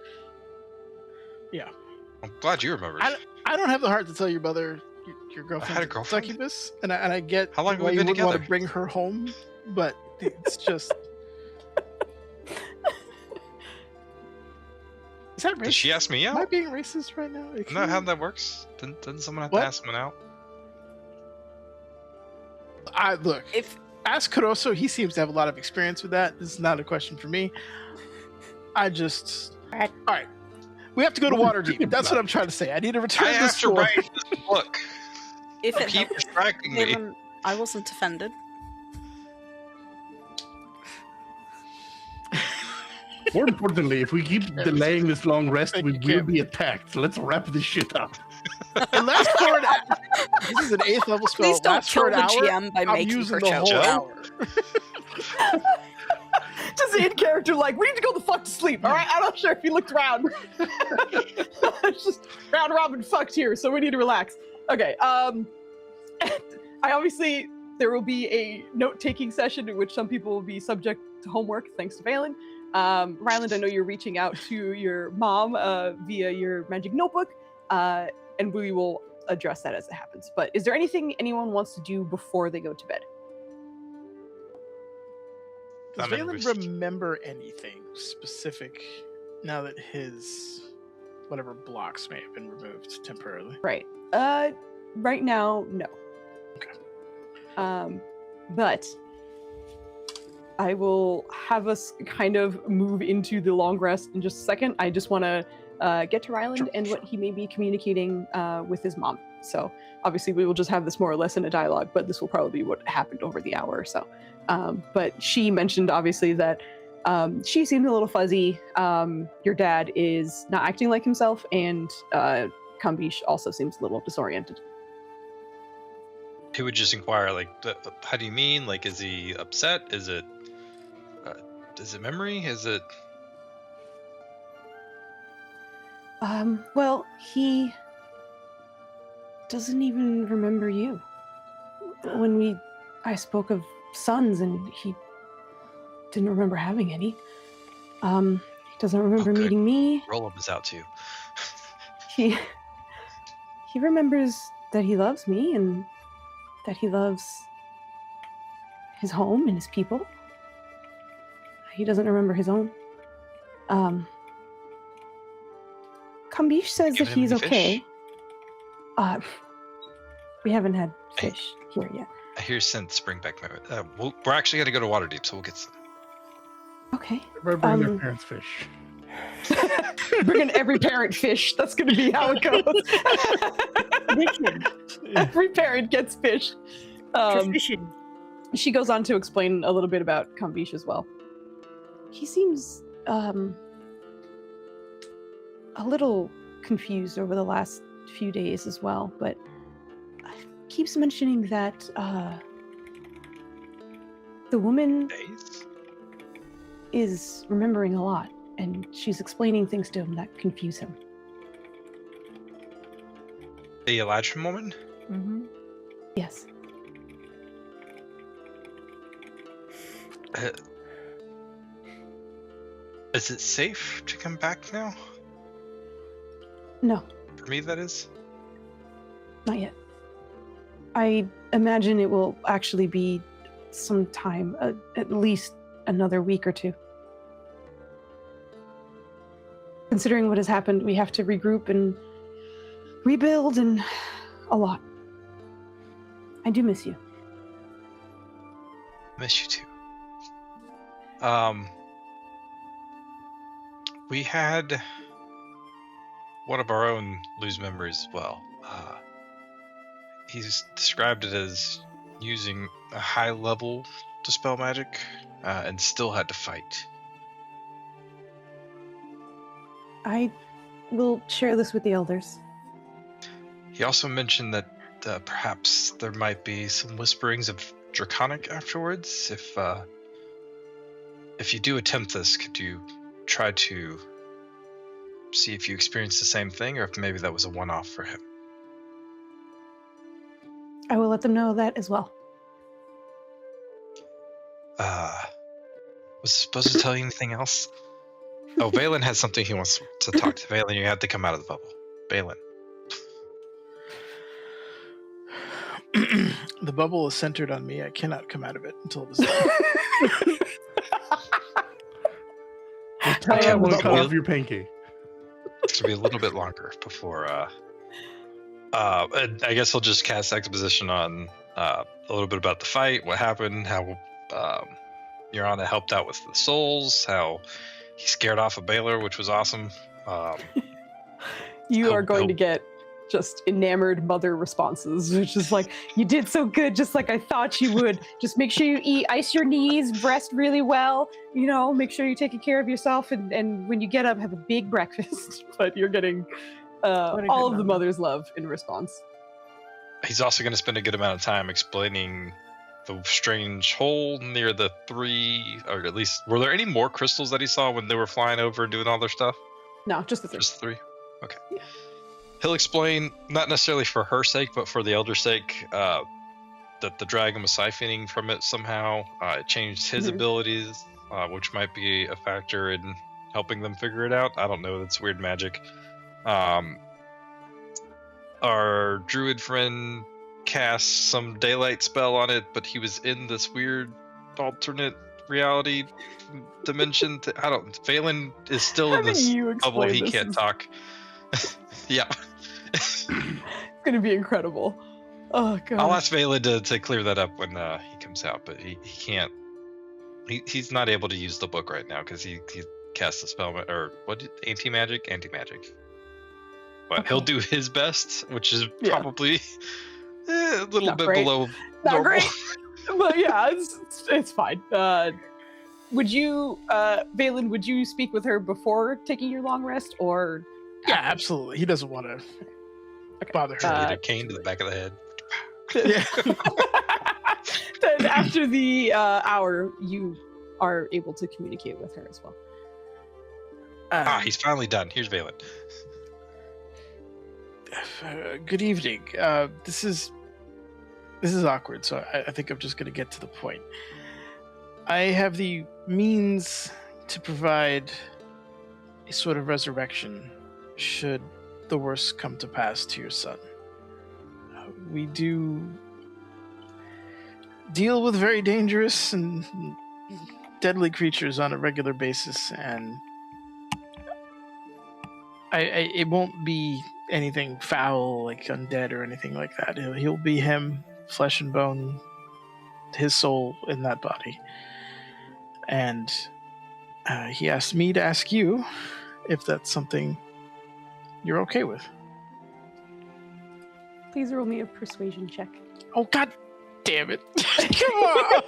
I'm glad you remembered. I don't have the heart to tell your mother your girlfriend. I had a girlfriend? Succubus, and I get How long have why we you been wouldn't want to together? bring her home, but it's just. Is that Did racist? she ask me Am I out? being racist right now? Isn't that how that works? Doesn't someone have What? to ask someone out? Look. Ask Kuroso. He seems to have a lot of experience with that. This is not a question for me. All right. We have to go to Waterdeep. That's what I'm trying to say. I need to return I this have to sword. write this book. If it Keep helps, distracting me. Valen, I wasn't offended. More importantly, if we keep delaying this long rest, Thank we you, will Cam. be attacked. Let's wrap this shit up. And last for an hour. This is an 8th level spell. Please don't Last for kill an the hour. GM by I'm making using her the choke. whole Joe? hour. Just in character, like, we need to go the fuck to sleep. All right, I'm not sure if you looked around. It's just round robin fucked here, so we need to relax. Okay. There will be a note-taking session in which some people will be subject to homework, thanks to Valen. Ryland, I know you're reaching out to your mom via your magic notebook, and we will address that as it happens. But is there anything anyone wants to do before they go to bed? Does I'm in Valen risk. remember anything specific now that his whatever blocks may have been removed temporarily? Right. Right now, no. Okay. But I will have us kind of move into the long rest in just a second. I just want to get to Ryland Sure, and what he may be communicating with his mom. So obviously we will just have this more or less in a dialogue, but this will probably be what happened over the hour or so. But she mentioned obviously that she seemed a little fuzzy. Your dad is not acting like himself, and Kambish also seems a little disoriented. He would just inquire, like, how do you mean? Like, is he upset? Is it memory? Is it? Well, he doesn't even remember you. When I spoke of sons, and he didn't remember having any. He doesn't remember good. meeting me. Roll-up is out too. He remembers that he loves me and that he loves his home and his people. He doesn't remember his own. Kambish says that Given him he's any fish? okay. We haven't had fish here yet. I hear synths bring back memory. We're actually going to go to Waterdeep, so we'll get some. Okay. Everybody bring their parents fish. Bringing every parent fish. That's going to be how it goes. Every parent gets fish. Tradition. She goes on to explain a little bit about Kambish as well. He seems a little confused over the last few days as well, but keeps mentioning that the woman Days? is remembering a lot, and she's explaining things to him that confuse him. The Eladrin woman? Mm-hmm. Yes. Is it safe to come back now? No, For me, that is. not yet. I imagine it will actually be some time, at least another week or two. Considering what has happened, we have to regroup and rebuild and a lot. I do miss you. Miss you too. We had one of our own lose memories as well. He's described it as using a high level to spell magic and still had to fight. I will share this with the elders. He also mentioned that perhaps there might be some whisperings of draconic afterwards. If you do attempt this, could you try to see if you experience the same thing, or if maybe that was a one-off for him? I will let them know that as well. Was I supposed to tell you anything else? Oh, Valen has something he wants to talk to. Valen, you have to come out of the bubble. Valen. The bubble is centered on me. I cannot come out of it until this. Tell I that am one the cut bubble. off your pinky. It's gonna be a little bit longer before. And I guess I'll just cast exposition on a little bit about the fight, what happened, how Mirana helped out with the souls, how he scared off a Baylor, which was awesome. You are going oh. to get just enamored mother responses, which is like, you did so good, just like I thought you would. Just make sure you ice your knees, rest really well, make sure you're taking care of yourself, and when you get up, have a big breakfast. But you're getting all of the mother's love in response. He's also going to spend a good amount of time explaining the strange hole near the 3, or at least, were there any more crystals that he saw when they were flying over and doing all their stuff? No, just the 3. Just 3? Okay. Yeah. He'll explain, not necessarily for her sake, but for the elder's sake, that the dragon was siphoning from it somehow. It changed his abilities, which might be a factor in helping them figure it out. I don't know, that's weird magic. Our druid friend cast some daylight spell on it, but he was in this weird alternate reality dimension. Valen is still in this bubble. He can't talk. Yeah. It's gonna be incredible. Oh god. I'll ask Valen to clear that up when he comes out, but he can't. He's not able to use the book right now because he cast a spell, or what? Anti-magic. But okay. He'll do his best, which is probably a little Not bit great. below Not normal. great. But yeah, it's fine. Would you, Valen, would you speak with her before taking your long rest, or? Yeah, absolutely. He doesn't want to bother her. Get a cane to the back of the head. Yeah. Then after the hour, you are able to communicate with her as well. He's finally done. Here's Valen. Good evening. This is awkward, so I think I'm just going to get to the point. I have the means to provide a sort of resurrection should the worst come to pass to your son. We do deal with very dangerous and deadly creatures on a regular basis, and it won't be anything foul like undead or anything like that. He'll be him, flesh and bone, his soul in that body. And he asked me to ask you if that's something you're okay with. Please roll me a persuasion check. Oh, god damn it. Come on.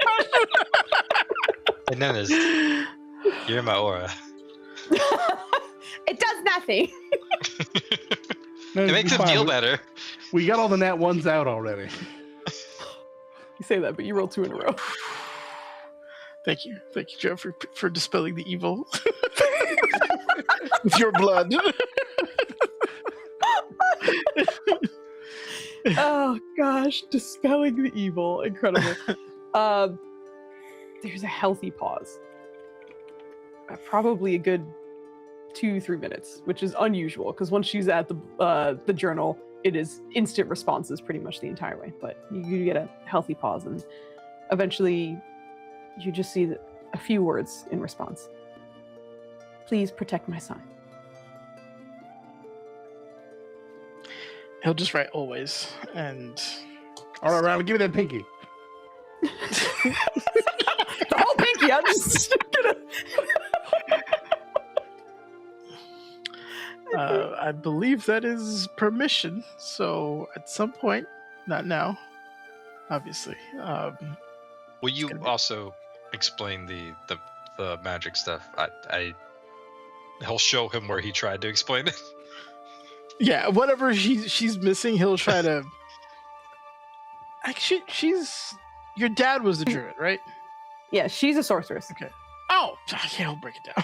And then you're in my aura. It does nothing. No, It makes him fine. feel better. We got all the nat ones out already. You say that, but you rolled 2 in a row. Thank you, Joe, for dispelling the evil with your blood. Oh gosh, dispelling the evil, incredible. There's a healthy pause, probably a good 2-3 minutes, which is unusual because once she's at the journal, it is instant responses pretty much the entire way. But you get a healthy pause, and eventually, you just see a few words in response. Please protect my son. He'll just write always, and All right, Riley, give me that pinky. The whole pinky. I'm just gonna. I believe that is permission. So at some point, not now, obviously. Will you gonna be- also explain the magic stuff? He'll show him where he tried to explain it. Yeah, whatever she's missing, he'll try to. Actually, she's. Your dad was the druid, right? Yeah, she's a sorceress. Okay. Oh, yeah, he'll break it down.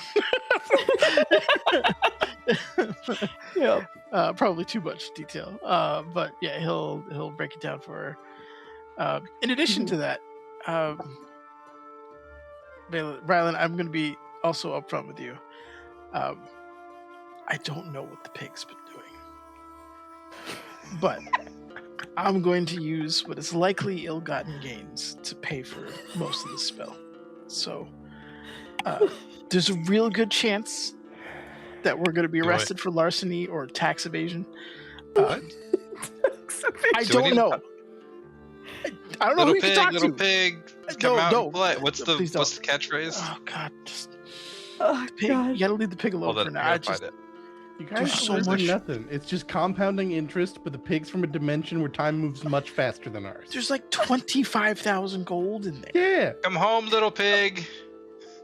Yeah. Probably too much detail. But yeah, he'll break it down for her. In addition to that, Rylan, I'm going to be also upfront with you. I don't know what the pig's been doing, but I'm going to use what is likely ill-gotten gains to pay for most of the spell. So there's a real good chance that we're going to be arrested for larceny or tax evasion. I don't know. I don't know who you can talk to. Little pig, come out and play. What's the Please don't. catchphrase? Oh God, just Oh, pig. God. You gotta leave the pig alone for now. You There's guys so are much- nothing. It's just compounding interest, but the pig's from a dimension where time moves much faster than ours. There's like 25,000 gold in there. Yeah. Come home, little pig.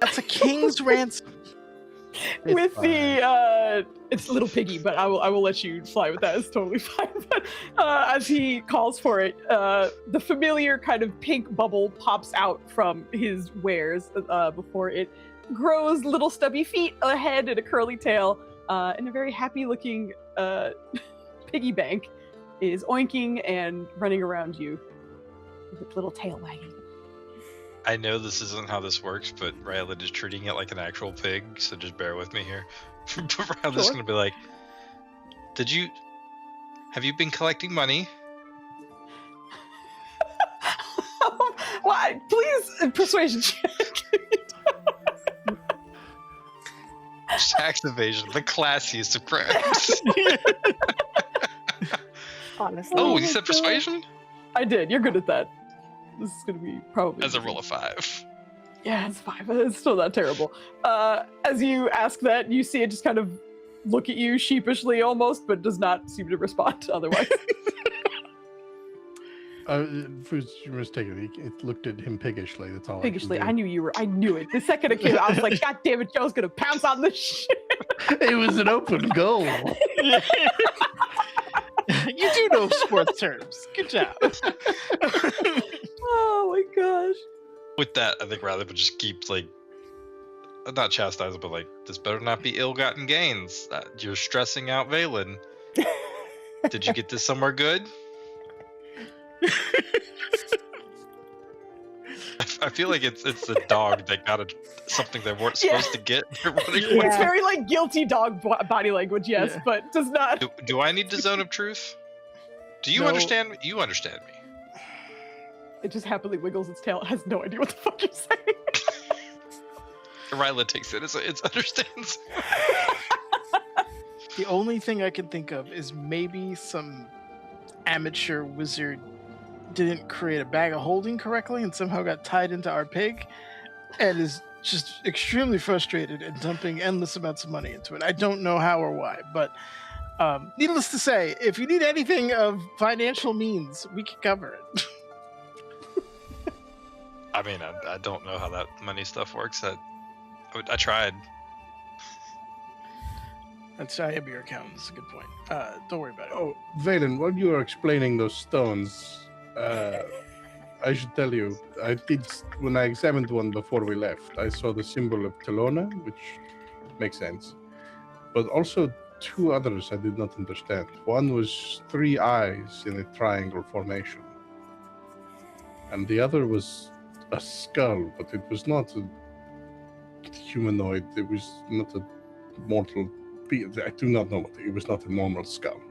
That's a king's ransom. It's With fine. it's little piggy, but I will let you fly with that. It's totally fine. But as he calls for it, the familiar kind of pink bubble pops out from his wares before it grows little stubby feet, a head, and a curly tail, and a very happy-looking piggy bank is oinking and running around you with its little tail wagging. I know this isn't how this works, but Rylan is treating it like an actual pig, so just bear with me here. Rylan's Sure. gonna be like, have you been collecting money? Why? Please, persuasion check. Tax evasion, the classiest of crimes. Honestly. Oh, Oh you my said God. persuasion? I did. You're good at that. This is gonna be probably As a roll of 5. Yeah, it's 5. It's still not terrible. As you ask that, you see it just kind of look at you sheepishly almost, but does not seem to respond otherwise. Foos, you must take it. It looked at him piggishly. That's all. Piggishly, I I knew it. The second it came out, I was like, God damn it, Joe's gonna pounce on this shit. can do. It was an open goal. You do know sports terms. Good job. Oh my gosh. With that, I think Rylan would just keep, like, not chastising, but like, this better not be ill-gotten gains. You're stressing out Valen. Did you get this somewhere good? I feel like it's the dog that got something they weren't Yeah. supposed to get. They're running Yeah. away. It's very like guilty dog body language, yes, Yeah. but does not. Do I need the zone of truth? Do you No. understand me? You understand me. It just happily wiggles its tail. It has no idea what the fuck you're saying. Ryla takes it. It understands. The only thing I can think of is maybe some amateur wizard didn't create a bag of holding correctly and somehow got tied into our pig and is just extremely frustrated and dumping endless amounts of money into it. I don't know how or why, but needless to say, if you need anything of financial means, we can cover it. I mean, I don't know how that money stuff works. I tried. That's I am your accountant. That's a good point. Don't worry about it. Oh, Valen, while you are explaining those stones, I should tell you, I did when I examined one before we left. I saw the symbol of Telona, which makes sense, but also two others I did not understand. One was 3 eyes in a triangle formation, and the other was a skull, but it was not a humanoid. It was not a mortal being. I do not know what it was. Not a normal skull.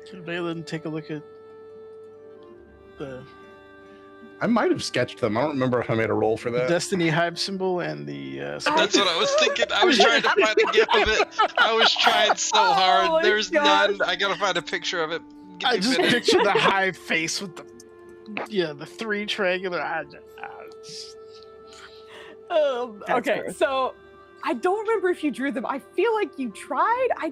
Can Valen take a look at the I might have sketched them. I don't remember if I made a roll for that. Destiny Hive symbol and the skull? That's what I was thinking. I was trying to find a gif of it. I was trying so Oh hard. my There's gosh. none. I gotta find a picture of it. Give I me a just minute. picture the hive face with the 3 triangular eyes. That's Okay, gross. so I don't remember if you drew them. I feel like you tried. I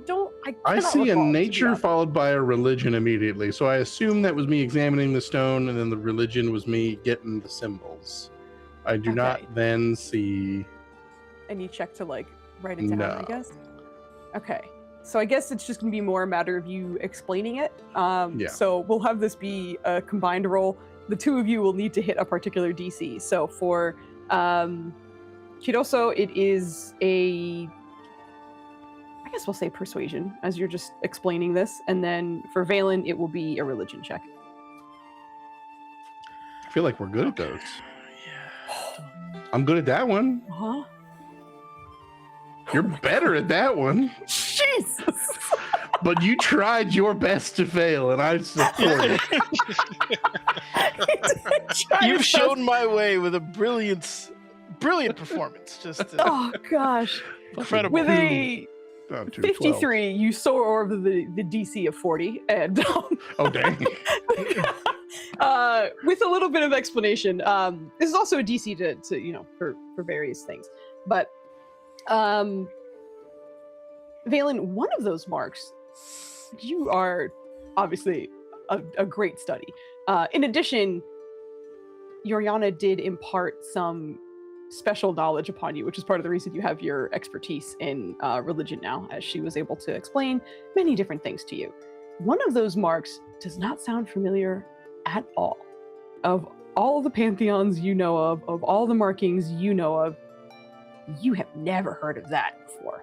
I cannot see a recall, to be nature honest. followed by a religion immediately, so I assume that was me examining the stone, and then the religion was me getting the symbols. I do Okay. not then see. And you check to like write it down, I No. guess. Okay. So I guess it's just gonna be more a matter of you explaining it. Yeah. So we'll have this be a combined roll. The two of you will need to hit a particular DC. So for Kiroso, it is I guess we'll say persuasion, as you're just explaining this. And then for Valen, it will be a religion check. I feel like we're good at those. Yeah. I'm good at that one. Huh? You're better at that one. Jesus! But you tried your best to fail, and I support it. You've shown my way with a brilliant performance. Just Oh gosh. incredible. With a Oh, 2, 53, you soar over the DC of 40, and Oh, dang. with a little bit of explanation, this is also a DC to for various things. But Valen, one of those marks, you are obviously a great study. In addition, Yoriana did impart some special knowledge upon you, which is part of the reason you have your expertise in religion now, as she was able to explain many different things to you. One of those marks does not sound familiar at all. Of all the pantheons you know of all the markings you know of, you have never heard of that before.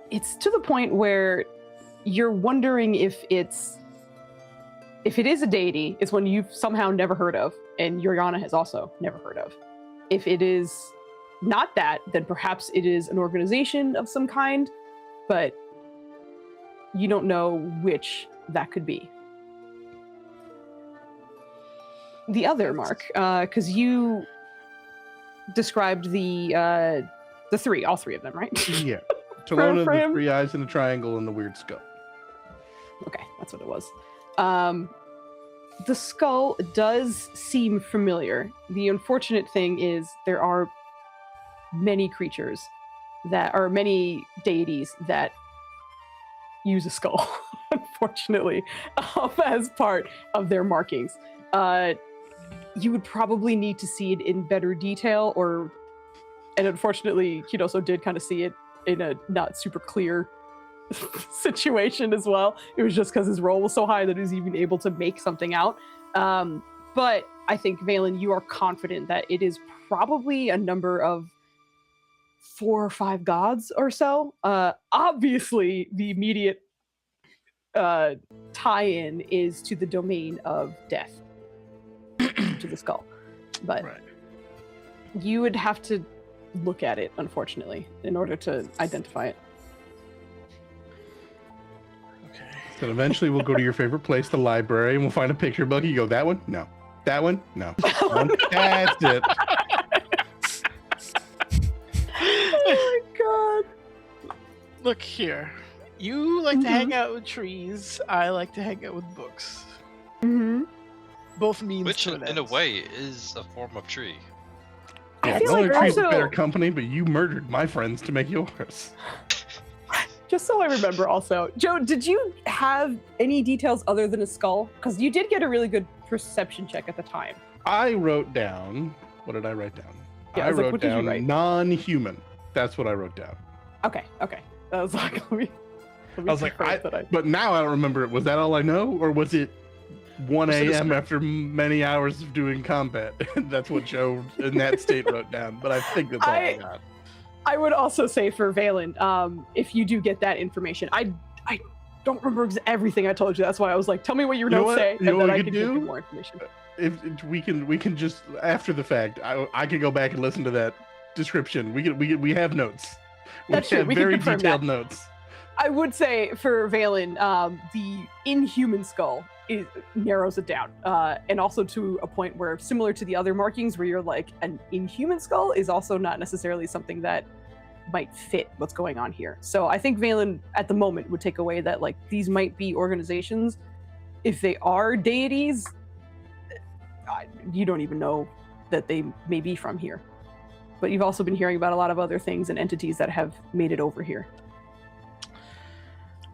It's to the point where you're wondering if it is a deity, it's one you've somehow never heard of, and Yoriana has also never heard of. If it is not that, then perhaps it is an organization of some kind, but you don't know which that could be. The other mark, because you described the 3, all 3 of them, right? Yeah. Telona, for the him? 3 eyes in a triangle, and the weird skull. Okay, that's what it was. The skull does seem familiar. The unfortunate thing is there are many creatures that are many deities that use a skull, unfortunately, as part of their markings. You would probably need to see it in better detail, and unfortunately, Kidoso did kind of see it in a not super clear situation as well. It was just because his roll was so high that he was even able to make something out. But I think, Valen, you are confident that it is probably a number of 4 or 5 gods or so. Obviously, the immediate tie-in is to the domain of death, to the skull. But Right. you would have to look at it, unfortunately, in order to identify it. Okay. Then eventually we'll go to your favorite place, the library, and we'll find a picture book. You go, that one? No. That one? No. That's it. Oh my god. Look here. You like to hang out with trees. I like to hang out with books. Mm-hmm. Both means Which, to an in a end. way, is a form of tree. I feel Not like only trees also, better company, but you murdered my friends to make yours. just so I remember also, Joe, did you have any details other than a skull? Because you did get a really good perception check at the time. I wrote down. What did I write down? Yeah, I I was like, wrote what did you down write? non-human. That's what I wrote down. Okay. I was like, let me I was like, confirm that but now I don't remember it. Was that all I know, or was it 1 So this- a.m. after many hours of doing combat. That's what Joe in that state wrote down, but I think that's all I got. I would also say for Valen, if you do get that information, I don't remember everything I told you. That's why I was like, tell me what your You know notes what? say, You know and what then we I could can give you do? more information. If we can just after the fact, I can go back and listen to that description. We have notes. That's We true. have We can very confirm detailed that. notes. I would say for Valen, the inhuman skull narrows it down, and also to a point where, similar to the other markings, where you're like, an inhuman skull is also not necessarily something that might fit what's going on here. So I think Valen, at the moment, would take away that like these might be organizations. If they are deities, you don't even know that they may be from here. But you've also been hearing about a lot of other things and entities that have made it over here.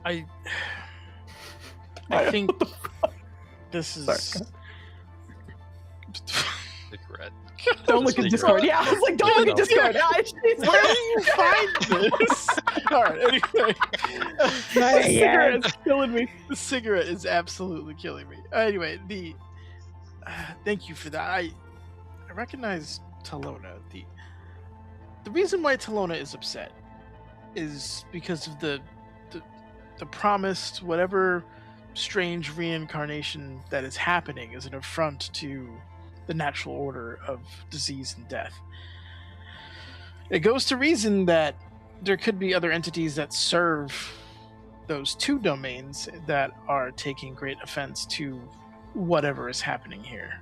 I think this is. Sorry. Cigarette. Don't look at Just Discord. figure Yeah, I was like, don't look at Discord. Where do you find this? All right. Anyway, The cigarette is killing me. the cigarette is absolutely killing me. Anyway, thank you for that. I recognize Talona. The reason why Talona is upset is because of the promised whatever strange reincarnation that is happening is an affront to the natural order of disease and death. It goes to reason that there could be other entities that serve those two domains that are taking great offense to whatever is happening here.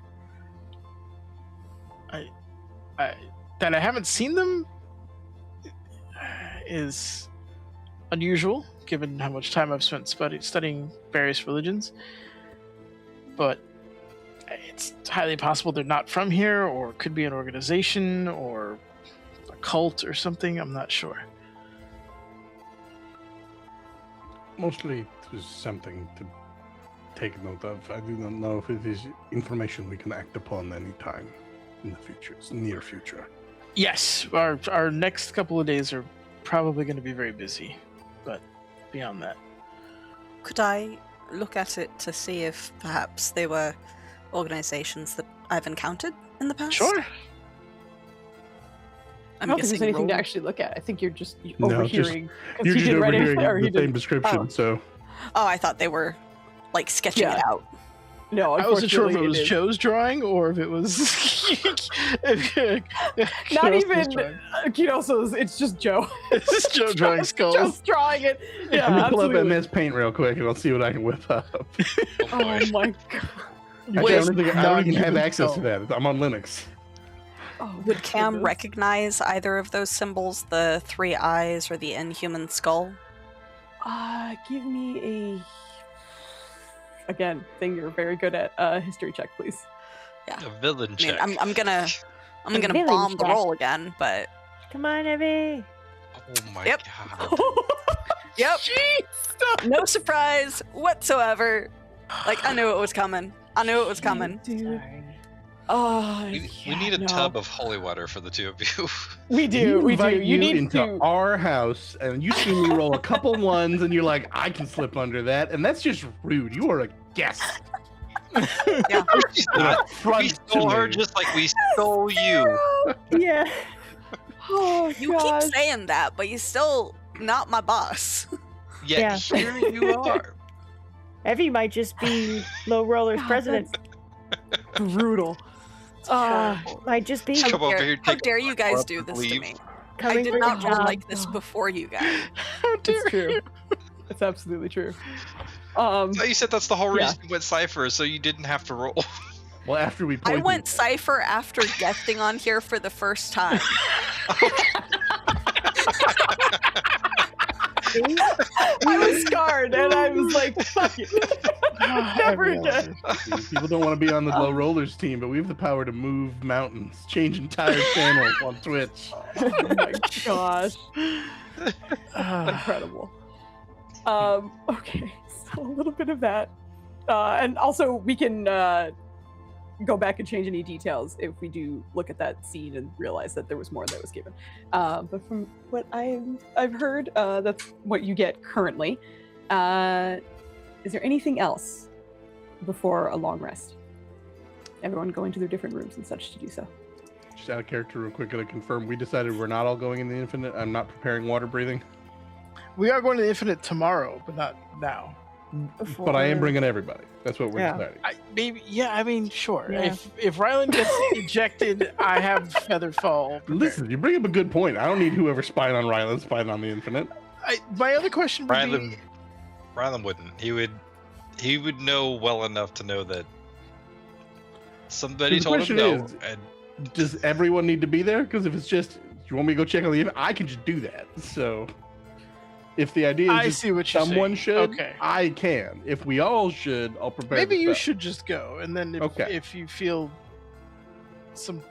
That I haven't seen them is unusual, given how much time I've spent studying various religions. But it's highly possible they're not from here, or could be an organization, or a cult, or something. I'm not sure. Mostly it was something to take note of. I do not know if it is information we can act upon any time in the future, near future. Yes, our next couple of days are probably going to be very busy, but beyond that. Could I look at it to see if perhaps they were organizations that I've encountered in the past? Sure. I don't think there's anything to actually look at. I think you're just overhearing. 'cause You're he just did write it, overhearing or he the same did- description. oh. So Oh, I thought they were like sketching it Yeah. out. No, I wasn't sure if it was is. Joe's drawing or if it was Not Kinoso's even drawing. Kinoso's. It's just Joe. It's just Joe drawing skulls. Joe's drawing it. Yeah, I'm gonna pull up absolutely. MS Paint real quick, and I'll see what I can whip up. Oh, Oh boy. my god. Actually, I With don't even have non-human access to skull. that. I'm on Linux. Oh, Would Cam goodness. recognize either of those symbols, the three eyes or the inhuman skull? Give me a. Again, thing you're very good at. History check, please. Yeah. A villain I mean, check. I'm gonna villain bomb the check. roll again, but Come on, Evie. Oh my Yep. god. yep, no surprise whatsoever. Like I knew it was coming. I knew it was coming. Dude. Sorry. Oh, We need a tub of holy water for the two of you. We do. We do. Invite You need into to. our house, and you see me roll a couple ones, and you're like, I can slip under that, and that's just rude. You are a guest. Yeah. Front We to stole her me. just like we stole you. Yeah. Oh, You gosh. keep saying that, but you're still not my boss. Yet Yeah. here you are. Evie might just be Low Roller's God, president. Brutal. Might just be Come over here, How take dare a you guys up do and this to leave. me? I coming did for not the roll job. like this before you guys. How dare It's true. you? It's absolutely true. No, you said that's the whole Yeah. reason you went cipher, so you didn't have to roll. Well, after we I poisoned went cipher after guesting on here for the first time. I was scarred, and I was like, "Fuck it, never again." people don't want to be on the low rollers team, but we have the power to move mountains, change entire channels on Twitch. Oh my gosh, incredible. Okay, so a little bit of that, and also we can go back and change any details if we do look at that scene and realize that there was more that was given. But from what I've heard, that's what you get currently. Is there anything else before a long rest. Everyone going to their different rooms and such to do so. Just out of character, real quick, gonna confirm. We decided we're not all going in the infinite. I'm not preparing water breathing, We are going to the infinite tomorrow, but not now. but I am bringing everybody. That's what we're deciding. I mean, sure. Yeah. If Rylan gets ejected, I have Featherfall. prepared. Listen, you bring up a good point. I don't need whoever's spying on Rylan spying on the infinite. My other question would Rylan, be, Rylan wouldn't. He would know well enough to know that somebody The told him question no. is- And Does everyone need to be there? Because if it's just, you want me to go check on the infinite, I can just do that. So, if the idea is I just see what you're someone saying. should, Okay. I can. If we all should, I'll prepare. Maybe the you spell. should just go, and then Okay. if you feel some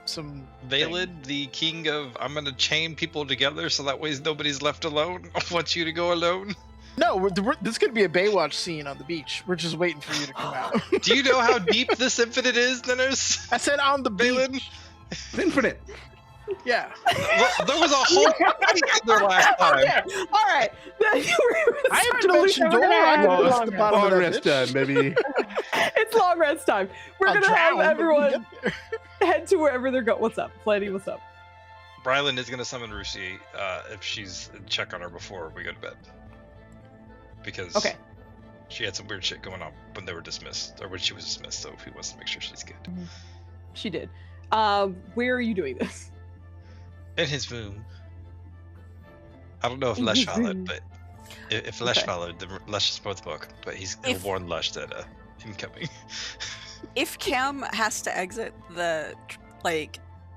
Valid, the king of I'm gonna chain people together so that way nobody's left alone. I want you to go alone. No, this could be a Baywatch scene on the beach. We're just waiting for you to come out. Do you know how deep this infinite is, Ninners? I said on the Balin? beach. Infinite. Yeah. There was a whole thing in there last time. All right. I have Starting to lose- dimension we're door. gonna have I a lost long the bottom Long of rest that time, baby. It's long rest time. We're I'll gonna drown, have but we'll everyone get there. head to wherever they're going. What's up, Flanny? What's up? Rylan is gonna summon Rusi if she's check on her before we go to bed. Because Okay. she had some weird shit going on when they were dismissed, or when she was dismissed, so he wants to make sure she's good. She did. Where are you doing this? In his room. I don't know if In Lesh his followed, room. but if Lesh Okay. followed, then Lesh is both book, but he'll If- warn Lesh that incoming. If Cam has to exit the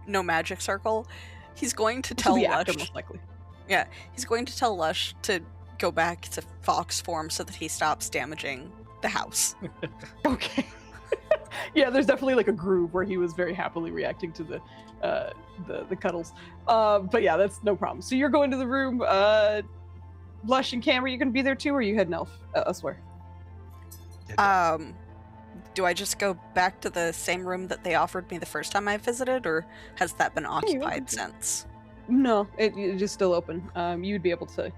no magic circle, he's going to This will tell be Lush. after, most likely. He's going to tell Lush to go back to fox form so that he stops damaging the house. Okay. Yeah, there's definitely like a groove where he was very happily reacting to the cuddles. But yeah, that's no problem. So you're going to the room. Lush and Cam, are you going to be there too, or are you heading elsewhere? Do I just go back to the same room that they offered me the first time I visited, or has that been welcome occupied to. since? No, it is still open. You'd be able to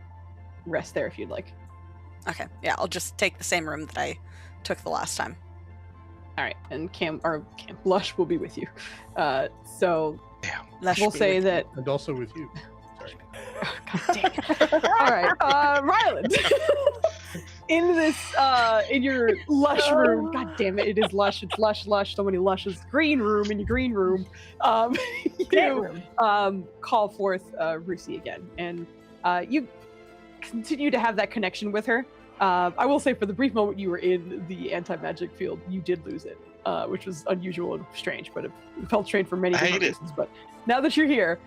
rest there if you'd like. Okay, yeah, I'll just take the same room that I took the last time. All right, and Lush will be with you. So Lush we'll be say with that. And also with you. Sorry. God dang it. All right, Ryland. In this, in your lush room. God damn it! It is lush. It's lush. So many lushes. Green room in your green room. You call forth Rusi again, and you continue to have that connection with her. I will say, for the brief moment you were in the anti-magic field, you did lose it, which was unusual and strange, but it felt strange for many I different hate it. reasons. But now that you're here,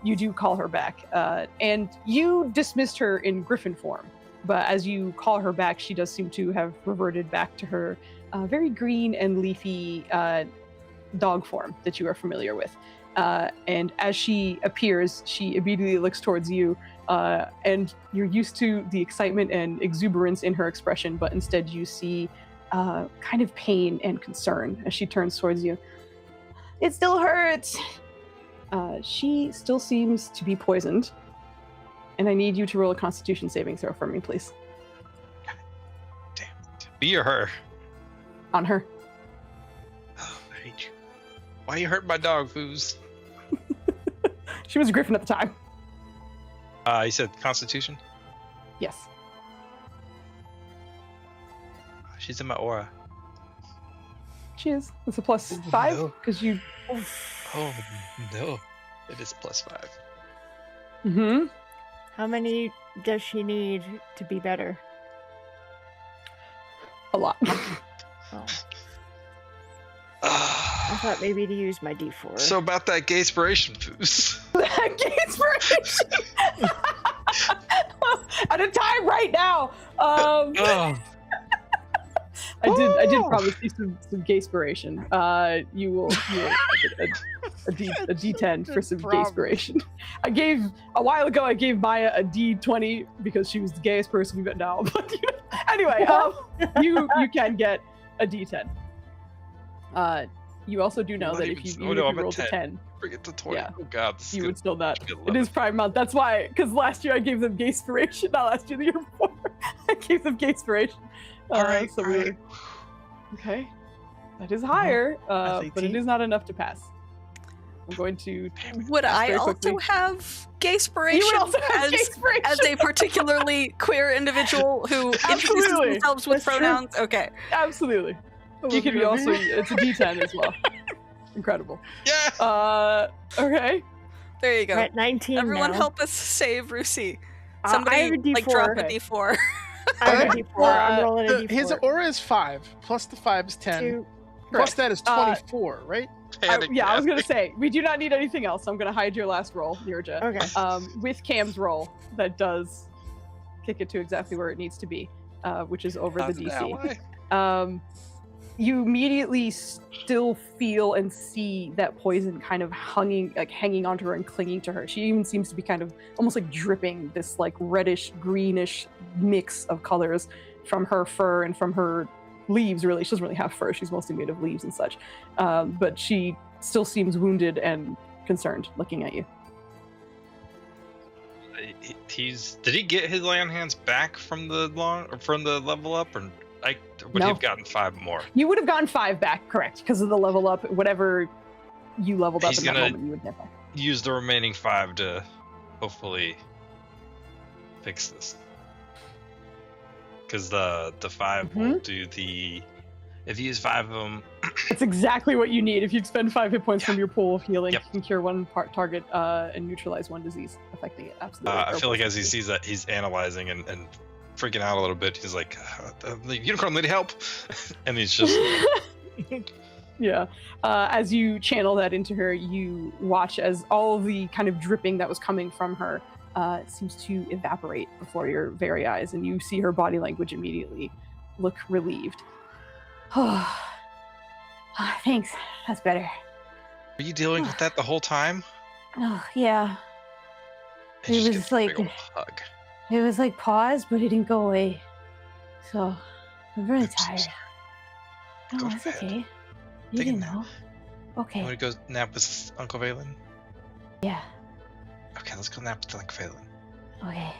you do call her back, and you dismissed her in griffin form. But as you call her back, she does seem to have reverted back to her very green and leafy dog form that you are familiar with. And as she appears, she immediately looks towards you, and you're used to the excitement and exuberance in her expression, but instead you see kind of pain and concern as she turns towards you. It still hurts. She still seems to be poisoned, and I need you to roll a Constitution saving throw for me, please. Damn. Me or her? On her. Oh, I hate you. Why you hurt my dog, Foos? She was a griffin at the time. You said Constitution? Yes. She's in my aura. She is. It's a plus 5 no. because you. Oh no. It is +5. Mm-hmm. How many does she need to be better? A lot. Oh, I thought maybe to use my D4. So about that gay inspiration, Foos. Inspiration. At a time right now. Oh. I did promise you some gayspiration. You will a D10 for some gayspiration. A while ago I gave Maya a D20 because she was the gayest person we've met now. But anyway, you can get a D10. You also do know Not that even- if you, oh, even no, if I'm you at rolled a 10. 10, Bring it to 20. Yeah. Oh god, this is you good. would still not. Good It is Prime Month. That's why, because last year I gave them gayspiration. Not last year, the year before. I gave them gayspiration. All right, So all right. Okay. That is higher, That's but it 18. is not enough to pass. I'm going to. Would Pass I very also quickly. have gay You inspiration would also have as, inspiration. as a particularly queer individual who introduces Absolutely. themselves with That's true. pronouns? Okay. Absolutely. I You love can be you, also. Abby. It's a D10 as well. Incredible. Yeah. Okay. There you go. We're at 19 Everyone now. help us save Rusi. I Somebody have a D4. like drop Okay. a D4. I have a Okay. D4. I'm rolling a His D4. aura is 5, plus the 5 is 10. 2. Plus Correct. that is 24, right? Panic. Yeah, I was gonna Abby. say we do not need anything else. So I'm gonna hide your last roll, Nirja. Okay. With Cam's roll, that does kick it to exactly where it needs to be, which is over the That's an DC. ally. You immediately still feel and see that poison kind of hanging onto her and clinging to her. She even seems to be kind of almost like dripping this like reddish, greenish mix of colors from her fur and from her leaves. Really, she doesn't really have fur. She's mostly made of leaves and such. But she still seems wounded and concerned, looking at you. Did he get his lay on hands back from the level up, or would No. he have gotten 5 more? You would have gotten 5 back, correct? Because of the level up, whatever you leveled up He's in that gonna- moment, you would get back. Use the remaining 5 to hopefully fix this. Because the 5 will do the. If you use 5 of them, That's exactly what you need. If you spend 5 hit points Yeah. from your pool of healing, Yep. you can cure one target and neutralize one disease affecting it. Absolutely. I feel like Or as he sees that, he's analyzing and freaking out a little bit. He's like, "The unicorn lady, help!" And he's just Yeah. As you channel that into her, you watch as all of the kind of dripping that was coming from her seems to evaporate before your very eyes, and you see her body language immediately look relieved. Thanks. That's better. Are you dealing with that the whole time? Oh, yeah. And It just was gives a big like- ol' hug. It was like paused, but it didn't go away. So, I'm really I'm so tired. sorry. No, Go to it's bed. okay. You Take a didn't nap. know. Okay. You want to go nap with Uncle Valen? Yeah. Okay, let's go nap with Uncle Valen. Okay.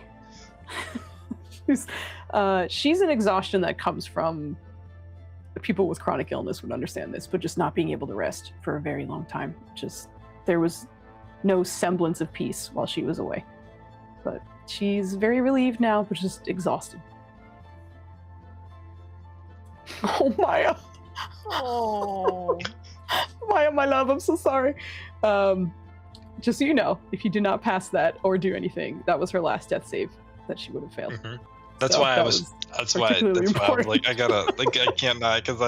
She's an exhaustion that comes from people with chronic illness would understand this, but just not being able to rest for a very long time. Just there was no semblance of peace while she was away. But she's very relieved now, but just exhausted. Oh, Maya. Oh. Maya, my love, I'm so sorry. Just so you know, if you did not pass that or do anything, that was her last death save that she would have failed. Mhm. That's So why I that was. That's why. particularly That's why I was important. like, I gotta. Like, I can't die because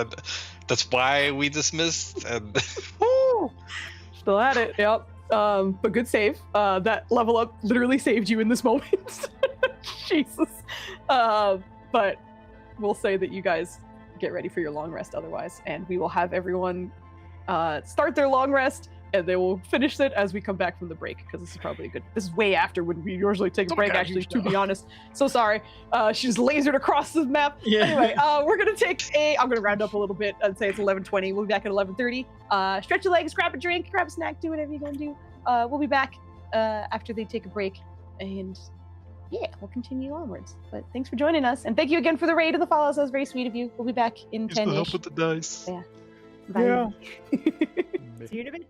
that's why we dismissed. And Woo! Still at it, yep. But good save. That level up literally saved you in this moment. Jesus. But we'll say that you guys get ready for your long rest otherwise, and we will have everyone start their long rest, and they will finish it as we come back from the break, because this is probably good. This is way after when we usually take a Oh my break, God, actually, huge to be now. honest. So sorry. She's lasered across the map. Yeah. Anyway, we're gonna take I'm gonna round up a little bit and say it's 11:20. We'll be back at 11:30. Stretch your legs, grab a drink, grab a snack, do whatever you're gonna do. We'll be back after they take a break, and yeah, we'll continue onwards. But thanks for joining us, and thank you again for the raid and the follows. That was very sweet of you. We'll be back in use the 10 help ish. with the dice. Yeah. Yeah. Bye. See you in a bit.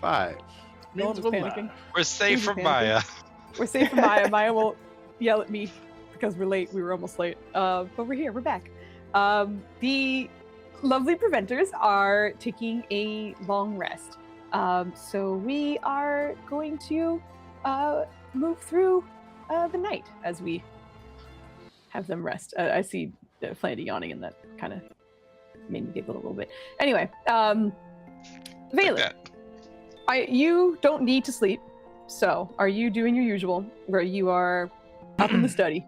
5. No one Means was we're panicking. live. We're safe Who's from panicking? Maya. We're safe from Maya. Maya won't yell at me because we're late. We were almost late. But we're here. We're back. The lovely preventers are taking a long rest. So we are going to move through the night as we have them rest. I see Flandy yawning, and that kind of made me giggle a little bit. Anyway, Like Valen, that. you don't need to sleep. So, are you doing your usual, where you are up in the study?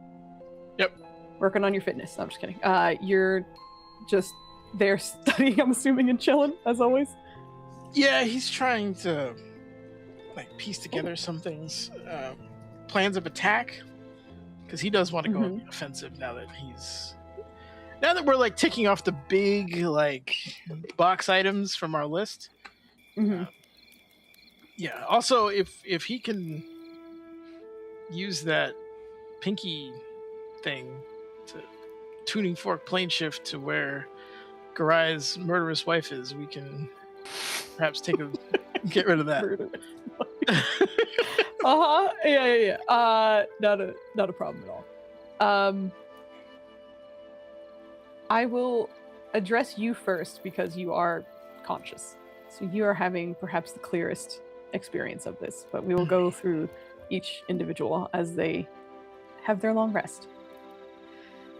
Yep. Working on your fitness. No, I'm just kidding. You're just there studying, I'm assuming, and chilling, as always. Yeah, he's trying to like piece together some things, plans of attack, because he does want to go on the offensive now that we're like ticking off the big like box items from our list. Yeah. Also, if he can use that pinky thing to tuning fork plane shift to where Garai's murderous wife is, we can perhaps get rid of that. Yeah. Not a problem at all. I will address you first because you are conscious. So you are having perhaps the clearest experience of this, but we will go through each individual as they have their long rest.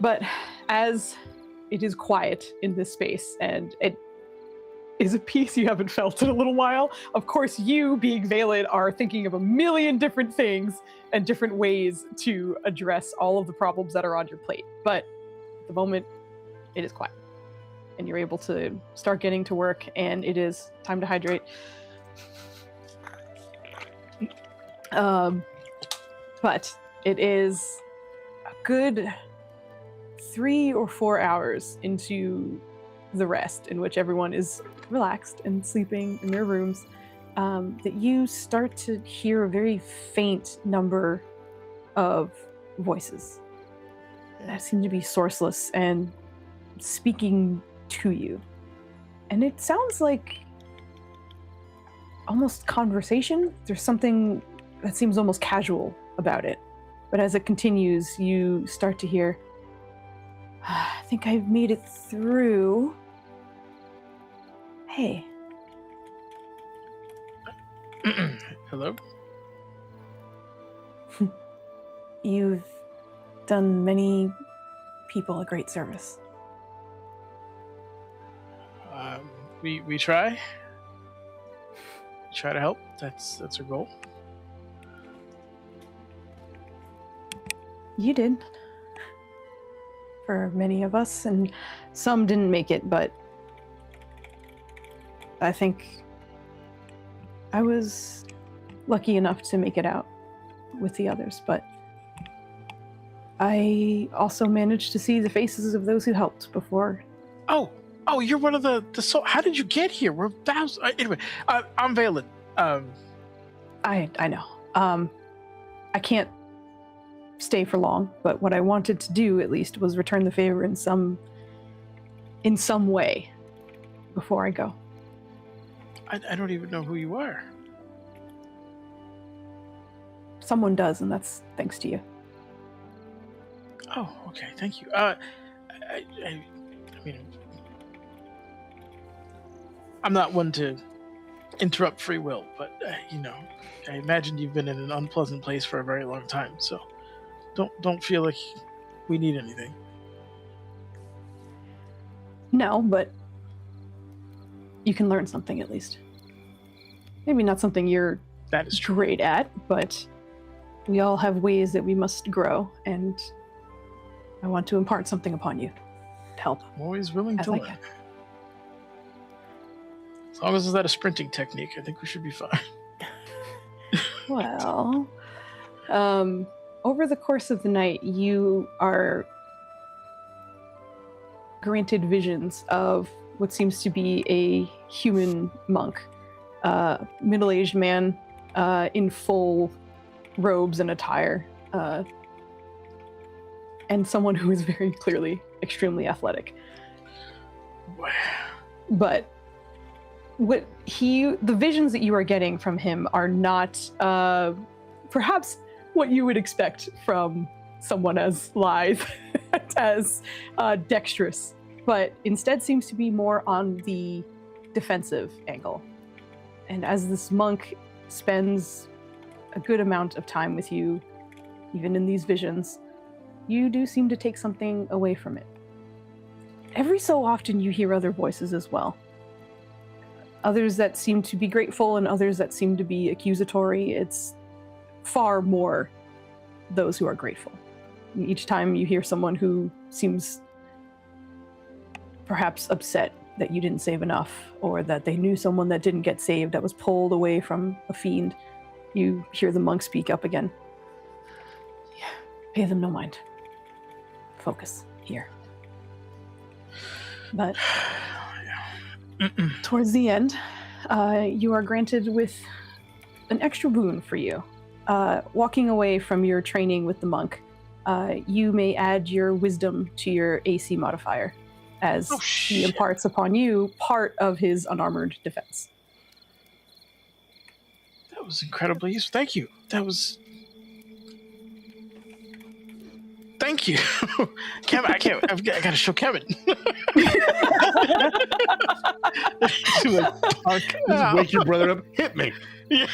But as it is quiet in this space, and it is a peace you haven't felt in a little while, of course you, being Valen, are thinking of a million different things and different ways to address all of the problems that are on your plate. But at the moment, it is quiet. And you're able to start getting to work, and it is time to hydrate. But it is a good 3 or 4 hours into the rest, in which everyone is relaxed and sleeping in their rooms, that you start to hear a very faint number of voices that seem to be sourceless and speaking to you. And it sounds like almost conversation. There's something that seems almost casual about it. But as it continues, you start to hear, I think I've made it through. Hey. Hello? You've done many people a great service. We try. Try to help. That's our goal. You did. For many of us, and some didn't make it, but I think I was lucky enough to make it out with the others, but I also managed to see the faces of those who helped before. Oh, you're one of the soul. How did you get here? We're thousands. Anyway, I'm Valen. I know. I can't stay for long, but what I wanted to do, at least, was return the favor in some way before I go. I don't even know who you are. Someone does, and that's thanks to you. Oh, okay. Thank you. I mean, I'm not one to interrupt free will, but I imagine you've been in an unpleasant place for a very long time, so don't feel like we need anything. No, but you can learn something at least. Maybe not something you're That is true. great at, but we all have ways that we must grow, and I want to impart something upon you to help. I'm always willing As to I learn. can. As long as it's not a sprinting technique, I think we should be fine. Well, over the course of the night, you are granted visions of what seems to be a human monk, middle-aged man in full robes and attire, and someone who is very clearly extremely athletic. But the visions that you are getting from him are not perhaps what you would expect from someone as lithe, as dexterous, but instead seems to be more on the defensive angle. And as this monk spends a good amount of time with you, even in these visions, you do seem to take something away from it. Every so often you hear other voices as well. Others that seem to be grateful and others that seem to be accusatory. It's far more those who are grateful. And each time you hear someone who seems perhaps upset that you didn't save enough, or that they knew someone that didn't get saved, that was pulled away from a fiend, you hear the monk speak up again. Yeah, pay them no mind. Focus here. But towards the end, you are granted with an extra boon for you. Walking away from your training with the monk, you may add your wisdom to your AC modifier, as he imparts upon you part of his unarmored defense. That was incredibly useful. Thank you. Thank you. Kevin, I gotta show Kevin. Just wake your brother up. Hit me. Yeah.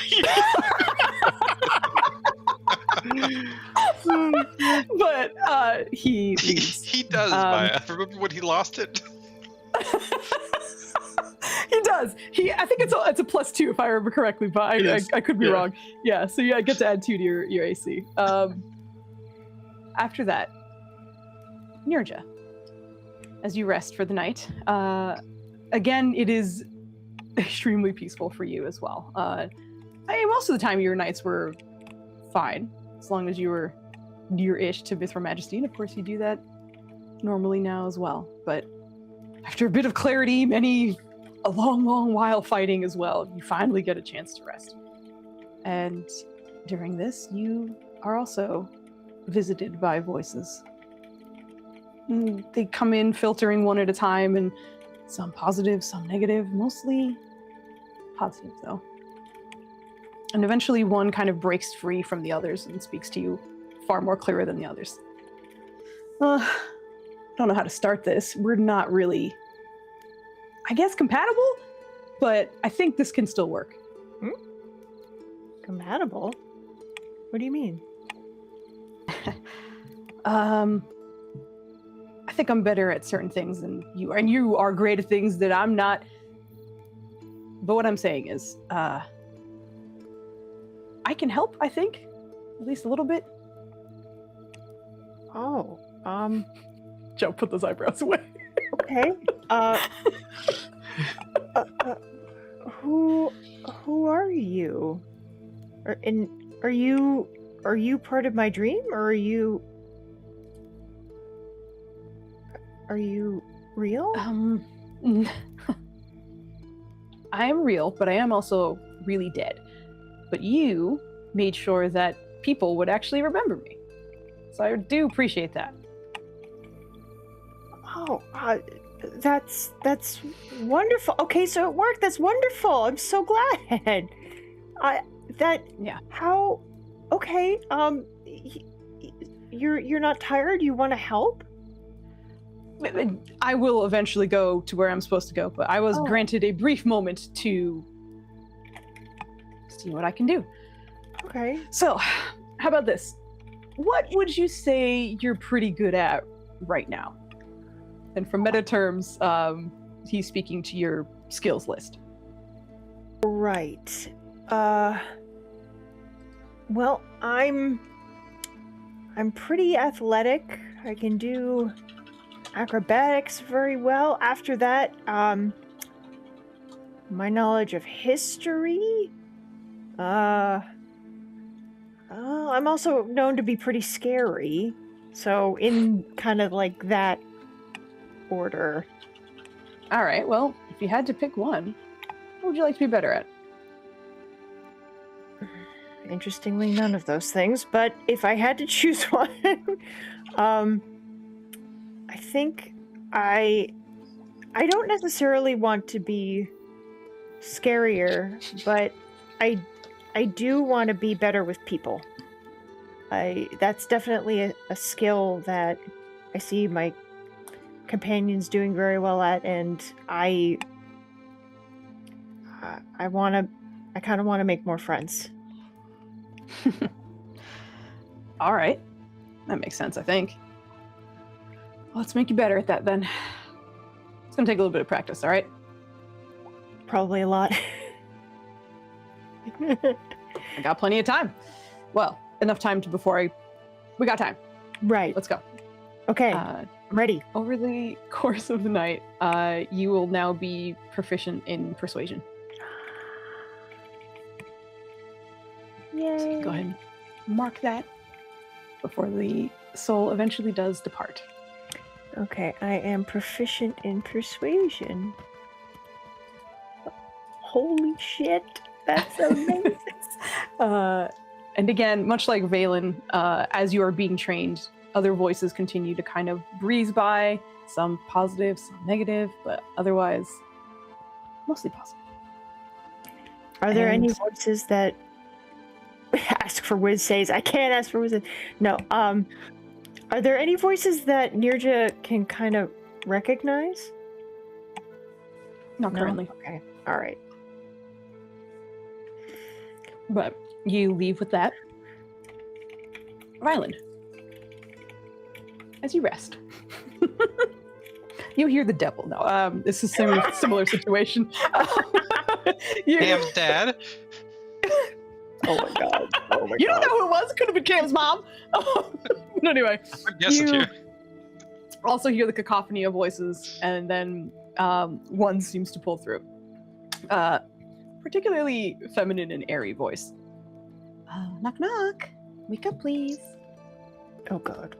But he leaves. He does, Maya. Remember when he lost it? He does. I think it's a +2 if I remember correctly, but I could be wrong. Yeah, so I get to add 2 to your AC. After that, Nirja, as you rest for the night, again, it is extremely peaceful for you as well. Most of the time your nights were fine, as long as you were near-ish to Mithra Majesty, and of course you do that normally now as well. But after a bit of clarity, a long while fighting as well, you finally get a chance to rest. And during this, you are also visited by voices. They come in filtering one at a time, and some positive, some negative, mostly positive though. And eventually one kind of breaks free from the others and speaks to you far more clearer than the others. Don't know how to start this. We're not really, I guess, compatible, but I think this can still work. Compatible? What do you mean? I think I'm better at certain things than you are, and you are great at things that I'm not. But what I'm saying is, I can help, I think, at least a little bit. Oh, Joe, put those eyebrows away. okay. Who are you? Are you part of my dream, or are you real? I am real, but I am also really dead. But you made sure that people would actually remember me. So I do appreciate that. Oh, that's wonderful. Okay, so it worked. That's wonderful. I'm so glad. Yeah. How? Okay. You're not tired? You want to help? I will eventually go to where I'm supposed to go, but I was granted a brief moment to see what I can do. Okay. So, how about this? What would you say you're pretty good at right now? And from meta terms, he's speaking to your skills list. Right. Well, I'm pretty athletic. I can do acrobatics very well. After that, my knowledge of history. I'm also known to be pretty scary. So in kind of like that order. All right, well, if you had to pick one, what would you like to be better at? Interestingly, none of those things, but if I had to choose one, I think I don't necessarily want to be scarier, but I do want to be better with people. That's definitely a skill that I see my companions doing very well at, and I kind of want to make more friends. All right. That makes sense, I think. Let's make you better at that then. It's gonna take a little bit of practice, all right? Probably a lot. I got plenty of time. Well, enough time we got time. Right. Let's go. Okay. I'm ready. Over the course of the night, you will now be proficient in persuasion. Yay. So you can go ahead and mark that before the soul eventually does depart. Okay, I am proficient in persuasion. Holy shit, that's amazing. And again, much like Valen, as you are being trained, other voices continue to kind of breeze by, some positive, some negative, but otherwise, mostly positive. Are there any voices that ask for whiz says? I can't ask for whiz. No. Are there any voices that Nirja can kind of recognize? Not currently. Okay. All right. But you leave with that. Ryland, as you rest, you hear the devil. No, this is a similar situation. Damn, Dad. Oh my god. Oh my You don't know who it was? It could have been Cam's mom. But anyway, I'm guessing you here. also hear the cacophony of voices, and then one seems to pull through. Particularly feminine and airy voice. Knock, knock. Wake up, please. Oh god.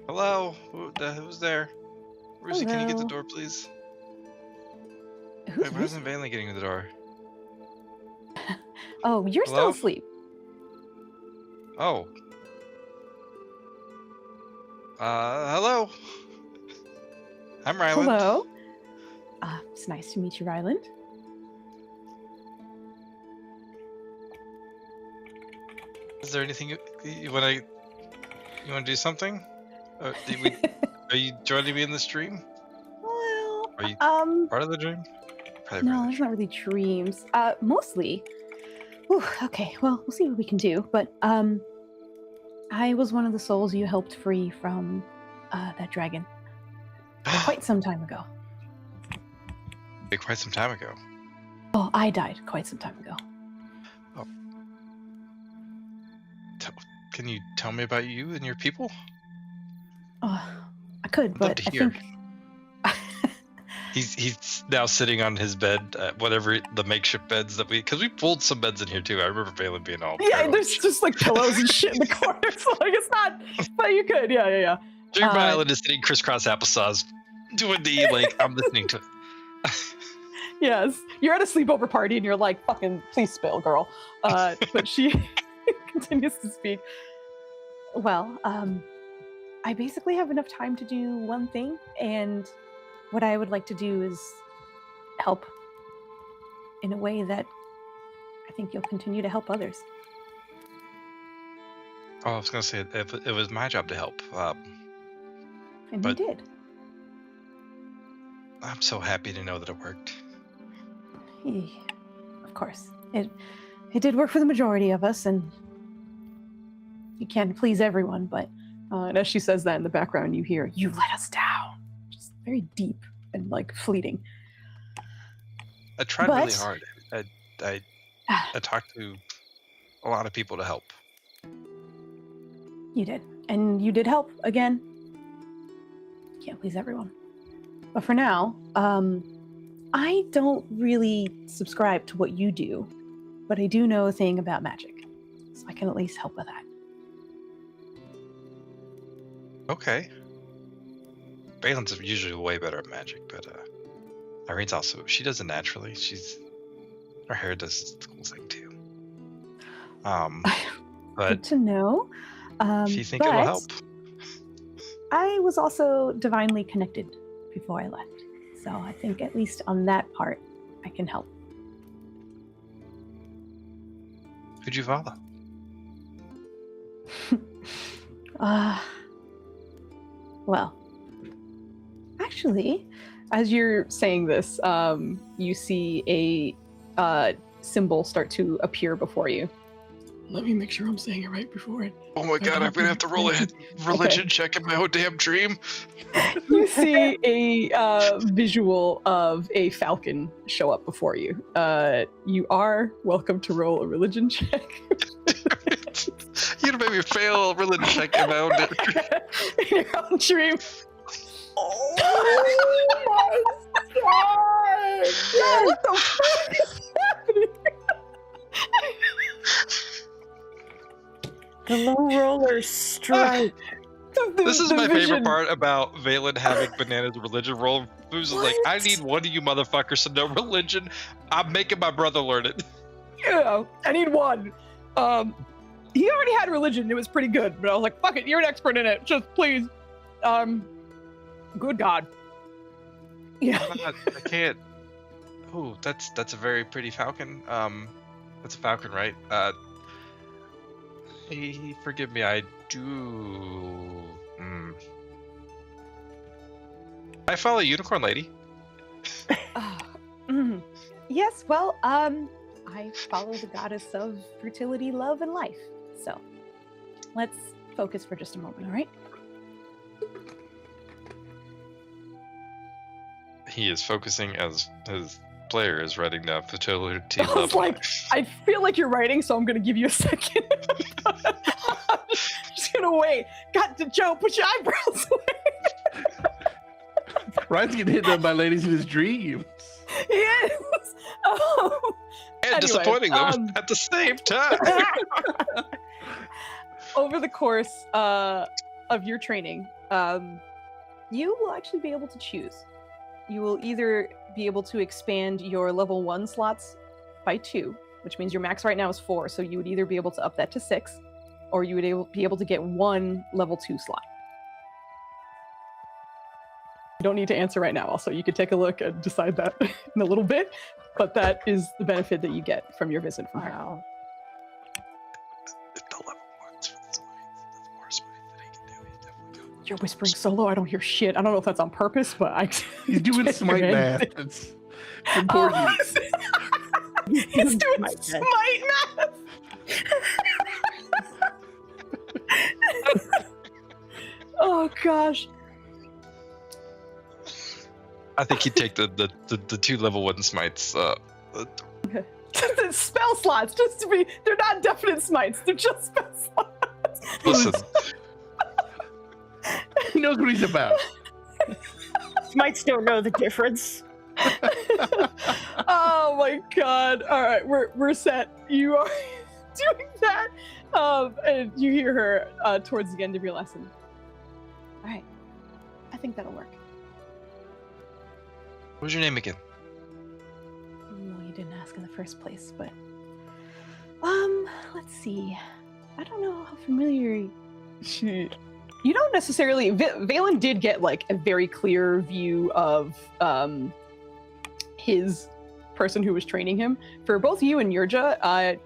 Hello? Who's there? Rosie, can you get the Hello. door, please? Who's Wait, why isn't Bailey getting the door? Oh, you're Hello? still asleep. Oh. Hello? I'm Ryland. Hello. It's nice to meet you, Ryland. Is there anything you want to do something? Are you joining me in the stream? Well, Are you part of the dream? Probably part no, of the there's not really dreams. Mostly. Whew, okay, well, we'll see what we can do. But I was one of the souls you helped free from that dragon dream. quite some time ago. Quite some time ago. Oh, I died quite some time ago. Can you tell me about you and your people? I could, I'd love but to I hear. think He's now sitting on his bed, whatever the makeshift beds that because we pulled some beds in here too. I remember Valen being all. yeah, paranoid. there's just like pillows and shit in the corner. So like it's not, but you could, yeah. Dream Island is sitting crisscross applesauce, doing the I'm listening to it. Yes, you're at a sleepover party and you're like, fucking, please spill, girl. But she continues to speak. Well, I basically have enough time to do one thing, and what I would like to do is help in a way that I think you'll continue to help others. Oh, I was gonna say it was my job to help. And But- you did. I'm so happy to know that it worked. Of course. It did work for the majority of us, and you can't please everyone, but and as she says that in the background, you hear, "You let us down." Just very deep and like fleeting. I tried really But- hard. I talked to a lot of people to help. You did. And you did help again. Can't please everyone. But for now, I don't really subscribe to what you do, but I do know a thing about magic. So I can at least help with that. Okay. Balin's usually way better at magic, but Irene's also she does it naturally. Her hair does its cool thing too. Good But to know. if you think it'll but help. I was also divinely connected before I left. So I think at least on that part, I can help. Who'd you follow? Well, actually, as you're saying this, you see a symbol start to appear before you. Let me make sure I'm saying it right before it. Oh my god, I'm gonna have to roll a religion check in my own damn dream. You see a visual of a falcon show up before you. You are welcome to roll a religion check. You made me fail a religion check in my own damn dream. In your own dream. Oh my god! Yeah, what the fuck is happening? The low roller strike. This is The my vision- favorite part about Valen having Banana's religion roll. Foos is like, I need one of you motherfuckers to know religion. I'm making my brother learn it. Yeah, I need one. He already had religion. It was pretty good, but I was like, fuck it, you're an expert in it. Just please. Good God. Yeah. I can't. Oh, that's a very pretty falcon. That's a falcon, right? Hey, forgive me. I do. I follow Unicorn Lady. Yes, well, I follow the goddess of fertility, love, and life. So, let's focus for just a moment, all right? He is focusing as his player is writing down fertility, I was love, like, and life. I feel like you're writing, so I'm gonna give you a second. Just gonna wait. God, Joe, put your eyebrows away. Ryan's getting hit up by ladies in his dreams. He is. And Anyway, disappointing them at the same time. Over the course of your training, you will actually be able to choose. You will either be able to expand your level 1 slots by 2, which means your max right now is 4, so you would either be able to up that to 6, or you would be able to get 1 level 2 slot. You don't need to answer right now, also. You could take a look and decide that in a little bit, but that is the benefit that you get from your visit from her. Wow. If the level 1's for the smite, that's more smite than he can do. He definitely got You're whispering so low, I don't hear shit. I don't know if that's on purpose, but I... He's doing smite math. It's important. He's doing Smite smite math. Oh gosh. I think he'd take the 2 level 1 smites. Spell slots, just to be, they're not definite smites, they're just spell slots. Listen, He knows what he's about. Smites don't know the difference. Oh my god. Alright, we're set. You are doing that. And you hear her towards the end of your lesson. Alright. I think that'll work. what was your name again? Well, you didn't ask in the first place, but let's see. I don't know how familiar you don't necessarily. Valen did get like a very clear view of his person who was training him. For both you and Yurja,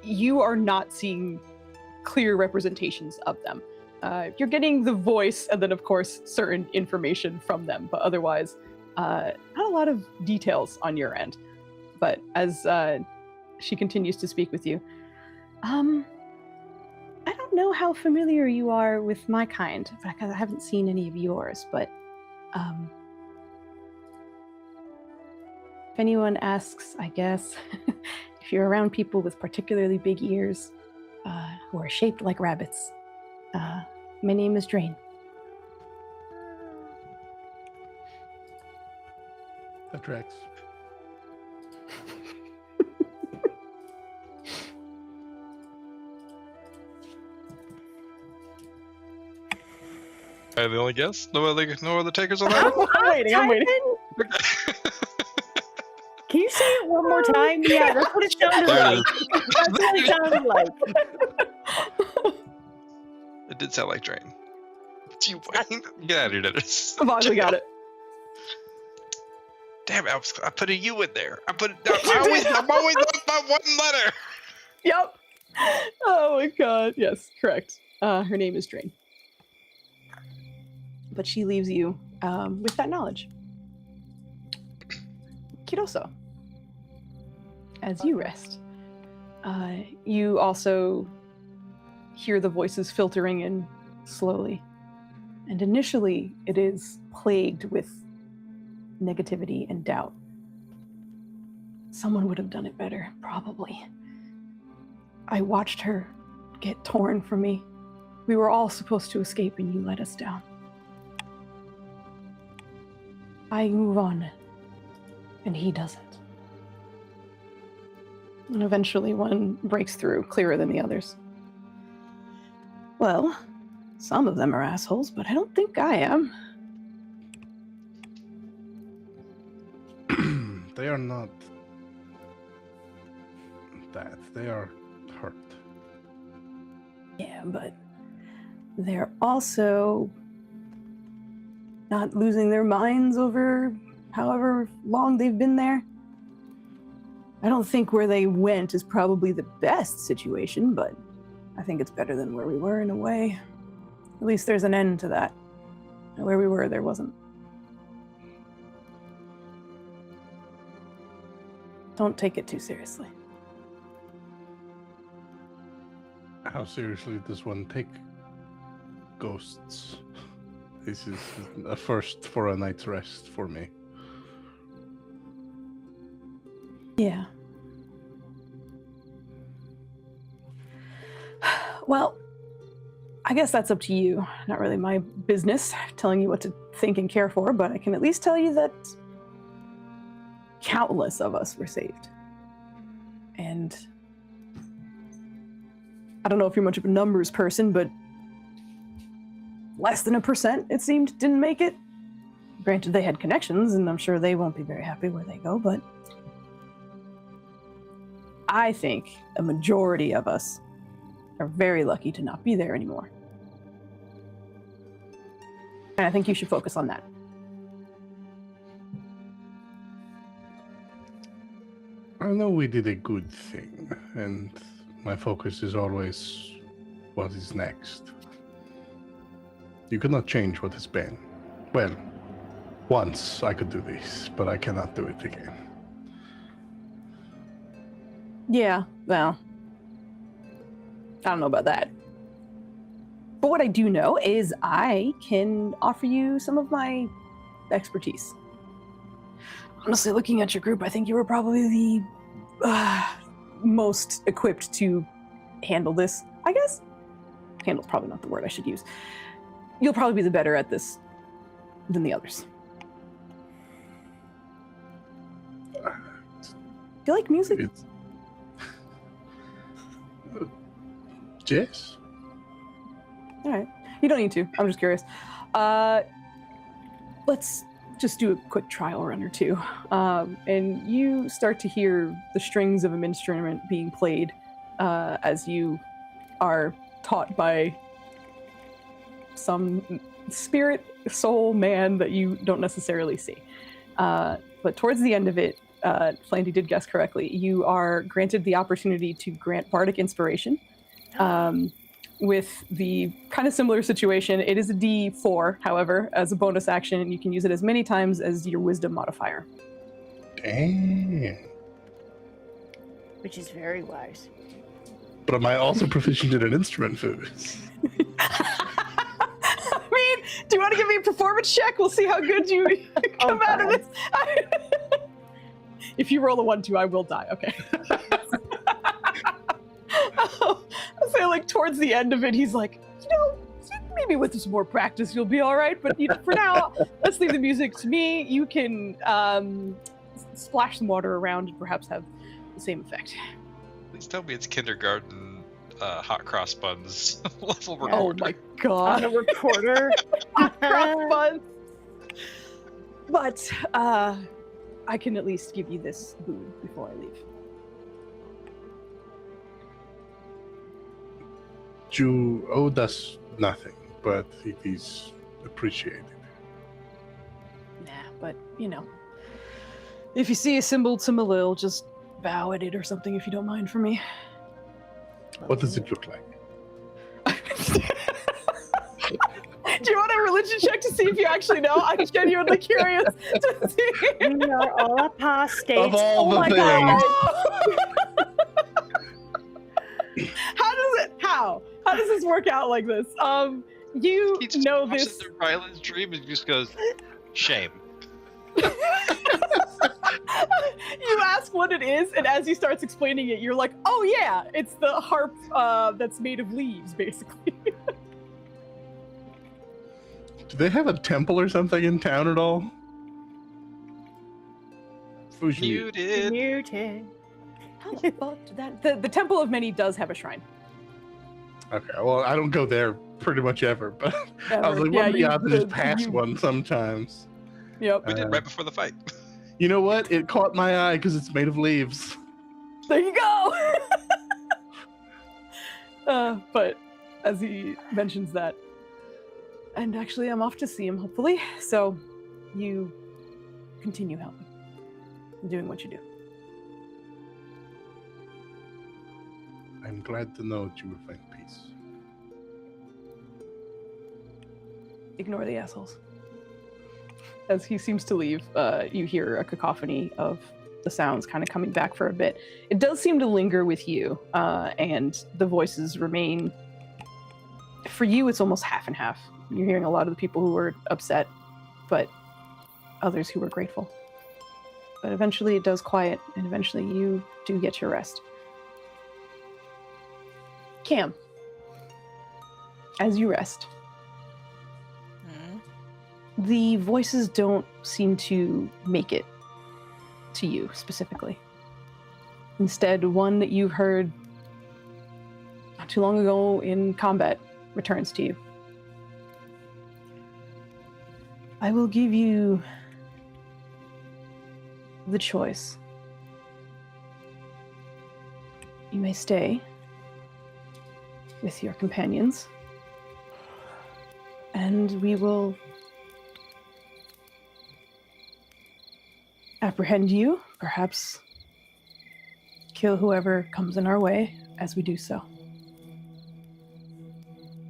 you are not seeing clear representations of them. You're getting the voice and then, of course, certain information from them, but otherwise, not a lot of details on your end. But as she continues to speak with you, I don't know how familiar you are with my kind, because I haven't seen any of yours, but if anyone asks, I guess, if you're around people with particularly big ears who are shaped like rabbits, my name is Drain. That tracks. Am I the only guess? No other takers on that? I'm waiting. Can you say it one more time? Yeah, that's what it sounded There it like. That's what it sounded like. It did sound like Drain. It's you, Wayne. Get out of here, Dennis. I've actually got it. Damn it, I put a U in there. I'm always off by 1 letter. Yep. Oh my god. Yes, correct. Her name is Drain. But she leaves you with that knowledge. Kiroso, as you rest, you also hear the voices filtering in slowly. And initially, it is plagued with negativity and doubt. Someone would have done it better, probably. I watched her get torn from me. We were all supposed to escape and you let us down. I move on, and he doesn't. And eventually one breaks through, clearer than the others. Well, some of them are assholes, but I don't think I am. They are not that. They are hurt. Yeah, but they're also not losing their minds over however long they've been there. I don't think where they went is probably the best situation, but I think it's better than where we were in a way. At least there's an end to that. Where we were, there wasn't. Don't take it too seriously. How seriously does one take ghosts? This is a first for a night's rest for me. Yeah. Well, I guess that's up to you. Not really my business telling you what to think and care for, but I can at least tell you that countless of us were saved. And I don't know if you're much of a numbers person, but less than 1%, it seemed, didn't make it. Granted, they had connections, and I'm sure they won't be very happy where they go, but I think a majority of us are very lucky to not be there anymore. And I think you should focus on that. I know we did a good thing, and my focus is always what is next. You cannot change what has been. Well, once I could do this, but I cannot do it again. Yeah, well, I don't know about that. But what I do know is I can offer you some of my expertise. Honestly, looking at your group, I think you were probably the most equipped to handle this, I guess. Handle's probably not the word I should use. You'll probably be the better at this than the others. Do you like music? It's... Yes. All right. You don't need to. I'm just curious. Let's just do a quick trial run or two. And you start to hear the strings of an instrument being played as you are taught by some spirit, soul man that you don't necessarily see. But towards the end of it, Flandy did guess correctly. You are granted the opportunity to grant bardic inspiration. With the kind of similar situation, it is a D4, however, as a bonus action, and you can use it as many times as your wisdom modifier. Damn. Which is very wise. But am I also proficient in an instrument for this? I mean, do you want to give me a performance check? We'll see how good you come out of this. If you roll a 1-2, I will die. Okay. I'll say, like, towards the end of it, he's like, maybe with some more practice, you'll be all right. But for now, let's leave the music to me. You can splash some water around and perhaps have the same effect. Please tell me it's kindergarten hot cross buns level recorder. Oh my god. On a recorder. Hot cross buns. But I can at least give you this boon before I leave. You owe us nothing, but it is appreciated. Nah, but, if you see a symbol to Malil, just bow at it or something if you don't mind for me. What does it look like? Do you want a religion check to see if you actually know? I'm genuinely curious to see. We are all apostates. Of all the my things. God. How does this work out like this? You He just know watches this. their violent dream and just goes, shame. You ask what it is, and as he starts explaining it, you're like, oh yeah, it's the harp that's made of leaves, basically. Do they have a temple or something in town at all? Fuji. Muted. Muted. How the fuck did that? The Temple of Many does have a shrine. Okay, well, I don't go there pretty much ever, but I was Ever. like, what are the you- odds I just pass you- one sometimes? Yep. We did right before the fight. You know what? It caught my eye because it's made of leaves. There you go. But as he mentions that, and actually, I'm off to see him, hopefully. So, you continue helping, and doing what you do. I'm glad to know that you will find peace. Ignore the assholes. As he seems to leave, you hear a cacophony of the sounds kind of coming back for a bit. It does seem to linger with you, and the voices remain. For you, it's almost half and half. You're hearing a lot of the people who were upset, but others who were grateful. But eventually it does quiet, and eventually you do get your rest. Cam, as you rest, the voices don't seem to make it to you specifically. Instead, one that you heard not too long ago in combat returns to you. I will give you the choice. You may stay with your companions, and we will apprehend you, perhaps kill whoever comes in our way as we do so.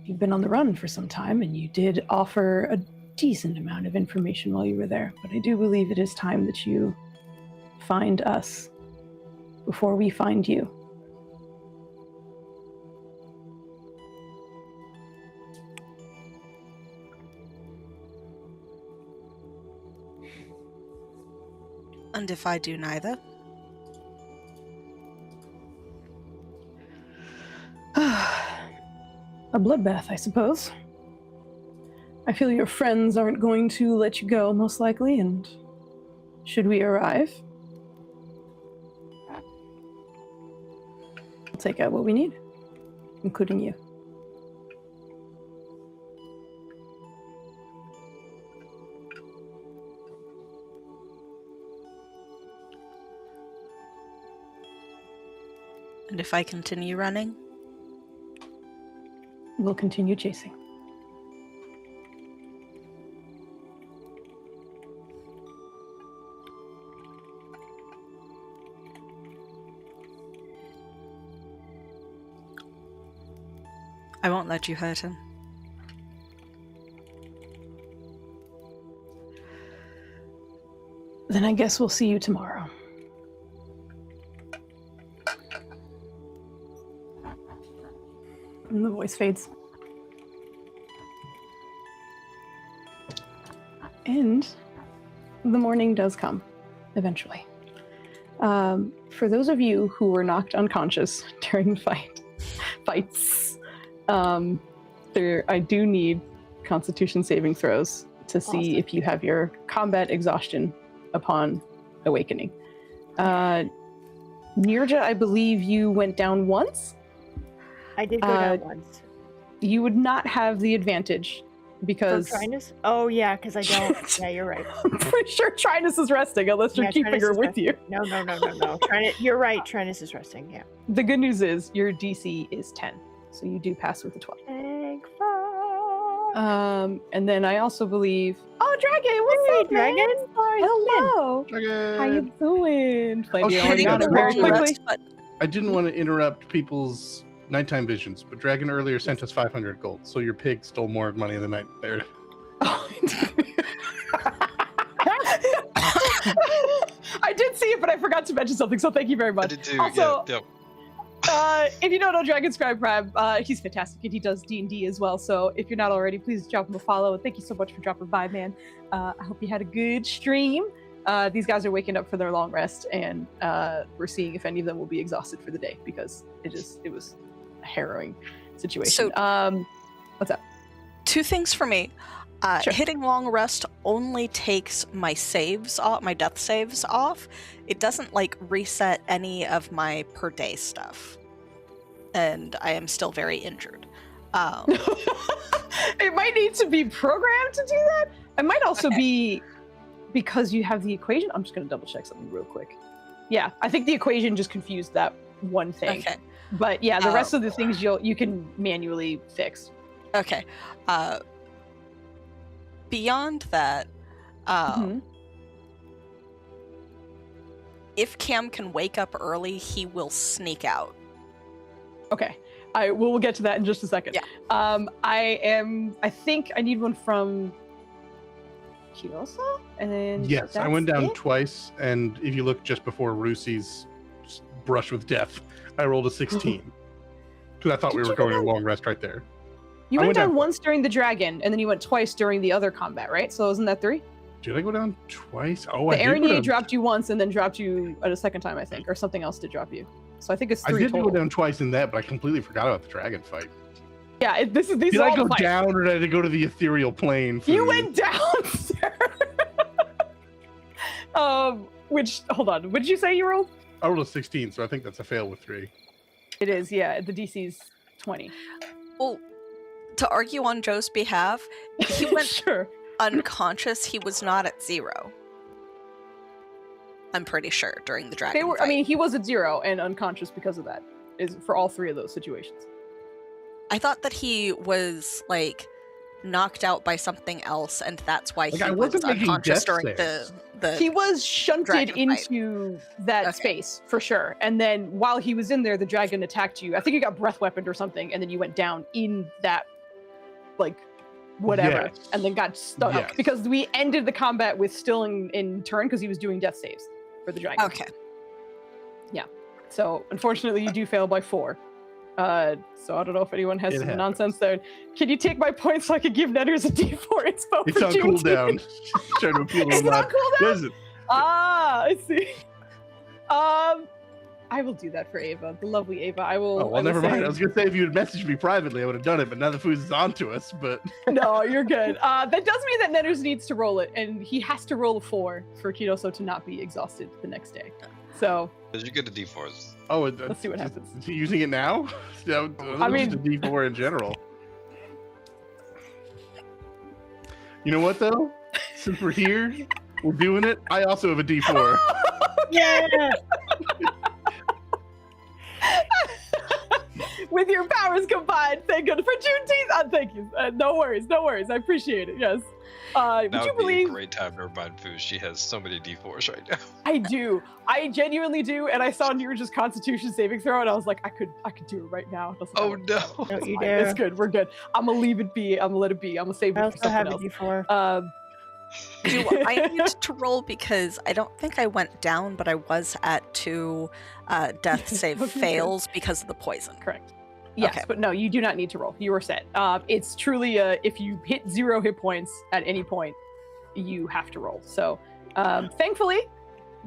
You've been on the run for some time, and you did offer a decent amount of information while you were there, but I do believe it is time that you find us before we find you. And if I do neither? A bloodbath, I suppose. I feel your friends aren't going to let you go, most likely, and should we arrive, we'll take out what we need, including you. And if I continue running? We'll continue chasing. I won't let you hurt him. Then I guess we'll see you tomorrow. And the voice fades. And the morning does come, eventually. For those of you who were knocked unconscious during fights, I do need Constitution saving throws to see if you have your combat exhaustion upon awakening. Nirja, I believe you went down once. I did go down once. You would not have the advantage because For Trinus? Oh yeah, because I don't. Yeah, you're right. I'm pretty sure Trinus is resting unless you're Yeah, keeping Trinus her is with you. No. You're right. Trinus is resting. Yeah. The good news is your DC is 10, so you do pass with a 12. Thank fuck. And then I also believe. Oh, Dragon, what's Hey, up, man? Dragon. Sorry, hello. How you doing? Oh, shit, Got it that's very right. quickly. I didn't want to interrupt people's nighttime visions, but Dragon earlier sent us 500 gold, so your pig stole more money than night there. I did see it, but I forgot to mention something, so thank you very I much. did too. Also, yeah. if you don't know Dragon Scribe Crab, he's fantastic, and he does D&D as well, so if you're not already, please drop him a follow, and thank you so much for dropping by, man. I hope you had a good stream. These guys are waking up for their long rest, and we're seeing if any of them will be exhausted for the day, because it was a harrowing situation. So, what's up? 2 things for me. Sure. Hitting long rest only takes my saves off, my death saves off. It doesn't like reset any of my per day stuff, and I am still very injured. It might need to be programmed to do that. It might also be because you have the equation. I'm just going to double check something real quick. Yeah, I think the equation just confused that one thing. Okay. But yeah, the rest of the things you can manually fix. Okay. Beyond that, if Cam can wake up early, he will sneak out. Okay. We'll get to that in just a second. Yeah. I think I need one from Kiyosa, and then Yes, I went down it? twice, and if you look just before Rusi's brush with death, I rolled a 16. Because I thought Did we you were go going to down- long rest right there. You I went went down down- once during the dragon, and then you went twice during the other combat, right? So isn't that 3? Did I go down twice? Oh, I The did go Araignée down. dropped you once, and then dropped you a second time, I think, or something else did drop you. So I think it's 3 I did total. go down twice in that, but I completely forgot about the dragon fight. Yeah, these Did are I all go the fights. down, or did I go to the ethereal plane? For You the- went down, sir. Hold on. What did you say you rolled? I rolled a 16, so I think that's a fail with 3. It is, yeah. The DC's 20. Well, to argue on Joe's behalf, he went Sure. unconscious. He was not at 0. I'm pretty sure during the dragon fight. I mean, he was at 0 and unconscious because of that. Is for all 3 of those situations. I thought that he was like knocked out by something else, and that's why Like, he I was wasn't making unconscious death during saves. the. He was shunted dragon fight. into that Okay. space for sure. And then while he was in there, the dragon attacked you. I think you got breath weaponed or something, and then you went down in that, like, whatever, Yes. and then got stuck. Yes. Because we ended the combat with still in turn because he was doing death saves for the dragon. Okay. So unfortunately, you do fail by 4. So I don't know if anyone has It some happens. nonsense there. Can you take my points so I could give Netters a D4 inspo It's for on June? cooldown. Trying to appeal Is to it on that. cooldown? Does it? Ah, I see. I will do that for Ava, the lovely Ava. I will. Oh, I well, will never mind. say- I was going to say if you had messaged me privately, I would have done it, but now the Foos is on to us. But No, you're good. That does mean that Netters needs to roll it, and he has to roll a 4 for Kiyosa to not be exhausted the next day. So Because you get the D4s. Let's see what happens. Is he using it now? Yeah, I just a D4 in general. You know what though? Since we're here, we're doing it. I also have a D4. Yeah. With your powers combined, thank goodness for Juneteenth. Thank you. No worries, no worries. I appreciate it. Yes. Would That you would be a believe? great time to remind Foo. She has so many D4s right now. I do. I genuinely do. And I saw Neerja's Constitution saving throw, and I was like, I could do it right now. I was like, Oh no. Don't you fine. dare. It's good. We're good. I'm gonna leave it be. I'm gonna let it be. I'm gonna save it I for also have something a else. D4. Do I need to roll because I don't think I went down, but I was at 2 death save Okay, good. fails because of the poison. Correct. Yes, Okay. but no, you do not need to roll. You are set. It's truly if you hit 0 hit points at any point, you have to roll. So, thankfully,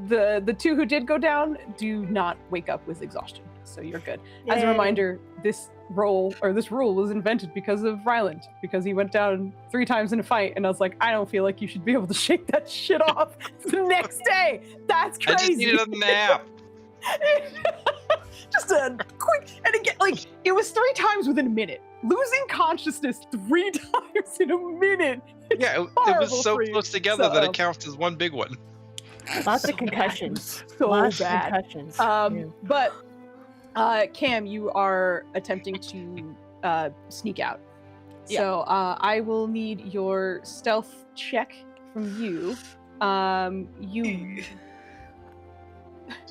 the 2 who did go down do not wake up with exhaustion. So you're good. As a Yay. reminder, this rule was invented because of Ryland, because he went down 3 times in a fight, and I was like, I don't feel like you should be able to shake that shit off the next day. That's I crazy. just needed a nap. Just a quick, and again, like it was 3 times within a minute. Losing consciousness 3 times in a minute. Yeah, it horrible was so for you. close together So, that it counts as one big one. Lots so of concussions. bad. So Lots bad. of concussions. But Cam, you are attempting to sneak out. Yeah. So I will need your stealth check from you.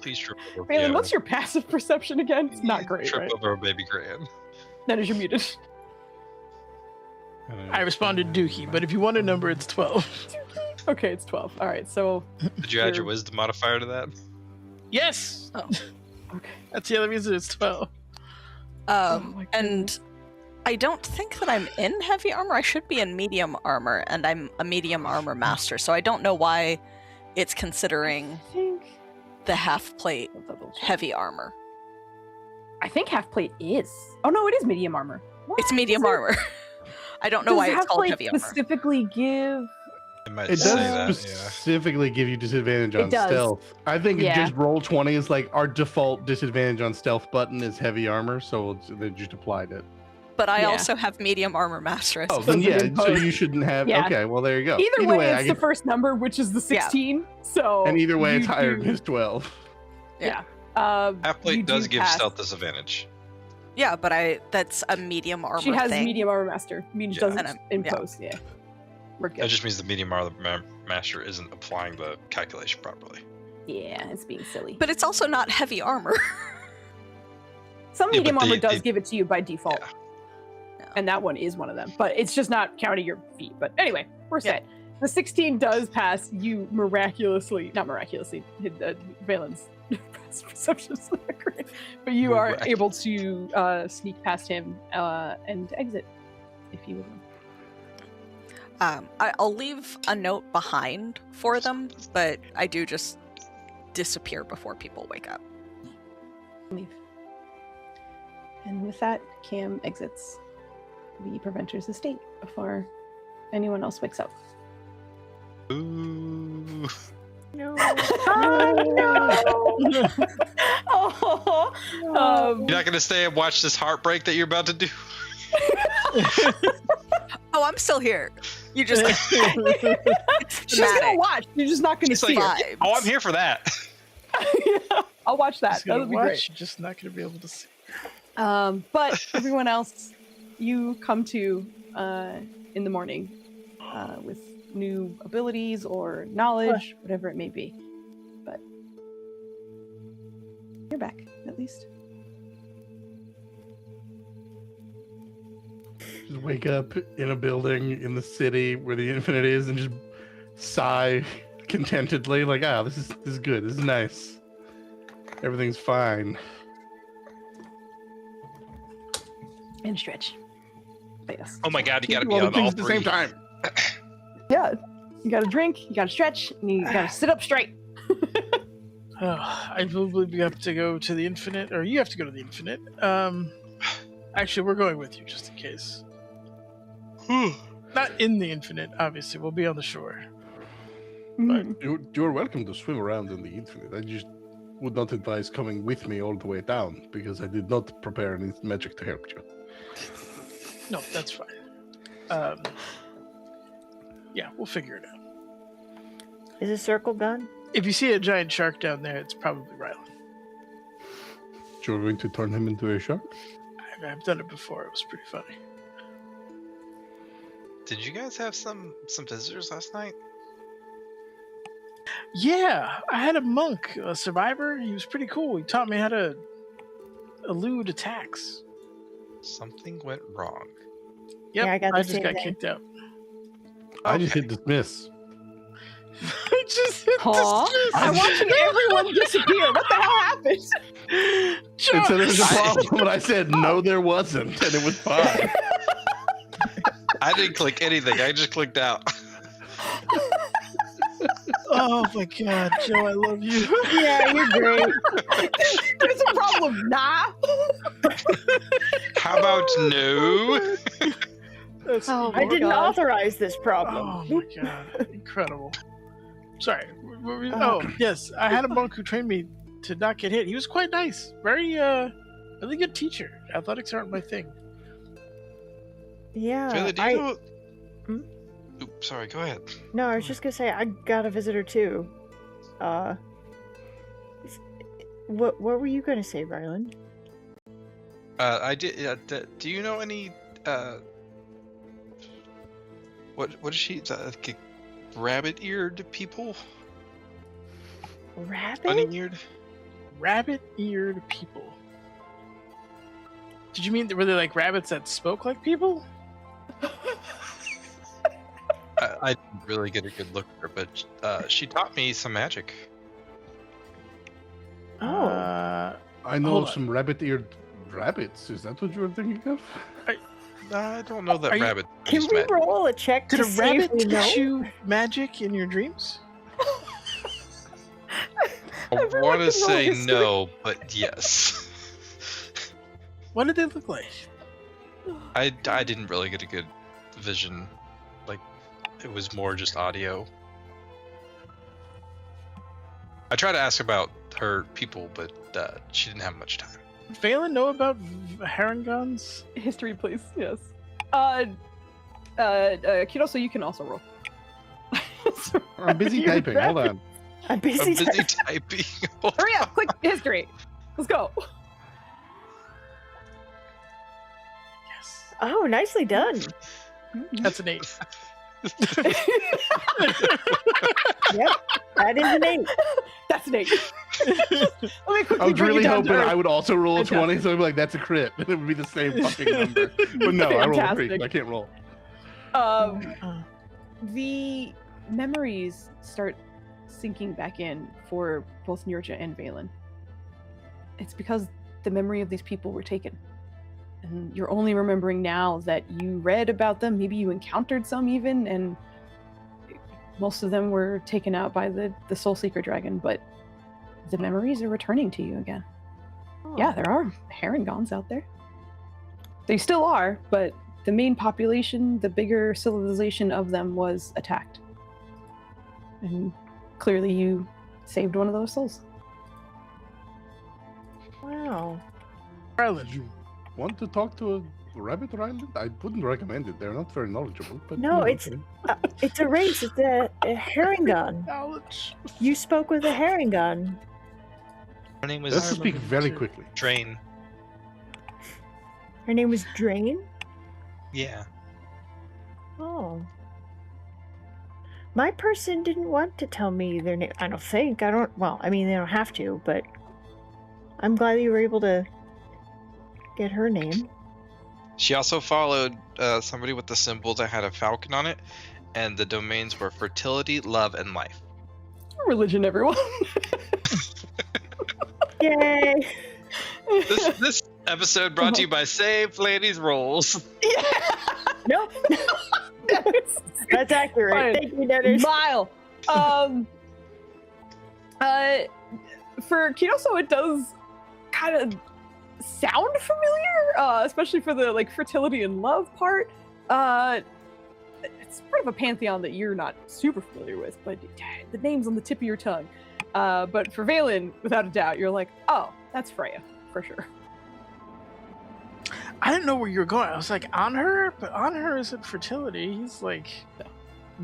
Please trip over. Raylan, what's your passive perception again? It's not great, Trip right? over a baby Gran. That is your muted. I responded Dookie, but if you want a number, it's 12. Okay, it's 12. All right, so Did you add your wisdom modifier to that? Yes! Oh. Okay. That's the other reason it's 12. my And I don't think that I'm in heavy armor. I should be in medium armor, and I'm a medium armor master, so I don't know why it's considering I think the half plate I'll double check. heavy armor. I think half plate is. Oh no, it is medium armor. What? It's medium Is it? armor. I don't know Does why it's half called plate heavy armor. specifically give? It might It say does that, yeah. specifically give you disadvantage It on does. stealth. I think Yeah. just roll 20 is like our default disadvantage on stealth button is heavy armor, so they just applied it. But I Yeah. also have medium armor master. Oh, then Doesn't yeah, so impose. you shouldn't have. Yeah. Okay, well there you go. Either way, I it's the get- first number, which is the 16. So and either way, it's you higher do- than his 12. Yeah. Half you plate does do give pass. stealth disadvantage. Yeah, but that's a medium armor She has thing. medium armor master. Means Yeah. doesn't And impose. Yeah. We're good. That just means the medium armor master isn't applying the calculation properly. Yeah, it's being silly. But it's also not heavy armor. Some Yeah, medium but armor they- does they- give it to you by default. Yeah. Yeah. And that one is one of them. But it's just not counting your feet. But anyway, we're Yeah. set. The 16 does pass. You not miraculously, Valen's perception's not great. But you are able to sneak past him and exit, if you would. I'll leave a note behind for them, but I do just disappear before people wake up. Leave. And with that, Cam exits the Preventor's estate before anyone else wakes up. Ooh. No. Oh, You're not gonna stay and watch this heartbreak that you're about to do? Oh, I'm still here. You just she's gonna watch. You're just not gonna She's see like, her. oh, I'm here for that. I'll watch that. Just gonna That'll be watch, great. you're just not going to be able to see. But everyone else, you come to in the morning with new abilities or knowledge, whatever it may be. But you're back, at least. Just wake up in a building in the city where the infinite is and just sigh contentedly, like, this is good. This is nice. Everything's fine. And stretch. But yes. Oh my god, you gotta Do be all the on all things at the three. same time. Yeah. You gotta drink, you gotta stretch, and you gotta sit up straight. I probably have to go to the infinite, or you have to go to the infinite. Actually, we're going with you just in case. Not in the infinite, obviously. We'll be on the shore. Mhm. You're welcome to swim around in the infinite. I just would not advise coming with me all the way down because I did not prepare any magic to help you. No, that's fine. Yeah, we'll figure it out. Is a circle gone? If you see a giant shark down there, it's probably Rylan. You're going to turn him into a shark? I've done it before. It was pretty funny. Did you guys have some visitors last night? Yeah, I had a monk, a survivor. He was pretty cool. He taught me how to elude attacks. Something went wrong. Yep, Yeah, I got the just same got thing. kicked out. I just hit dismiss. I just hit Huh? this. I'm watching everyone disappear. What the hell happened? It said there was a problem, but I said no, there wasn't, and it was fine. I didn't click anything. I just clicked out. Oh my god, Joe, I love you. Yeah, you're great. There's a problem. Nah. How about no? That's Oh, I didn't God. authorize this problem. Oh my god, incredible. Sorry. Yes, I had a monk who trained me to not get hit. He was quite nice. Very, really good teacher. Athletics aren't my thing. Yeah. Taylor, do you know? Hmm? Oops, sorry. Go ahead. No, I was just gonna say I got a visitor too. What were you gonna say, Rylan? I did. Do you know any? What is she? Rabbit-eared people? Rabbit? Bunny-eared? rabbit-eared people. Did you mean were they like rabbits that spoke like people? I didn't really get a good look at her, but she taught me some magic. Oh. I know Hold of on. some rabbit-eared rabbits. Is that what you were thinking of? I don't know that Are you- rabbit. Can use we magic. roll a check Did to a see rabbit if we know? teach you magic in your dreams? I Everyone want to can roll say history. no, but yes. What did they look like? I didn't really get a good vision. Like, it was more just audio. I tried to ask about her people, but she didn't have much time. Valen know about Harringons? History, please. Yes. Kido, so you can also roll. I'm busy You're typing. Hold rabbit. on. I'm I'm busy. busy typing. Hurry up! Quick, history. Let's go. Yes. Oh, nicely done. That's an 8. Yep, that is an 8. That's an 8. Let me quickly I was bring really it down hoping to I earth. would also roll a Fantastic. 20, so I'd be like, that's a crit. It would be the same fucking number. But no, I rolled a 3. Fantastic. I can't roll. The memories start sinking back in for both Nurja and Valen. It's because the memory of these people were taken. And you're only remembering now that you read about them, maybe you encountered some even, and most of them were taken out by the Soul Seeker Dragon, but the memories are returning to you again. Yeah, there are Haringons out there. They still are, but the main population, the bigger civilization of them was attacked. And clearly you saved one of those souls. Wow. Did you want to talk to a rabbit island? I wouldn't recommend it. They're not very knowledgeable. But No, you know, it's it's a race. It's a Haringon. Knowledge. You spoke with a Haringon. Her name Let's was speak remember very too. quickly. Drain. Her name was Drain. Yeah. Oh. My person didn't want to tell me their name. I don't think. I don't. Well, I mean, they don't have to, but I'm glad you were able to get her name. She also followed somebody with the symbol that had a falcon on it, and the domains were fertility, love, and life. Religion, everyone. Yay! This episode brought to you by Save Ladies Rolls. Nope, that's accurate. Fine. Thank you, Dennis. Mile. For Kidoso, it does kind of sound familiar, especially for the like fertility and love part. It's part of a pantheon that you're not super familiar with, but the name's on the tip of your tongue. But for Valen, without a doubt, you're like, oh, that's Freya for sure. I didn't know where you were going. I was like, on her? But on her isn't fertility. He's like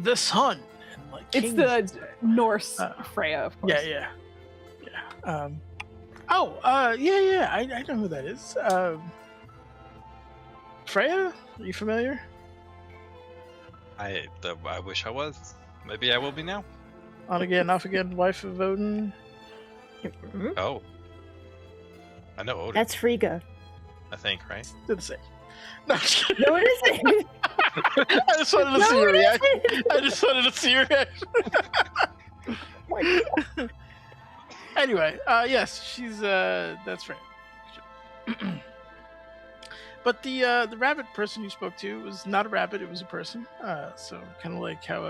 the sun. And like It's kings. the Norse Freya, of course. Yeah. Yeah. I know who that is. Freya? Are you familiar? I wish I was. Maybe I will be now. On again, off again, wife of Odin. Mhm. Oh. I know Odin, That's Frigga. I think, right? They're the same. No, I'm just kidding. No, it isn't. I just wanted to see No, your it reaction. isn't. I just wanted to see your reaction. Oh my God. Anyway, yes, she's that's right. But the rabbit person you spoke to was not a rabbit; it was a person. So kind of like how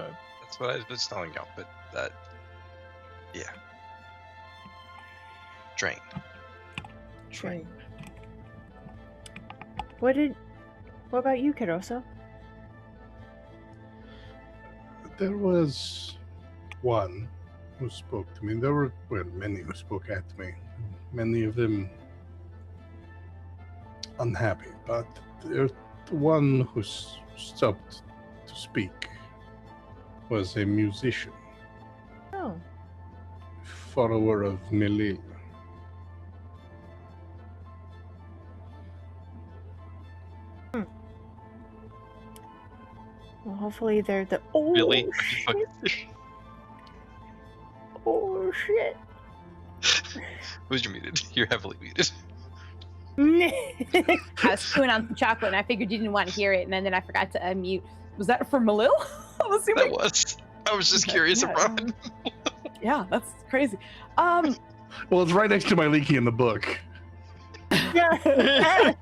That's what I was telling y'all, but yeah. Drain. Train. What about you, Kiroso? There was one who spoke to me. There were, well, many who spoke at me. Many of them unhappy, but the one who stopped to speak was a musician, Oh, follower of Melil. well, hopefully they're the. Oh, Really? shit. Oh shit! Who's you muted? You're heavily muted. I was chewing on some chocolate and I figured you didn't want to hear it, and then I forgot to unmute. Was that for Malil? I'm assuming. That was. I was just Okay, curious yeah, about. Yeah, that's crazy. Well, it's right next to my leaky in the book. Yeah.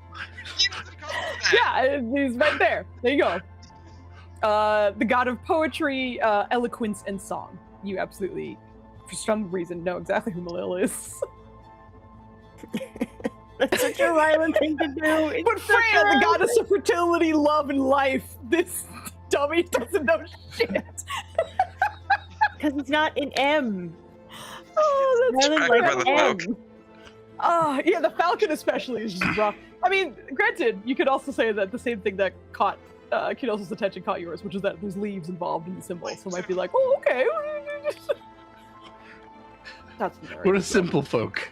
Yeah, he's right there. There you go. The god of poetry, eloquence, and song. You absolutely, for some reason, know exactly who Malil is. That's such a Rylan thing to do. It's But such Freya, a the Rylan goddess of fertility, love, and life, this dummy doesn't know shit. Because it's not an M. Oh, that's Rylan Distracted likes by the M. Falcon. Yeah, the falcon especially is just rough. I mean, granted, you could also say that the same thing that caught Kidosa's attention caught yours, which is that there's leaves involved in the symbol, so it might be like, oh, okay. That's very We're a rough. simple folk.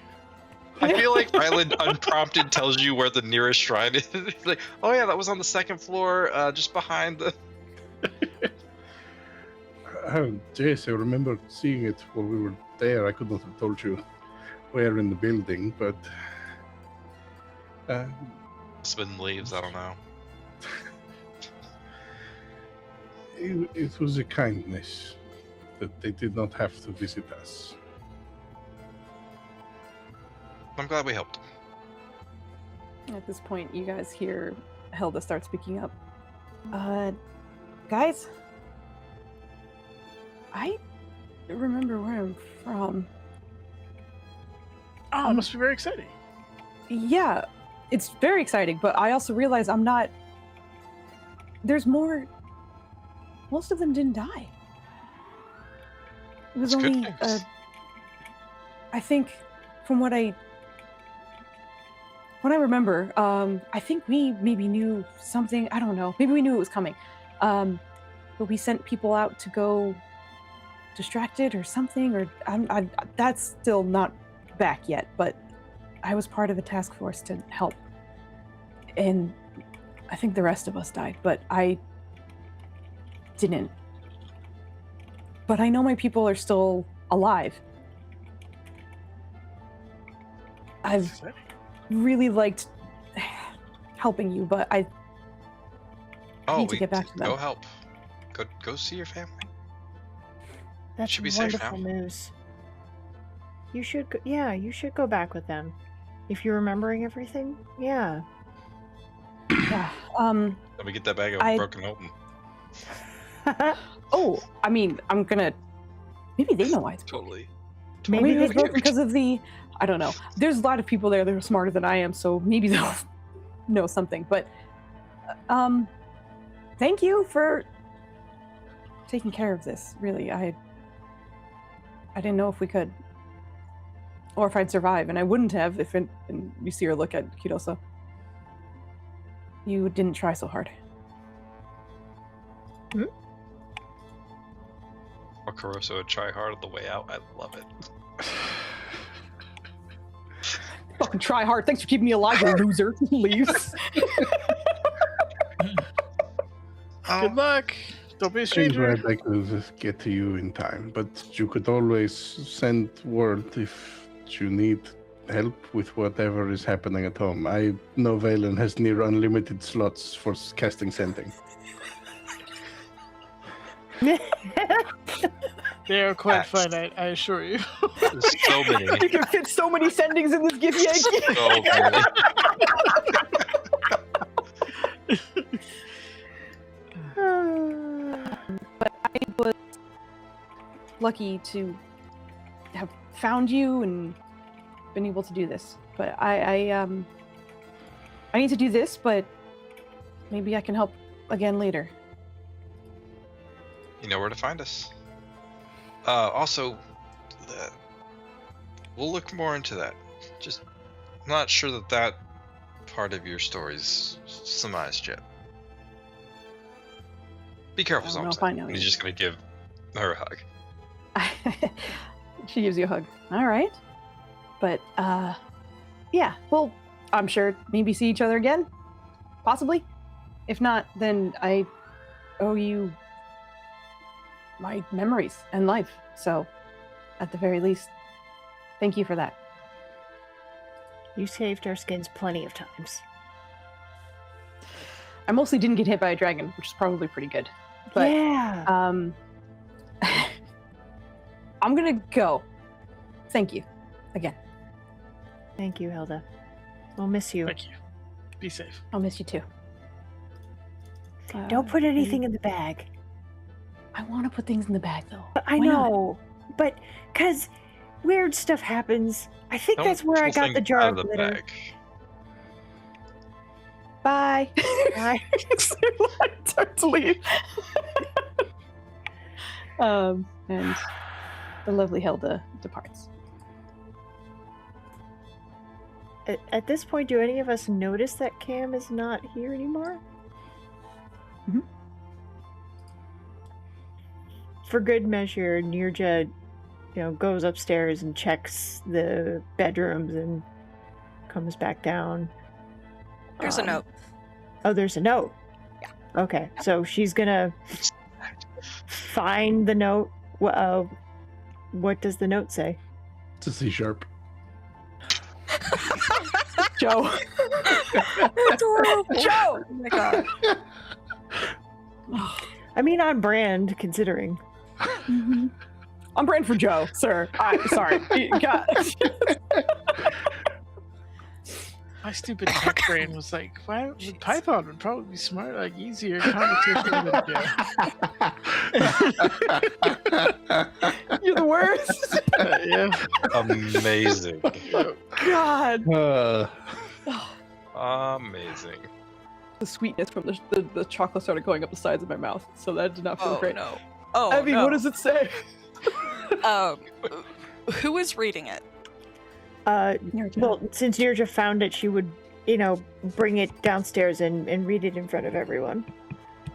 I feel like Ryland unprompted tells you where the nearest shrine is. He's like, oh yeah, that was on the second floor, just behind the. Yes, I remember seeing it while we were there. I could not have told you where in the building, but Spin leaves. I don't know. it was a kindness that they did not have to visit us. I'm glad we helped. At this point, you guys hear Hilda start speaking up. Guys, I remember where I'm from. Oh, it must be very exciting. Yeah, it's very exciting, but I also realize I'm not. There's more. Most of them didn't die. It was That's good only. news. I think, from what I remember, I think we maybe knew something. I don't know. Maybe we knew it was coming, but we sent people out to go distracted or something. Or that's still not back yet. But I was part of a task force to help, and I think the rest of us died. But I didn't. But I know my people are still alive. I've Exciting. really liked helping you, but I Oh, need to get back to them. Go help. Go see your family. That's Should be safe wonderful now. news. You should go, yeah, you should go back with them. If you're remembering everything, yeah. Yeah. Let me get that bag of I- broken open. Oh, I mean, I'm gonna. Maybe they know why it's broken. Totally. Maybe Maybe they it's broken do. because of the. I don't know. There's a lot of people there that are smarter than I am, so maybe they'll know something. But, thank you for taking care of this. Really, I didn't know if we could, or if I'd survive, and I wouldn't have if. And you see her look at Kidosa. You didn't try so hard. Or Caruso would try hard on the way out. I love it. Fucking try hard. Thanks for keeping me alive, you loser. Leaves. Good luck. Don't be a Things where stranger. I'd like to just get to you in time, but you could always send word if you need help with whatever is happening at home. I know Valen has near unlimited slots for casting sending. They are quite Facts. finite, I assure you. There's so many. You can fit so many sendings in this Giphy egg. So many. I was lucky to have found you and been able to do this. But I need to do this, but maybe I can help again later. You know where to find us. Also, we'll look more into that. Just not sure that part of your story's surmised yet. Be careful, I don't know if Zomsa. I know And he's yet. just gonna give her a hug. She gives you a hug. All right. But yeah, well, I'm sure maybe see each other again. Possibly. If not, then I owe you my memories and life. So, at the very least, thank you for that. You saved our skins plenty of times. I mostly didn't get hit by a dragon, which is probably pretty good. But yeah. I'm gonna go. Thank you. Again. Thank you, Hilda. We'll miss you. Thank you. Be safe. I'll miss you too. Don't put anything in the bag. I want to put things in the bag, though. I know, but because weird stuff happens. I think that's where I got the jar of glitter. Bag. Bye. Bye. Start to leave. And the lovely Hilda departs. At this point, do any of us notice that Cam is not here anymore? Mm-hmm. For good measure, Nirja, goes upstairs and checks the bedrooms and comes back down. There's a note. Oh, there's a note. Yeah. Okay, so she's gonna find the note. What does the note say? It's a C sharp. Joe. Adorable. Joe! Oh my god. I mean, on brand, considering. Mm-hmm. I'm brand for Joe, sir. I'm sorry. My stupid tech brain was like, why? Python would probably be smart, like easier competition than You're the worst. yeah. Amazing. God. Amazing. The sweetness from the chocolate started going up the sides of my mouth, so that did not feel great. No. Oh, Evie, no. what does it say? Who is reading it? Well, since Nirja found it, she would, bring it downstairs and read it in front of everyone.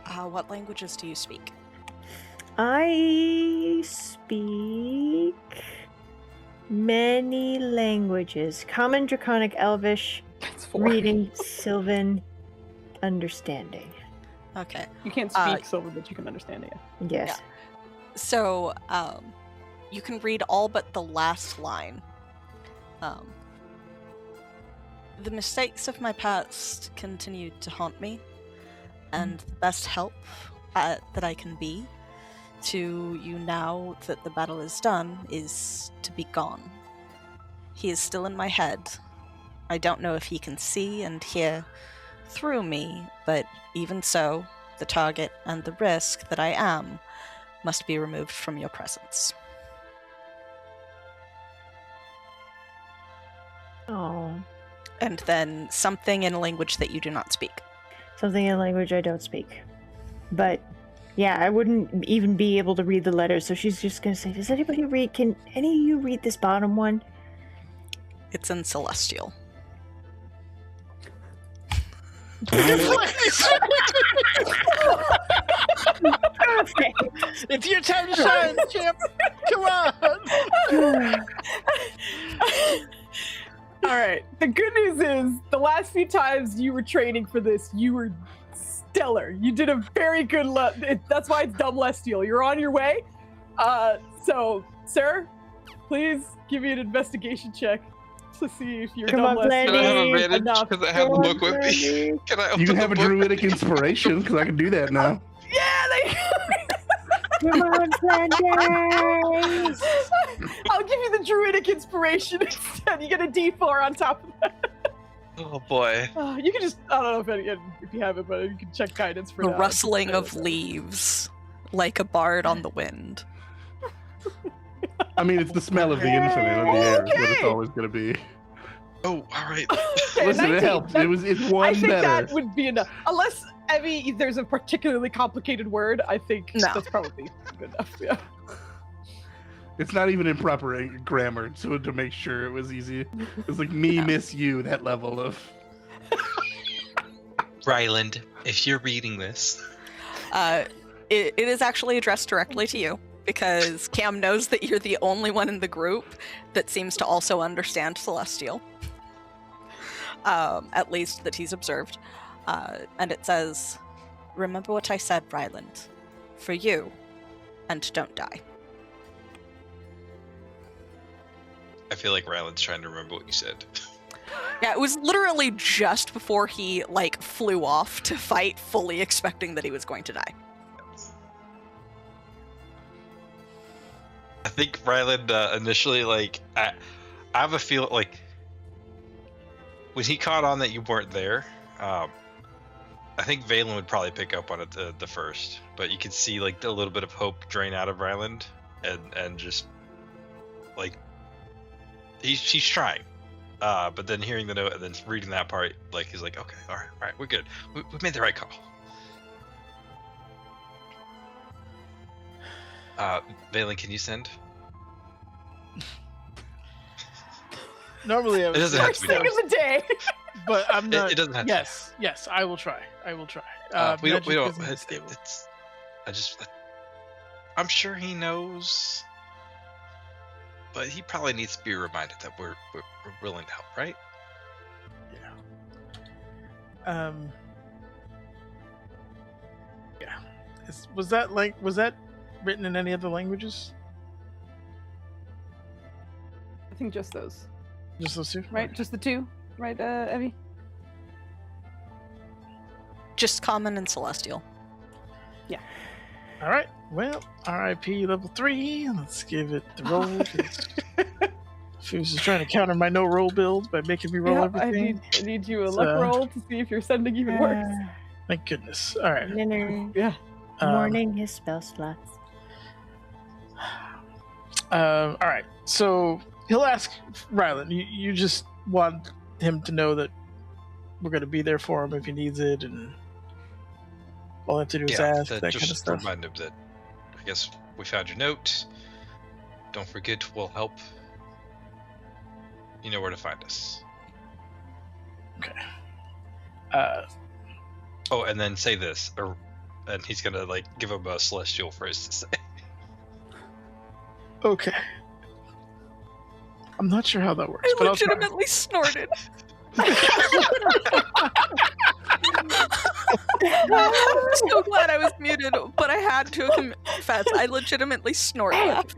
What languages do you speak? I speak many languages. Common, Draconic, Elvish, That's 4. Reading, Sylvan, Understanding. Okay. You can't speak Sylvan, but you can understand it. Yes. Yeah. So, you can read all but the last line. The mistakes of my past continue to haunt me, and the best help that I can be to you now that the battle is done is to be gone. He is still in my head. I don't know if he can see and hear through me, but even so, the target and the risk that I am must be removed from your presence. Oh. And then something in a language that you do not speak. Something in a language I don't speak. But, yeah, I wouldn't even be able to read the letters, so she's just gonna say, does anybody read, can any of you read this bottom one? It's in Celestial. It's your time to shine, champ. Come on. All right. The good news is, the last few times you were training for this, you were stellar. You did a very good. That's why it's dumb Lestial. You're on your way. So, sir, please give me an investigation check to see if you're Come dumb on, Lestial. Can I have Lenny. advantage Enough. because I have the book with me? Can I open You can the have a book? druidic inspiration because I can do that now. Yeah, Come on, Flanders! I'll give you the druidic inspiration instead. You get a D4 on top of that. Oh boy. You can just, I don't know if you have it, but you can check guidance for The now. rustling of leaves, like a bard on the wind. I mean, it's the smell of the infinite of the air is what it's Okay. always going to be. Oh, all right. Okay, Listen, 19. it helps. It's I one think better. that would be enough. Unless, Evie, if there's a particularly complicated word, I think No. that's probably good enough. Yeah. It's not even in proper grammar, so to make sure it was easy. It's like me miss you, that level of. Ryland, if you're reading this. It is actually addressed directly to you, because Cam knows that you're the only one in the group that seems to also understand Celestial. At least that he's observed. And it says, remember what I said, Ryland. For you, and don't die. I feel like Ryland's trying to remember what you said. Yeah, it was literally just before he, like, flew off to fight, fully expecting that he was going to die. I think Ryland initially, like, I have a feel like when he caught on that you weren't there, I think Valen would probably pick up on it the first, but you could see like a little bit of hope drain out of Ryland, and just like he's trying, but then hearing the note and then reading that part, like he's like, okay, all right, we're good, we made the right call. Valen, can you send? Normally, I would It doesn't say, have to be First thing done. of the day. but I'm not. It doesn't have yes, I will try. We don't. magic isn't It's. stable. I'm sure he knows, but he probably needs to be reminded that we're willing to help, right? Yeah. Yeah. Was that written in any other languages? I think just those, Just those two, right? Just the two, right, Evie? Just common and celestial. All right. Well, RIP level 3. Let's give it the roll. Foos is trying to counter my no roll build by making me roll everything. I need you a luck roll to see if your sending even works. Thank goodness. All right. Yeah. Morning his spell slots. All right. So he'll ask Ryland. You just want him to know that we're going to be there for him if he needs it, and all I have to do is ask, that kind of just stuff. remind him that I guess we found your note. Don't forget, we'll help. You know where to find us. Okay. Oh, and then say this, and he's gonna like give him a celestial phrase to say. Okay. I'm not sure how that works, I but I'll try. legitimately snorted. I'm so glad I was muted, but I had to confess, I legitimately snorted.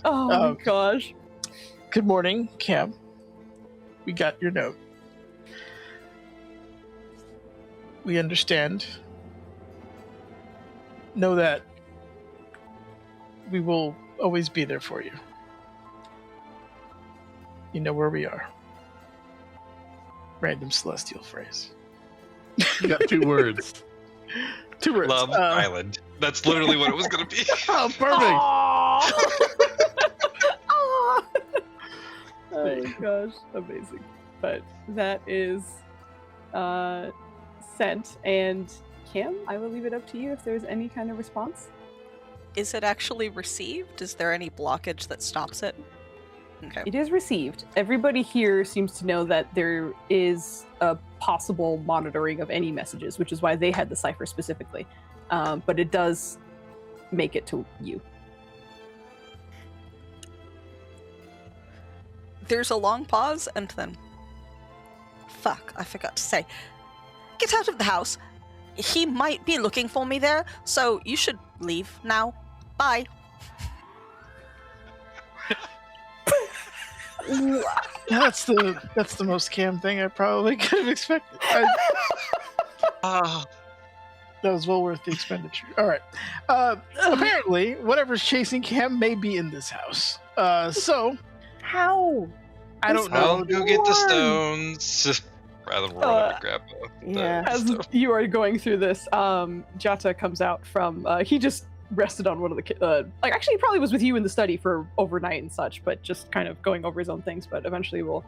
Oh my gosh. Good morning, Cam. We got your note. We understand. Know that we will always be there for you. You know where we are. Random celestial phrase. You got 2 words. 2 words. Love Island. That's literally what it was gonna be. Oh, perfect. Oh my gosh, amazing. But that is sent, and Cam, I will leave it up to you if there's any kind of response. Is it actually received? Is there any blockage that stops it? Okay. It is received. Everybody here seems to know that there is a possible monitoring of any messages, which is why they had the cipher specifically. But it does make it to you. There's a long pause, and then... Fuck, I forgot to say. Get out of the house. He might be looking for me there, so you should leave now. Bye. That's the most Cam thing I probably could have expected. That was well worth the expenditure. All right. Apparently, whatever's chasing Cam may be in this house. So How? I don't know. I'll go get the stones. Rather than run and grab Yeah. As stuff. you are going through this, Jata comes out from. He just rested on one of the. Actually, he probably was with you in the study for overnight and such, but just kind of going over his own things. But eventually, will.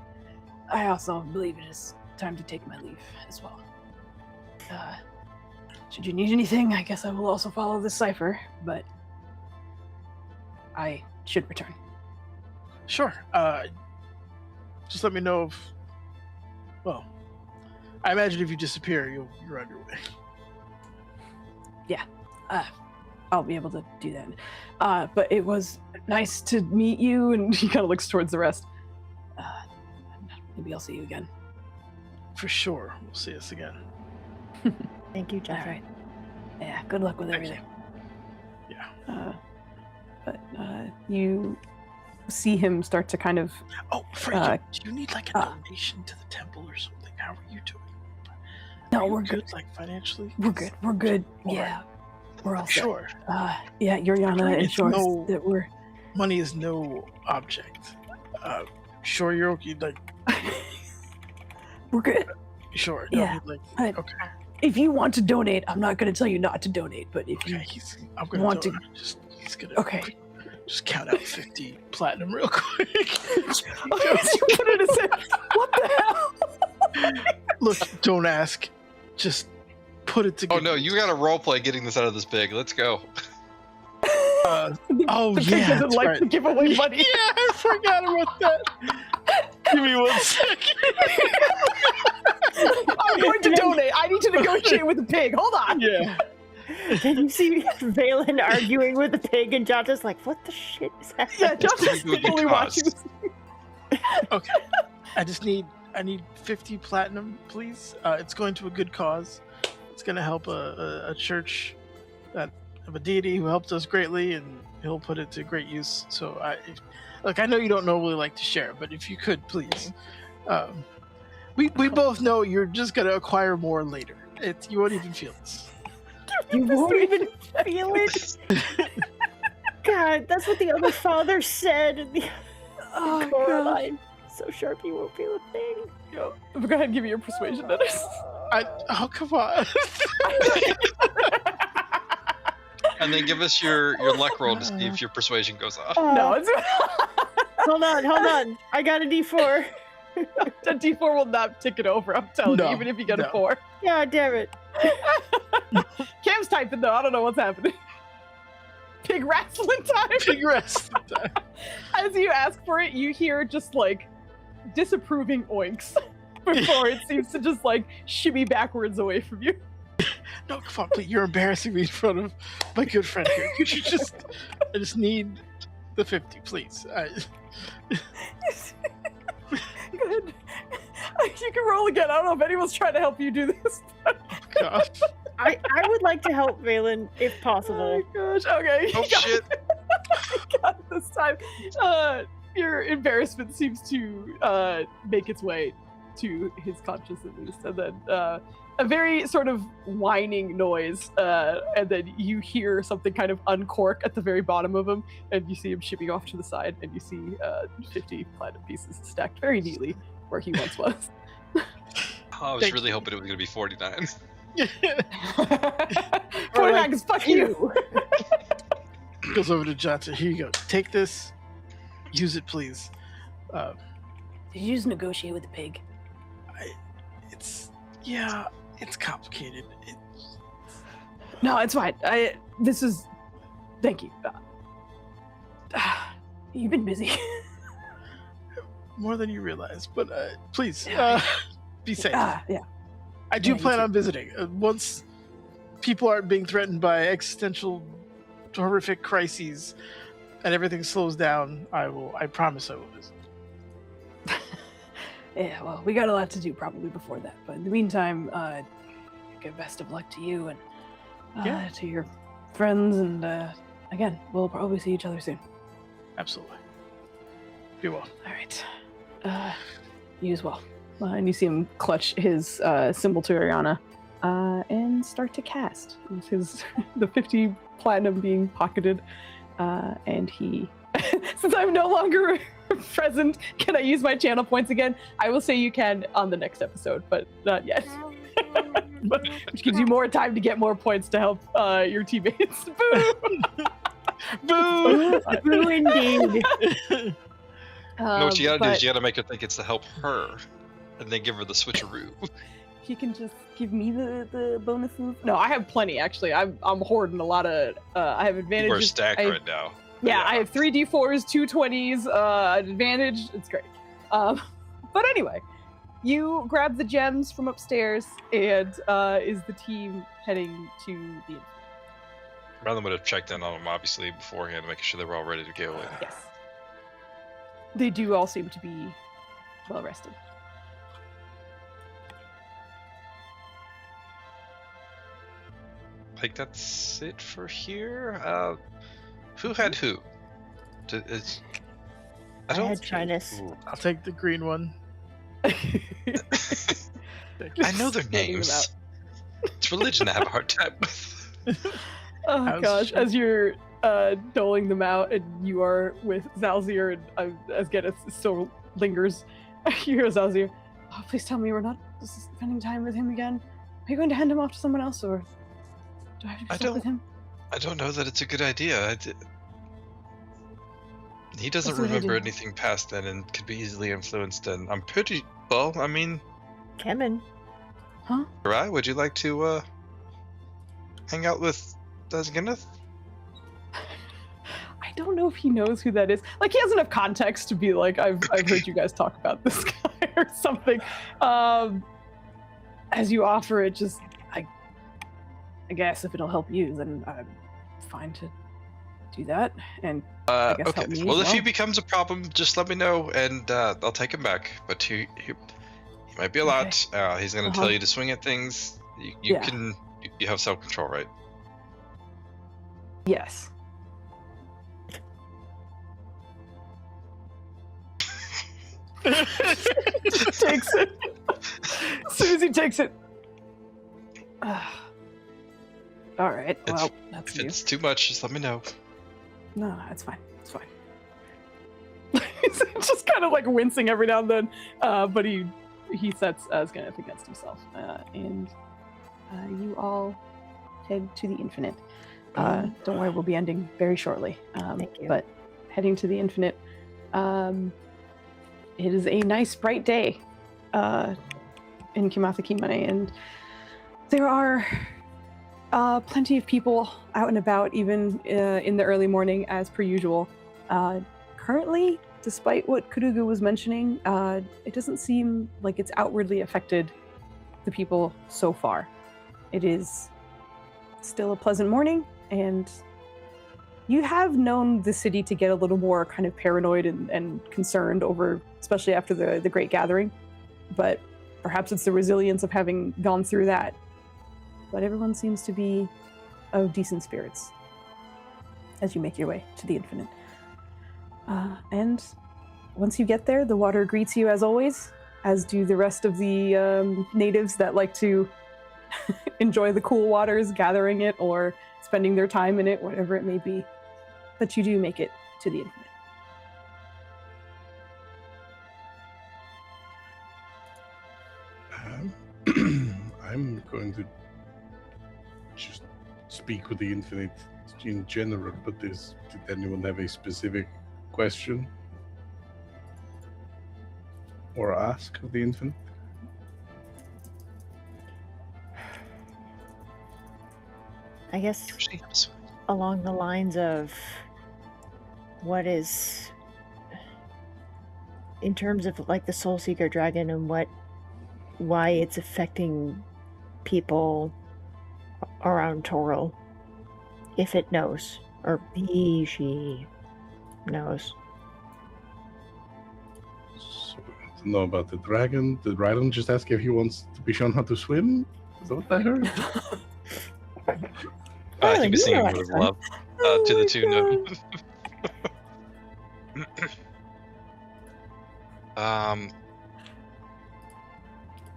I also believe it is time to take my leave as well. Should you need anything, I guess I will also follow this cipher, but I should return. Sure. Just let me know if. Well, I imagine if you disappear, you're on your way. Yeah. I'll be able to do that. But it was nice to meet you, and he kind of looks towards the rest. Maybe I'll see you again. For sure, we'll see us again. Thank you, All Jeff. right. Yeah, good luck with Thank everything. Yeah. But you see him start to kind of. Oh, Frank, do you need like a donation to the temple or something? How are you doing? No, Are we're you good. Like financially? We're good. We're good. All Yeah, right. we're all set. Sure. Yeah, Yuriana It's ensures that we're. Money is no object. Sure, you're okay. Like, we're good. sure. Yeah. Okay. If you want to donate, I'm not going to tell you not to donate, but if you I'm gonna want to, he's gonna just count out 50 platinum real quick. You put it as what the hell? Look, don't ask. Just put it together. Oh no, you got to roleplay getting this out of this pig. Let's go. The pig doesn't like to give away money. Yeah, I forgot about that. Give me 1 second. I'm going to donate. I need to negotiate with the pig. Hold on. Yeah. Then you see Valen arguing with the pig, and Jonta's like, "What the shit is happening?" Yeah, Jonta's fully watching this. Okay. I need 50 platinum, please. It's going to a good cause. It's going to help a church that of a deity who helped us greatly, and he'll put it to great use. So I know you don't normally like to share, but if you could, please. We both know you're just going to acquire more later. You won't even feel this. You won't even feel it. God, that's what the other father said in the Coraline. So sharp you won't feel a thing. Go ahead and give me your persuasion, Dennis. Oh, come on. And then give us your luck roll to see if your persuasion goes off. No, it's hold on. I got a D4. a D4 will not tick it over. I'm telling you, even if you get a 4. Yeah, damn it. Cam's typing though. I don't know what's happening. Pig wrestling time. Pig wrestling time. As you ask for it, you hear just like disapproving oinks before it seems to just like shimmy backwards away from you. No, come on, please. You're embarrassing me in front of my good friend here. I just need the 50, please. Good. You can roll again. I don't know if anyone's trying to help you do this. God. I would like to help Valen if possible. Oh my gosh. Okay. Oh shit. You got it this time. Your embarrassment seems to make its way to his conscience at least, and then a very sort of whining noise, and then you hear something kind of uncork at the very bottom of him, and you see him shipping off to the side, and you see 50 platinum pieces stacked very neatly where he once was. I was really hoping it was going to be 49. 49 is fuck you. Goes over to Jota. Here you go. Take this. Use it, please. Did you just negotiate with the pig? It's complicated. No, it's fine. Thank you. You've been busy. More than you realize, but please, be safe. Yeah. I do you plan too. on visiting. Once people aren't being threatened by existential, horrific crises, and everything slows down, I promise I will visit. Yeah, well, we got a lot to do probably before that, but in the meantime, give best of luck to you and to your friends, and again, we'll probably see each other soon. Absolutely. Be well. All right. You as well. And you see him clutch his symbol to Ariana and start to cast with the 50 platinum being pocketed, and he, since I'm no longer present, can I use my channel points again? I will say you can on the next episode, but not yet. Which gives you more time to get more points to help your teammates. Boo! Boo! Boo indeed. What you gotta do is you gotta make her think it's to help her, and then give her the switcheroo. He can just give me the bonuses. No, I have plenty actually. I'm hoarding a lot of. I have advantages. We're stacked right now. Yeah, I have 3 d4s, 2 20s, advantage. It's great. But anyway, you grab the gems from upstairs, and is the team heading to the? Rather would have checked in on them obviously beforehand, making sure they were all ready to go in. Yes. They do all seem to be well rested. I think that's it for here. Who had who? I don't. had shyness. Ooh. I'll take the green one. I know their Spelling them names. out. It's religion I have a hard time with. Oh How's gosh, she- as you're doling them out and you are with Zalzir and as Gedeth still lingers, you hear Zalzir, oh, please tell me we're not spending time with him again. Are you going to hand him off to someone else, or do I have to be I stuck with him? I don't know that it's a good idea. He doesn't What's a good remember idea? anything past then and could be easily influenced. And I'm pretty well. I mean, Kemen. Huh? Rai, would you like to hang out with Dazganeth? I don't know if he knows who that is. Like, he has enough context to be like, I've heard you guys talk about this guy or something. As you offer it, just I guess if it'll help you, then I'm fine to do that. And I guess Okay. help me Well, as if he well. becomes a problem, just let me know, and I'll take him back. But he might be a lot. He's gonna tell Uh-huh. you to swing at things. You Yeah. can. You have self-control, right? Yes. Takes it. As soon as he takes it. All right. Well, that's If you. it's too much, just let me know. No, it's fine. It's fine. He's just kind of like wincing every now and then, but he sets Asganeth against himself, and you all head to the Infinite. Don't worry, we'll be ending very shortly. Thank you. But heading to the Infinite, it is a nice bright day in Kimathe Kimane, and there are plenty of people out and about, even in the early morning, as per usual. Currently, despite what Kurugu was mentioning, it doesn't seem like it's outwardly affected the people so far. It is still a pleasant morning, and you have known the city to get a little more kind of paranoid and concerned over, especially after the Great Gathering. But perhaps it's the resilience of having gone through that. But everyone seems to be of decent spirits as you make your way to the Infinite. And once you get there, the water greets you as always, as do the rest of the natives that like to enjoy the cool waters, gathering it or spending their time in it, whatever it may be. But you do make it to the Infinite. I'm going to just speak with the Infinite in general, but did anyone have a specific question or ask of the Infinite? I guess Seems. along the lines of what is in terms of like the Soul Seeker dragon and why it's affecting people around Toril, if it knows, or she knows. So, to know about the dragon. Did Rylan just ask if he wants to be shown how to swim? Is that what I heard? He was singing Rylan, with you know love Oh to my the tune of.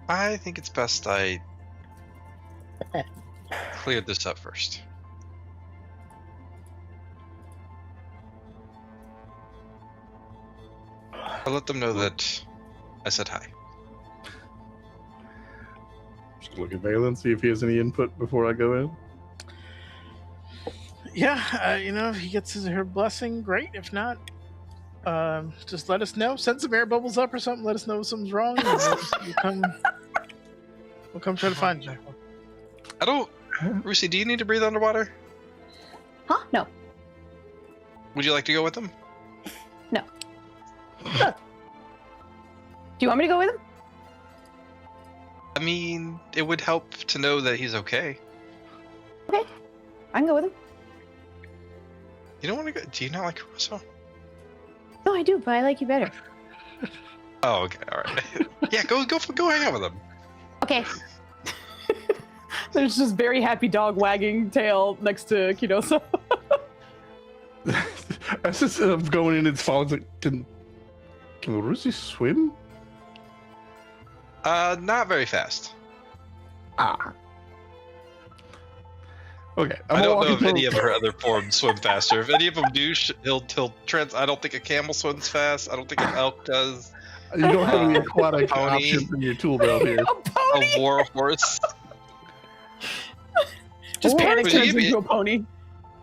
I think it's best I cleared this up first. I'll let them know that I said hi. Just look at Valen, see if he has any input before I go in. Yeah, if he gets her blessing, great. If not, just let us know. Send some air bubbles up or something. Let us know if something's wrong. And we'll come try to find you. I don't. Rusi, do you need to breathe underwater? Huh? No. Would you like to go with them? Do you want me to go with him? I mean, it would help to know that he's okay. I can go with him. You don't want to go? Do you not like Caruso? No, I do, but I like you better. Oh, okay, all right. Yeah, go hang out with him. Okay. There's just very happy dog wagging tail next to Kinoso. As instead of going in, it's falling. Like, can Can Lucy swim? Not very fast. Ah. Okay. I don't know if walking any of over- her other forms swim faster. If any of them do, he'll I don't think a camel swims fast. I don't think an elk does. You don't have any aquatic pony. options in your tool belt here. A pony! A war horse. Just panic Would turns you be- into a pony.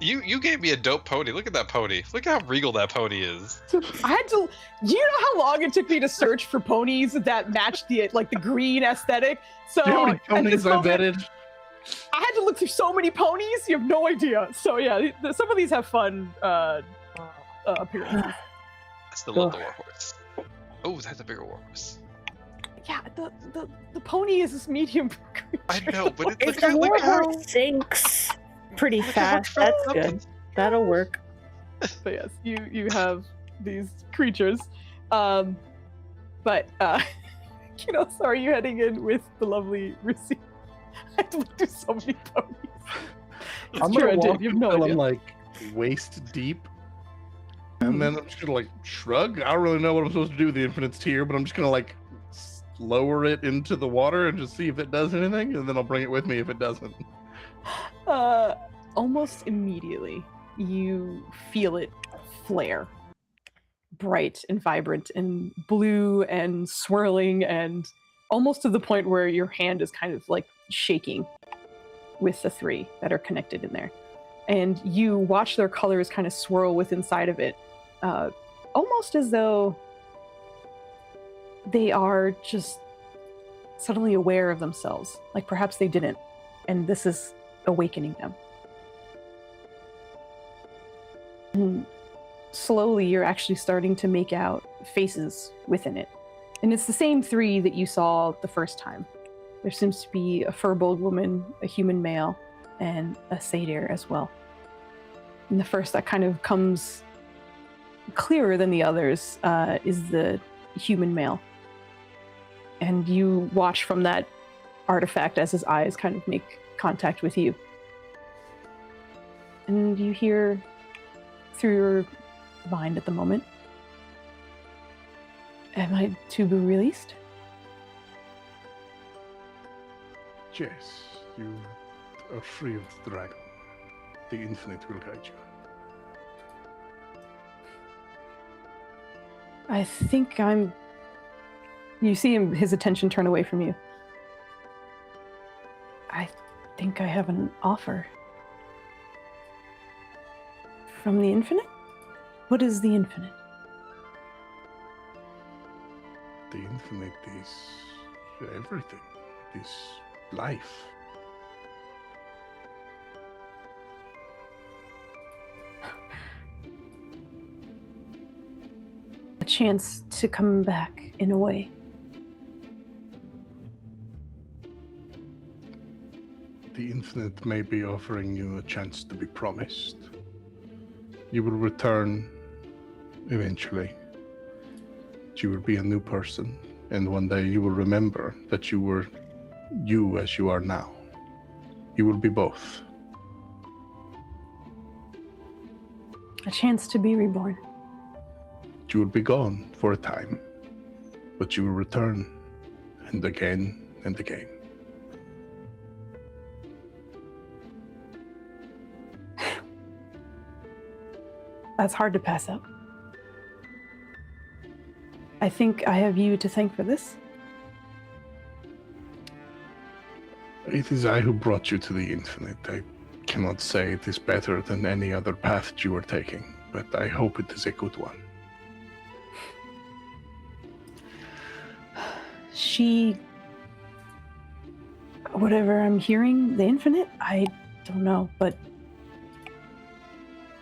You gave me a dope pony. Look at that pony. Look how regal that pony is. I had to. Do you know how long it took me to search for ponies that matched the green aesthetic? So Do you know how many at ponies this I moment, vetted? I had to look through so many ponies. You have no idea. So yeah, some of these have fun appearances. I still love the war horse. Oh, that's a bigger war horse. Yeah, the pony is this medium creature. I know, but If the warhorse sinks pretty fast, that's good. That'll work. But yes, you have these creatures. But so are you heading in with the lovely Rusi? I had to look through so many ponies. It's I'm true, gonna I walk did. You have no until idea. I'm like waist deep, and then I'm just gonna like shrug. I don't really know what I'm supposed to do with the infinite tier, but I'm just gonna like lower it into the water and just see if it does anything, and then I'll bring it with me if it doesn't. Almost immediately, you feel it flare, bright and vibrant and blue and swirling, and almost to the point where your hand is kind of like shaking with the three that are connected in there. And you watch their colors kind of swirl with inside of it, almost as though they are just suddenly aware of themselves, like perhaps they didn't, and this is awakening them. And slowly you're actually starting to make out faces within it. And it's the same three that you saw the first time. There seems to be a furbolg woman, a human male, and a satyr as well. And the first that kind of comes clearer than the others is the human male. And you watch from that artifact as his eyes kind of make contact with you. And you hear through your mind at the moment, am I to be released? Yes, you are free of the dragon. The infinite will guide you. I think I'm... You see his attention turn away from you. I think I have an offer. From the infinite? What is the infinite? The infinite is everything. It is life. A chance to come back in a way. The infinite may be offering you a chance to be promised. You will return eventually. You will be a new person, and one day you will remember that you were you as you are now. You will be both. A chance to be reborn. You will be gone for a time, but you will return, and again and again. That's hard to pass up. I think I have you to thank for this. It is I who brought you to the infinite. I cannot say it is better than any other path you are taking, but I hope it is a good one. She... Whatever I'm hearing, the infinite? I don't know, but...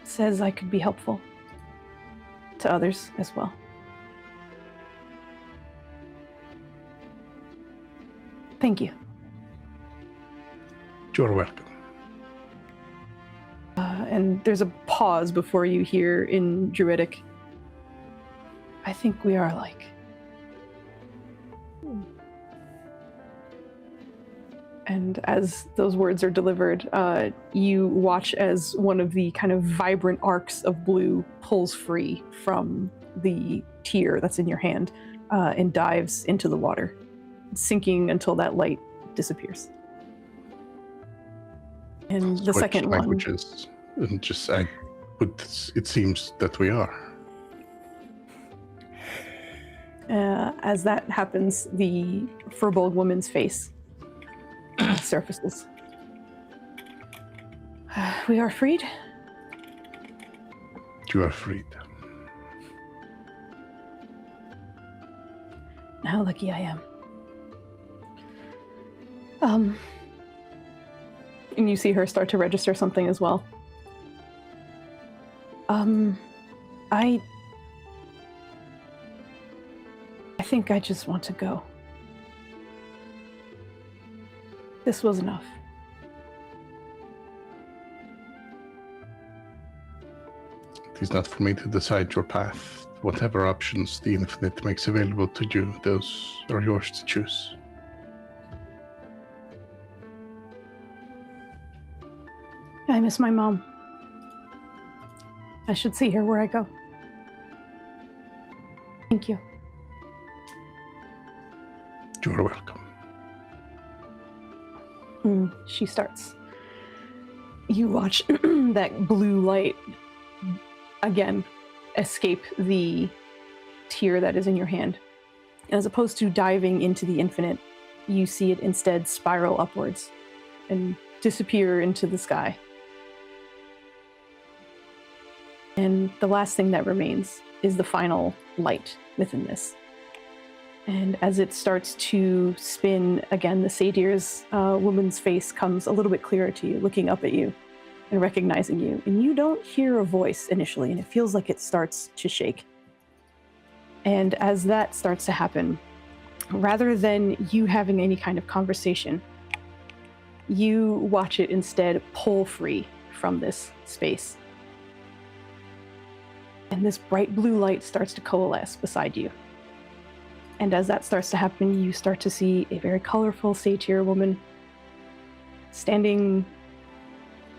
says I could be helpful. To others as well. Thank you. You're welcome. And there's a pause before you hear in Druidic. I think we are alike. And as those words are delivered, you watch as one of the kind of vibrant arcs of blue pulls free from the tear that's in your hand and dives into the water, sinking until that light disappears. And the Switch second languages, and just it seems that we are. as that happens, the furbolg woman's face surfaces. We are freed. You are freed. How lucky I am. And you see her start to register something as well. I think I just want to go. This was enough. It is not for me to decide your path. Whatever options the infinite makes available to you, those are yours to choose. I miss my mom. I should see her where I go. Thank you. You are welcome. She starts. You watch that blue light again escape the tear that is in your hand. As opposed to diving into the infinite, you see it instead spiral upwards and disappear into the sky. And the last thing that remains is the final light within this. And as it starts to spin again, the satyr's woman's face comes a little bit clearer to you, looking up at you and recognizing you. And you don't hear a voice initially, and it feels like it starts to shake. And as that starts to happen, rather than you having any kind of conversation, you watch it instead pull free from this space. And this bright blue light starts to coalesce beside you. And as that starts to happen, you start to see a very colorful satyr woman standing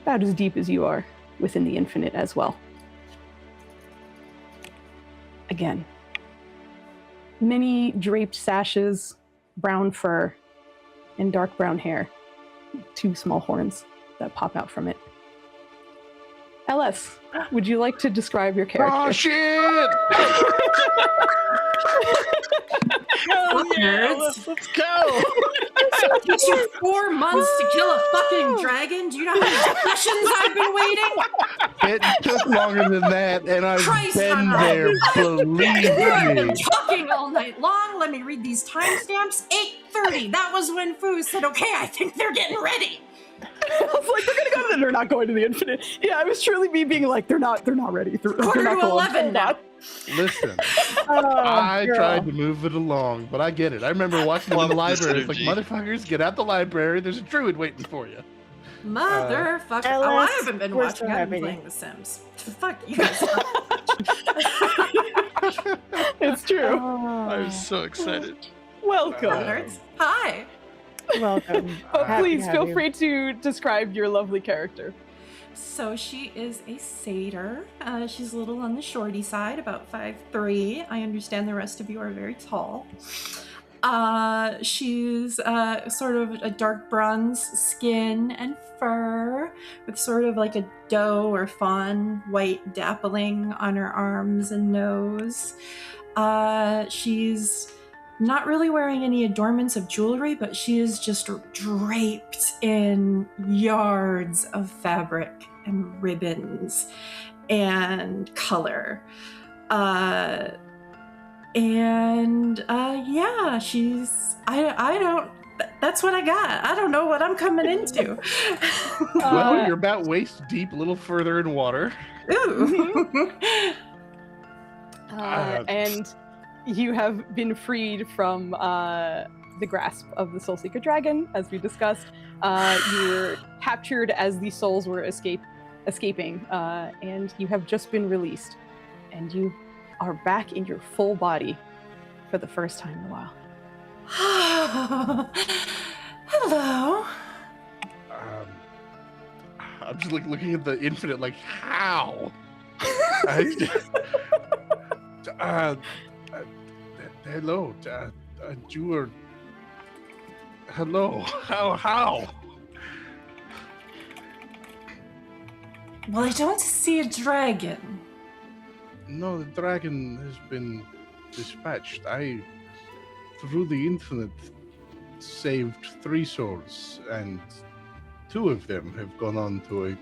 about as deep as you are within the infinite as well. Again, many draped sashes, brown fur, and dark brown hair. 2 small horns that pop out from it. LS, would you like to describe your character? Oh, shit! Hell yeah, Nerds. let's go! It takes you 4 months to kill a fucking dragon. Do you know how many sessions I've been waiting? It took longer than that, and I've Christ, been Hannah. there, believe I've me. been talking all night long. Let me read these timestamps. 8:30. That was when Foos said, "Okay, I think they're getting ready." I was like, they're gonna go to they're not going to the infinite. Yeah, it was truly me being like, they're not ready. They're Quarter not to going. 11 now. Listen, Oh, I girl. tried to move it along, but I get it. I remember watching them in the Love the library. It's like, synergy. motherfuckers, get out the library. There's a druid waiting for you. Motherfucker. LS, Oh, I haven't been we're watching. so I've been happy. playing The Sims. Fuck you guys. It's true. I'm so excited. Welcome. Nerds. Hi. Welcome. But Happy please to feel have you. free to describe your lovely character. So she is a satyr. She's a little on the shorty side, about 5'3". I understand the rest of you are very tall. She's sort of a dark bronze skin and fur with sort of like a doe or fawn white dappling on her arms and nose. She's not really wearing any adornments of jewelry, but she is just draped in yards of fabric and ribbons and color. Yeah, she's I don't that's what I got. I don't know what I'm coming into. Well, you're about waist deep, a little further in water. Ooh. And you have been freed from the grasp of the Soulseeker dragon, as we discussed. You were captured as the souls were escaping, and you have just been released. And you are back in your full body for the first time in a while. Hello. I'm just like looking at the infinite, like how? Hello, you are. Hello. How? Well, I don't see a dragon. No, the dragon has been dispatched. I, through the infinite, saved 3 souls, and 2 of them have gone on to a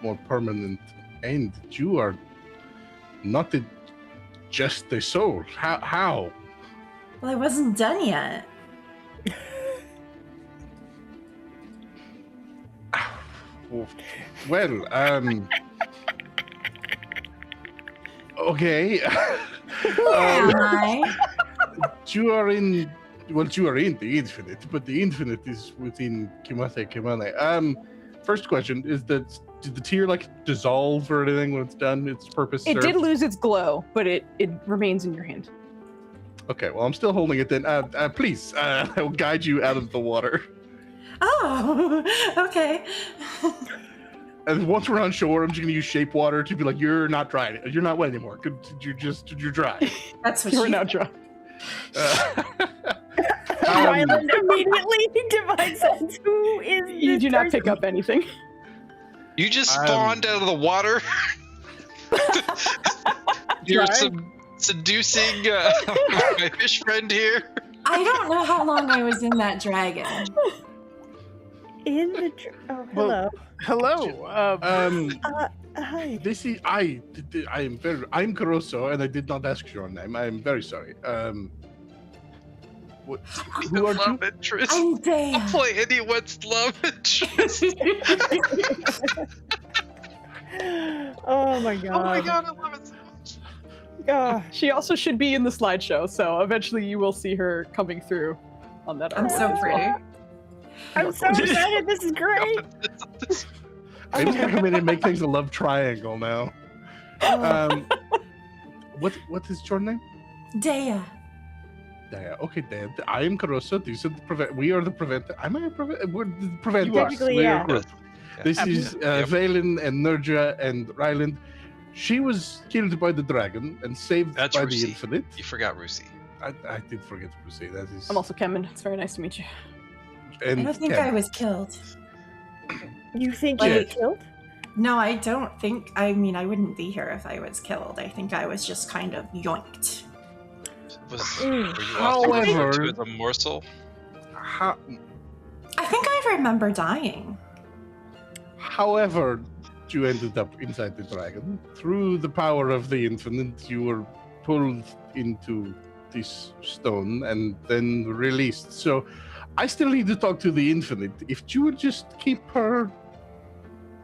more permanent end. You are not just a soul. How? Well, I wasn't done yet. Well, okay. Who am I? You are in. Well, you are in the infinite, but the infinite is within Kimathe Kimane. First question is that did the tear dissolve or anything when it's done? Its purpose. It served? did lose its glow, but it remains in your hand. Okay, well, I'm still holding it then. Please, I will guide you out of the water. Oh, okay. And once we're on shore, I'm just gonna use shape water to be like, you're not dry. You're not wet anymore. You're dry. That's what You're she now dry. Ryland immediately divine sense who is You this do not person? pick up anything. You just spawned out of the water. You're seducing my fish friend here. I don't know how long I was in that dragon. In the hello. Hello. Hi. This is I'm Caruso, and I did not ask your name. I am very sorry. Who are you? Love interest. I'm Dea. I'll play anyone's love interest. Oh my god. Oh my god, I love it so much. Oh, She also should be in the slideshow, so eventually you will see her coming through on that. I'm artwork so as pretty. well. I'm so excited. This is great. I'm just gonna come in and make things a love triangle now. What is your name? Dea. Dea. Okay, Dea. I am Caruso. These are the prevent. We are the prevent. Am I a prevent? We're the preventers. Technically, We are yeah. group. This is Valen and Nerja and Ryland. She was killed by the dragon and saved That's by Rusi. the infinite. You forgot Rusi. I did forget to say that is. I'm also Kemen. It's very nice to meet you. And I don't think Ken. I was killed. You think you Like- were killed? No, I don't think. I mean, I wouldn't be here if I was killed. I think I was just kind of yoinked. Were Mm. you also referred However- to as a morsel? How, I think I remember dying. however, you ended up inside the dragon through the power of the infinite. You were pulled into this stone and then released. So, I still need to talk to the infinite. If you would just keep her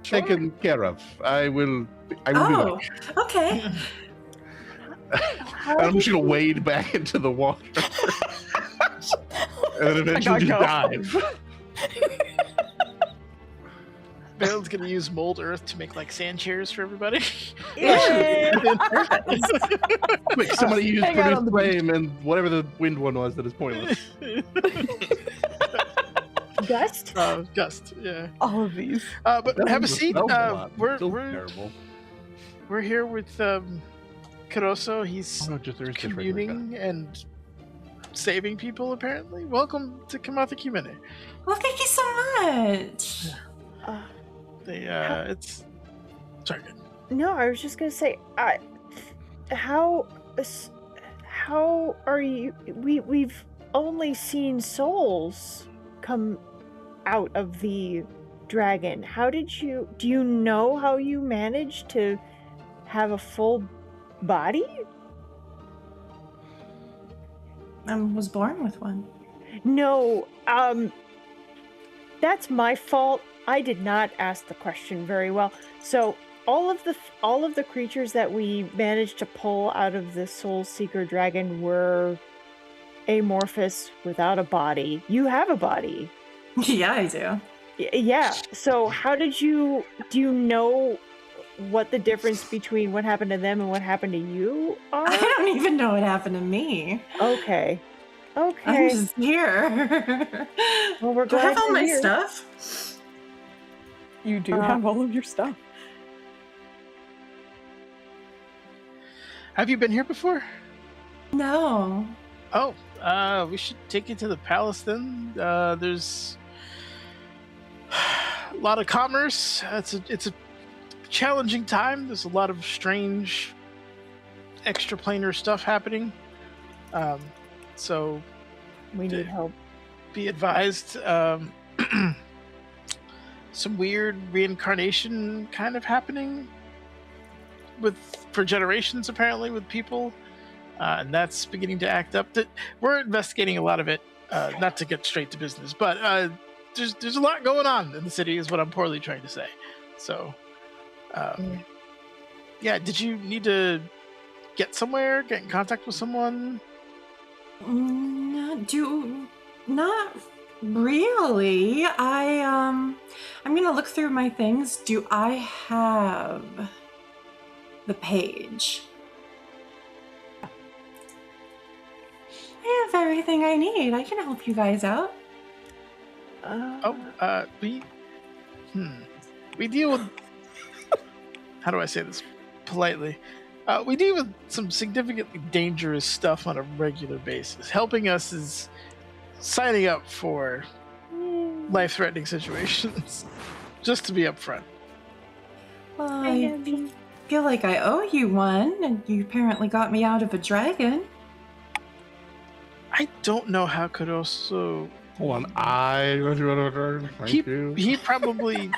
taken care of, I will be Oh, back. okay. How I'm did just gonna you- wade back into the water. And then eventually just gotta dive. Valen's gonna use mold earth to make sand chairs for everybody. Yeah. Quick, somebody use Hang out on produce the flame and whatever the wind one was that is pointless. Gust? Gust, yeah. All of these. But That have a was seat. spell block. We're Still we're terrible. we're here with Caruso. He's Oh, no, just there is just regular communing and saving people. Apparently, welcome to Kimathe Kimane. Well, thank you so much. It's sorry. No, I was just gonna say, how are you? We've only seen souls come out of the dragon. How did you? Do you know how you managed to have a full body? I was born with one. No, that's my fault. I did not ask the question very well. So all of the creatures that we managed to pull out of the Soul Seeker dragon were amorphous without a body. You have a body. Yeah, I do. Yeah. So how did you? Do you know what the difference between what happened to them and what happened to you are? I don't even know what happened to me. Okay. I'm Okay. just here. Well, we're Do I glad have all you're my here. stuff? You do Uh, have all of your stuff. Have you been here before? No. Oh, we should take you to the palace then. There's a lot of commerce. It's a challenging time. There's a lot of strange extraplanar stuff happening. So We need help. be advised. Some weird reincarnation kind of happening for generations apparently with people, and that's beginning to act up. We're investigating a lot of it. Not to get straight to business, but there's a lot going on in the city, is what I'm poorly trying to say. So, yeah. Did you need to get somewhere, get in contact with someone? Not really. I'm gonna look through my things. Do I have the page? I have everything I need. I can help you guys out. We deal with, how do I say this politely? We deal with some significantly dangerous stuff on a regular basis. Helping us is signing up for life-threatening situations. Just to be upfront. Well, I feel like I owe you one, and you apparently got me out of a dragon. I don't know how Kuroso. Hold on, He probably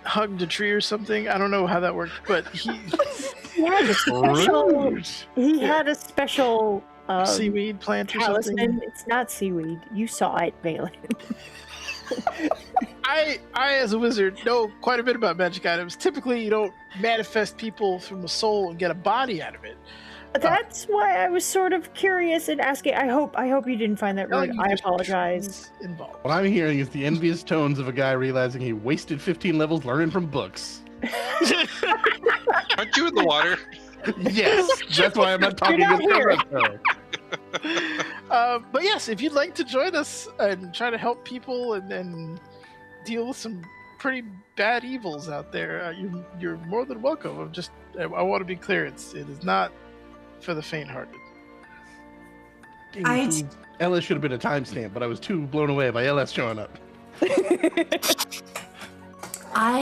hugged a tree or something. I don't know how that worked, but he Had a special seaweed plant or talisman. something. It's not seaweed. You saw it, Valen. I, as a wizard, know quite a bit about magic items. Typically, you don't manifest people from a soul and get a body out of it. That's why I was sort of curious and asking. I hope you didn't find that rude. I apologize. Involved. What I'm hearing is the envious tones of a guy realizing he wasted 15 levels learning from books. Aren't you in the water? Yes, that's why I'm not talking not to here. But yes, if you'd like to join us and try to help people and deal with some pretty bad evils out there, you're more than welcome. I want to be clear, it is not for the faint-hearted. LS should have been a timestamp, but I was too blown away by LS showing up. Do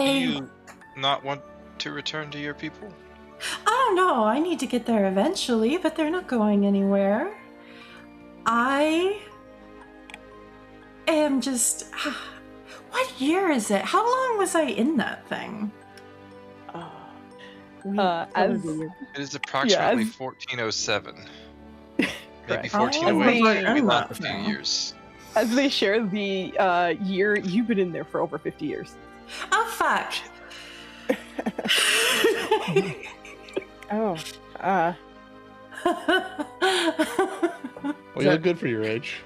you not want to return to your people? Oh no, I need to get there eventually, but they're not going anywhere. I am just... What year is it? How long was I in that thing? It is approximately 1407. Maybe 1408. We lost a few years. As they share the year, you've been in there for over 50 years. Oh, fuck. Well, you look good for your age.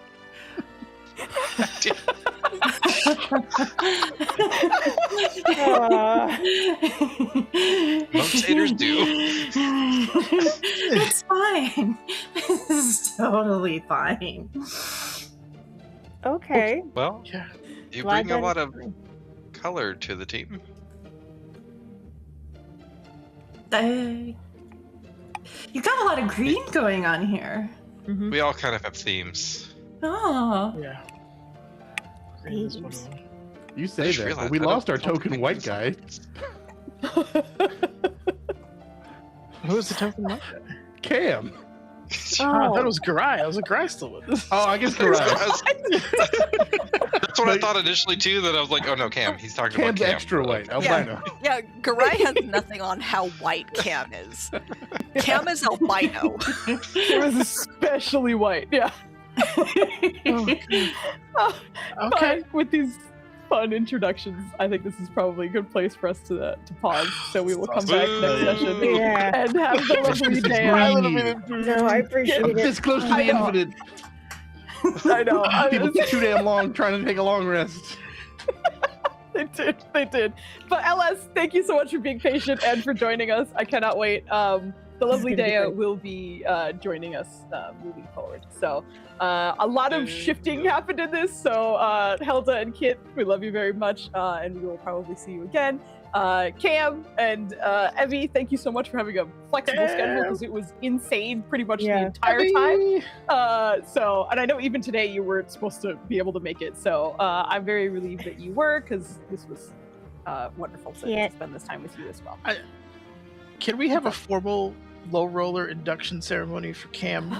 Most haters do. It's fine. This is totally fine. Okay. Well, Yeah. you Glad bring a that lot it's of fine. color to the team. You got a lot of green going on here. We all kind of have themes. Oh. Yeah. Themes. You I say just that, realized but we I lost our don't token think white this guy. Who was the token white guy? Cam. I thought it was Garai. I was like, Garai's still with us. Oh, I guess you're right. That's what I thought initially too. That I was like, oh no, Cam. He's talking Cam's about Cam. extra white. Yeah. Albino. Yeah, Garai has nothing on how white Cam is. Cam is albino. It was especially white, yeah. Okay. But with these fun introductions, I think this is probably a good place for us to pause. So we will come back next session Yeah. and have the lovely day. No, I appreciate it. This close to the I know. infinite. I know. People get too damn long trying to take a long rest. They did. But LS, thank you so much for being patient and for joining us. I cannot wait. The the lovely gonna be Dea great. will be joining us moving forward. So a lot of shifting happened in this. So Helda and Kit, we love you very much, and we will probably see you again. Cam and Evie, thank you so much for having a flexible schedule because it was insane pretty much the entire time. So, and I know even today you weren't supposed to be able to make it. So I'm very relieved that you were, because this was wonderful to spend this time with you as well. Can we have a formal low roller induction ceremony for Cam?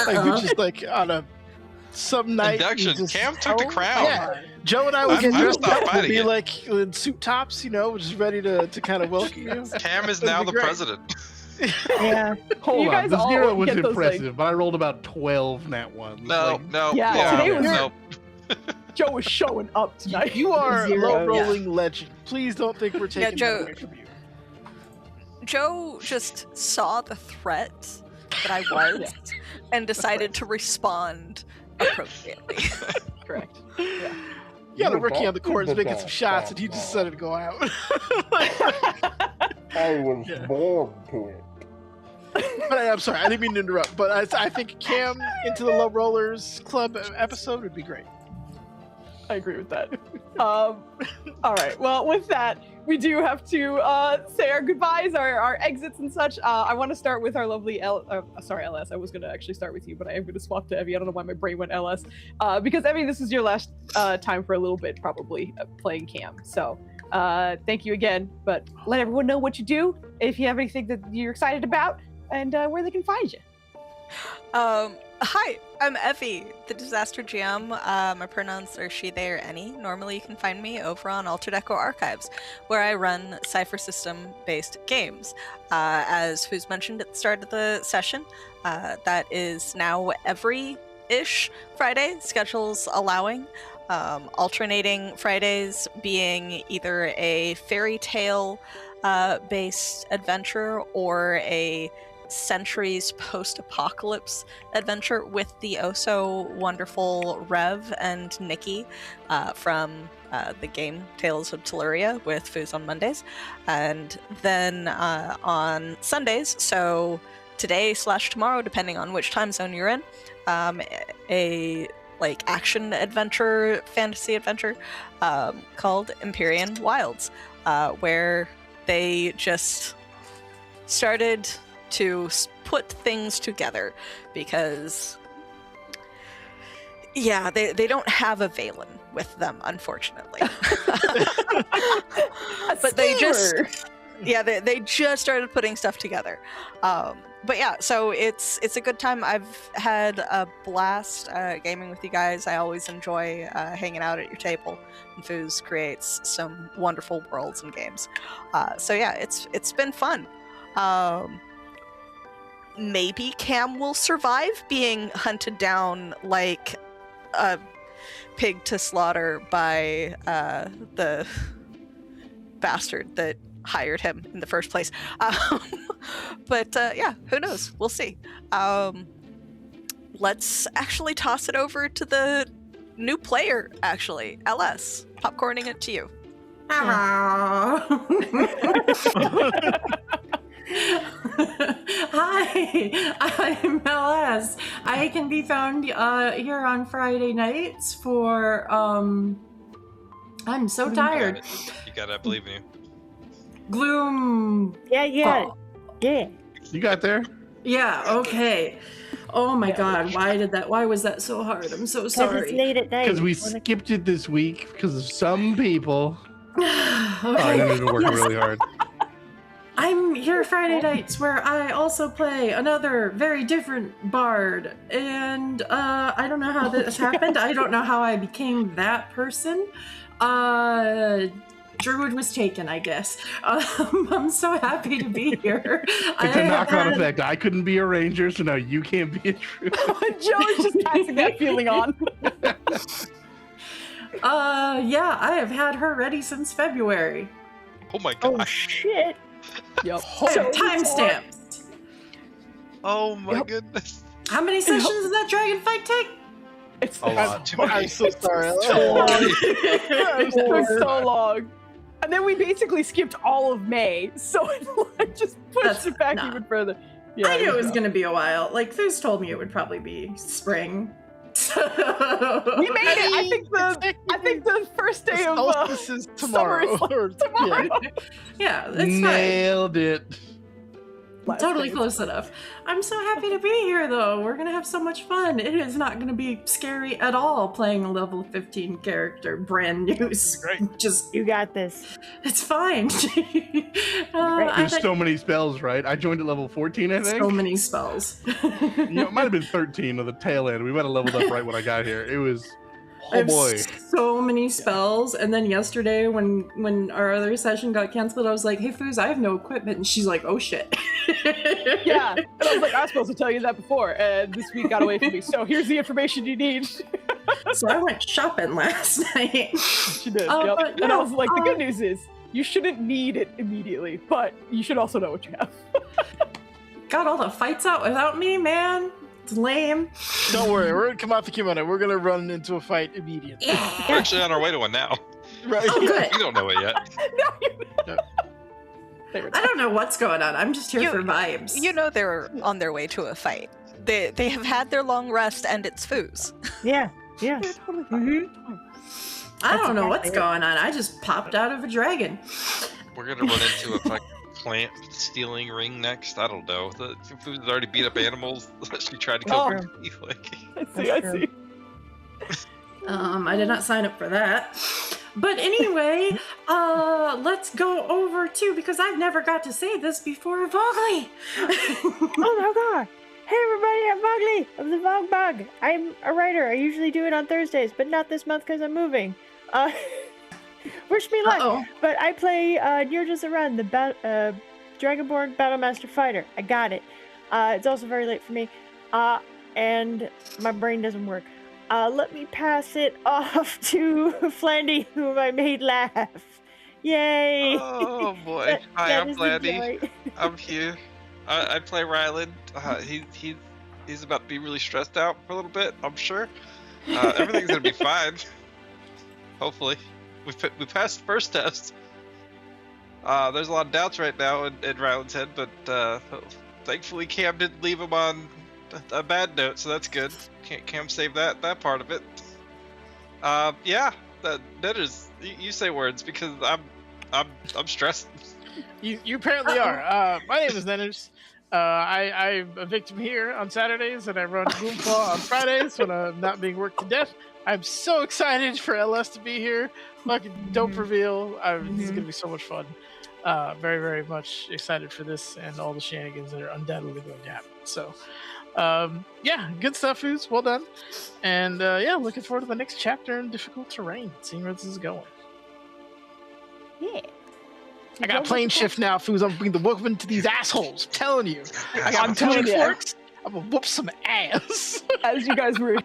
Like we just like on some night. Induction. Just, Cam took the crown. Yeah, Joe and I will I'm get dressed not up. We'll fighting be it. like in suit tops, you know, just ready to kind of welcome you. Cam is That'd now be the great. president. Yeah. Hold You on, guys the all 0 was get those, like- impressive, but I rolled about 12 nat ones. No, Like, no. Yeah, today was- no. Joe was showing up tonight. You are a Zero, low rolling legend. Please don't think we're taking Joe- that away from you. Joe just saw the threat that I was and decided to respond appropriately. Correct. You got a rookie on the court is making some shots, and he just decided to go out. I was Yeah. born to it. But I'm sorry, I didn't mean to interrupt. But I think Cam into the Low Rollers Club episode would be great. I agree with that. All right. Well, with that, we do have to say our goodbyes, our exits and such. I want to start with our lovely LS. I was going to actually start with you, but I am going to swap to Evie. I don't know why my brain went LS. Because Evie, this is your last time for a little bit, probably, playing Cam. So thank you again. But let everyone know what you do, if you have anything that you're excited about, and where they can find you. Hi, I'm Evie, the Disaster GM. My pronouns are she, they, or any. Normally you can find me over on Altered Echo Archives, where I run Cypher System-based games. As Foos mentioned at the start of the session, that is now every-ish Friday, schedules allowing. Alternating Fridays being either a fairy tale based adventure or a centuries post-apocalypse adventure with the oh-so-wonderful Rev and Nikki from the game Tales of Telluria with Foos on Mondays. And then on Sundays, so today/tomorrow, depending on which time zone you're in, a like action adventure, fantasy adventure called Empyrean Wilds, where they just started to put things together because they don't have a Valen with them, unfortunately. But they just they just started putting stuff together. But yeah, so it's a good time. I've had a blast gaming with you guys. I always enjoy hanging out at your table, and Foos creates some wonderful worlds and games. So yeah, it's been fun. Maybe Cam will survive being hunted down like a pig to slaughter by the bastard that hired him in the first place. But yeah, who knows? We'll see. Let's actually toss it over to the new player, actually. LS, popcorning it to you. Hello. Hi, I'm LS. I can be found here on Friday nights for I'm so tired. You gotta believe in you. Gloom. Yeah. You got there? Yeah, okay. Oh my god, why was that so hard? I'm so Because it's sorry. late at night. Because we skipped it this week because of some people. Oh, I Okay. know you've been working really hard. I'm here Friday nights where I also play another very different bard. And I don't know how this happened. I don't know how I became that person. Druid was taken, I guess. I'm so happy to be here. It's a knock-on effect. I couldn't be a ranger, so now you can't be a druid. Joe is just passing that feeling on. Yeah, I have had her ready since February. Oh my Oh gosh. shit! Yep. Timestamps. Oh my Yep. goodness. How many sessions does that dragon fight take? It's A lot. Too many. I'm so sorry. so long. It's so long. And then we basically skipped all of May, so it just pushed it back even further. Yeah, I knew it was going to be a while. Like, Foos told me it would probably be spring. We made it. I think the first day of solstice is tomorrow. Summer is tomorrow. Yeah, it's fine. Nailed it. Totally close enough. I'm so happy to be here, though. We're gonna have so much fun. It is not gonna be scary at all playing a level 15 character, brand new. Great. Just You got this. it's fine. There's so many spells, right? I joined at level 14, I think. So many spells. You know, it might have been 13 of the tail end. We might have leveled up right when I got here. It was, I oh have boy. so many spells. And then yesterday, when our other session got canceled, I was like, "Hey, Foos, I have no equipment." And she's like, "Oh shit." Yeah, and I was like, I was supposed to tell you that before, and this week got away from me. So here's the information you need. So I went shopping last night. She did. Oh, Yep. but And I no, was like, the good news is you shouldn't need it immediately, but you should also know what you have. Got all the fights out without me, man. It's lame. Don't worry, we're in Kimathe Kimane. We're gonna run into a fight immediately. We're actually on our way to one now. Right? Oh, good. You don't know it yet. I don't know what's going on. I'm just here for vibes. You know they're on their way to a fight. They have had their long rest, and it's Foos. Yeah. Yeah. Totally fine. I don't know exactly what's it. going on. I just popped out of a dragon. We're gonna run into a fucking plant stealing ring next. I don't know. The food's already beat up animals. She tried to kill Oh. me. Like, I see. I did not sign up for that. But anyway, let's go over to, because I've never got to say this before, Vogley. Oh my god! Hey everybody, I'm Vogley of the Vog Bug. I'm a writer. I usually do it on Thursdays, but not this month because I'm moving. Wish me luck. Uh-oh. But I play Nirja Zaran, the Dragonborn Battlemaster Fighter. I got it. It's also very late for me, and my brain doesn't work. Let me pass it off to Flandy, whom I made laugh. Yay! oh boy. That- Hi, that I'm is the Blandy. joy. I'm here. I play Ryland. He's about to be really stressed out for a little bit, I'm sure. Everything's gonna be fine. Hopefully. We passed the first test. There's a lot of doubts right now in Ryland's head, but thankfully Cam didn't leave him on a bad note, so that's good. Cam saved that part of it. Yeah, that is. You say words because I'm stressed. You apparently are. My name is Nenners. I'm a victim here on Saturdays, and I run Boomfall on Fridays when I'm not being worked to death. I'm so excited for LS to be here. Fucking dope reveal. This is gonna be so much fun. Very, very much excited for this and all the shenanigans that are undoubtedly going to happen. So, yeah, good stuff, Foos. Well done. And yeah, looking forward to the next chapter in Difficult Terrain, seeing where this is going. Yeah. I got plane shift now, Foos. I'm bringing the welcome to these assholes. I'm telling you. I got I'm telling tuning you. forks. I'm gonna whoop some ass. As you guys were,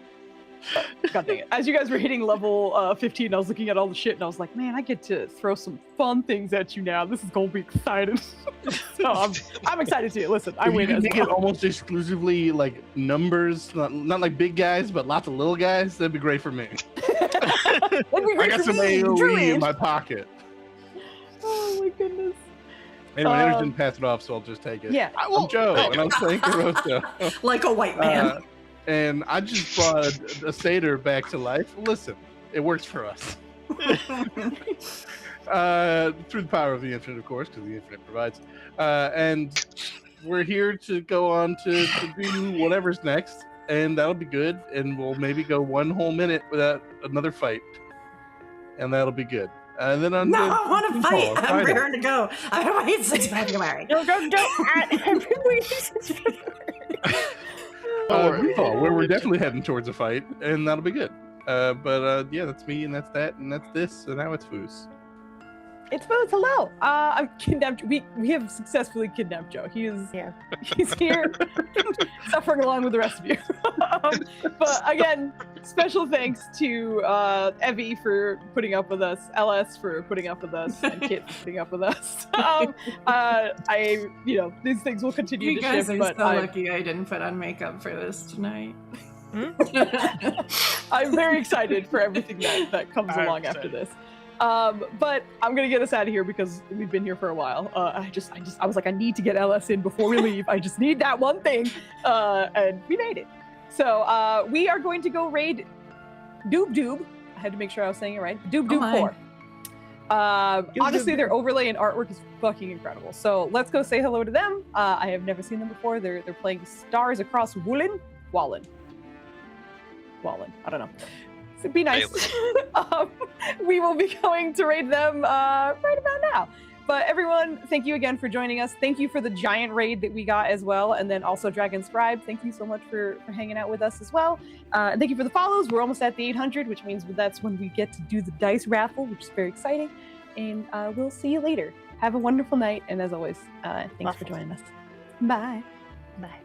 God dang it! As you guys were hitting level 15, I was looking at all the shit, and I was like, "Man, I get to throw some fun things at you now. This is gonna be exciting." So I'm excited too. Listen, I If you win can as make it well. almost exclusively like numbers, not like big guys, but lots of little guys. That'd be great for me. That'd be I great got for some me, AOE Druid. in my pocket. Oh my goodness. Anyway, Anders didn't pass it off, so I'll just take it. Yeah. I'm Joe, and I'm playing Caroso. Like a white man. And I just brought a satyr back to life. Listen, it works for us. Through the power of the infinite, of course, because the infinite provides. And we're here to go on to do whatever's next, and that'll be good. And we'll maybe go one whole minute without another fight, and that'll be good. And then on No, the I want to fight. I'm final. raring to go. I wait 6 February. Go. Everybody says Where we're definitely heading towards a fight, and that'll be good. But yeah, that's me, and that's that, and that's this, and now it's Foos. It's Foos. Hello. I'm kidnapped. We have successfully kidnapped Joe. He's here, suffering along with the rest of you. But again, special thanks to Evie for putting up with us, LS for putting up with us, and Kit for putting up with us. These things will continue You to guys shift, are but so lucky I didn't put on makeup for this tonight. I'm very excited for everything that comes I'm along after excited. this. But I'm gonna get us out of here because we've been here for a while. I was like, I need to get LS in before we leave. I just need that one thing, and we made it. So we are going to go raid Doob. I had to make sure I was saying it right. Doob 4. Honestly, their overlay and artwork is fucking incredible. So let's go say hello to them. I have never seen them before. They're playing Stars Across Wallen. I don't know. So be nice. We will be going to raid them right about now. But everyone, thank you again for joining us. Thank you for the giant raid that we got as well. And then also Dragon Scribe, thank you so much for hanging out with us as well. And thank you for the follows. We're almost at the 800, which means that's when we get to do the dice raffle, which is very exciting. And we'll see you later. Have a wonderful night. And as always, thanks for joining us. Bye. Bye.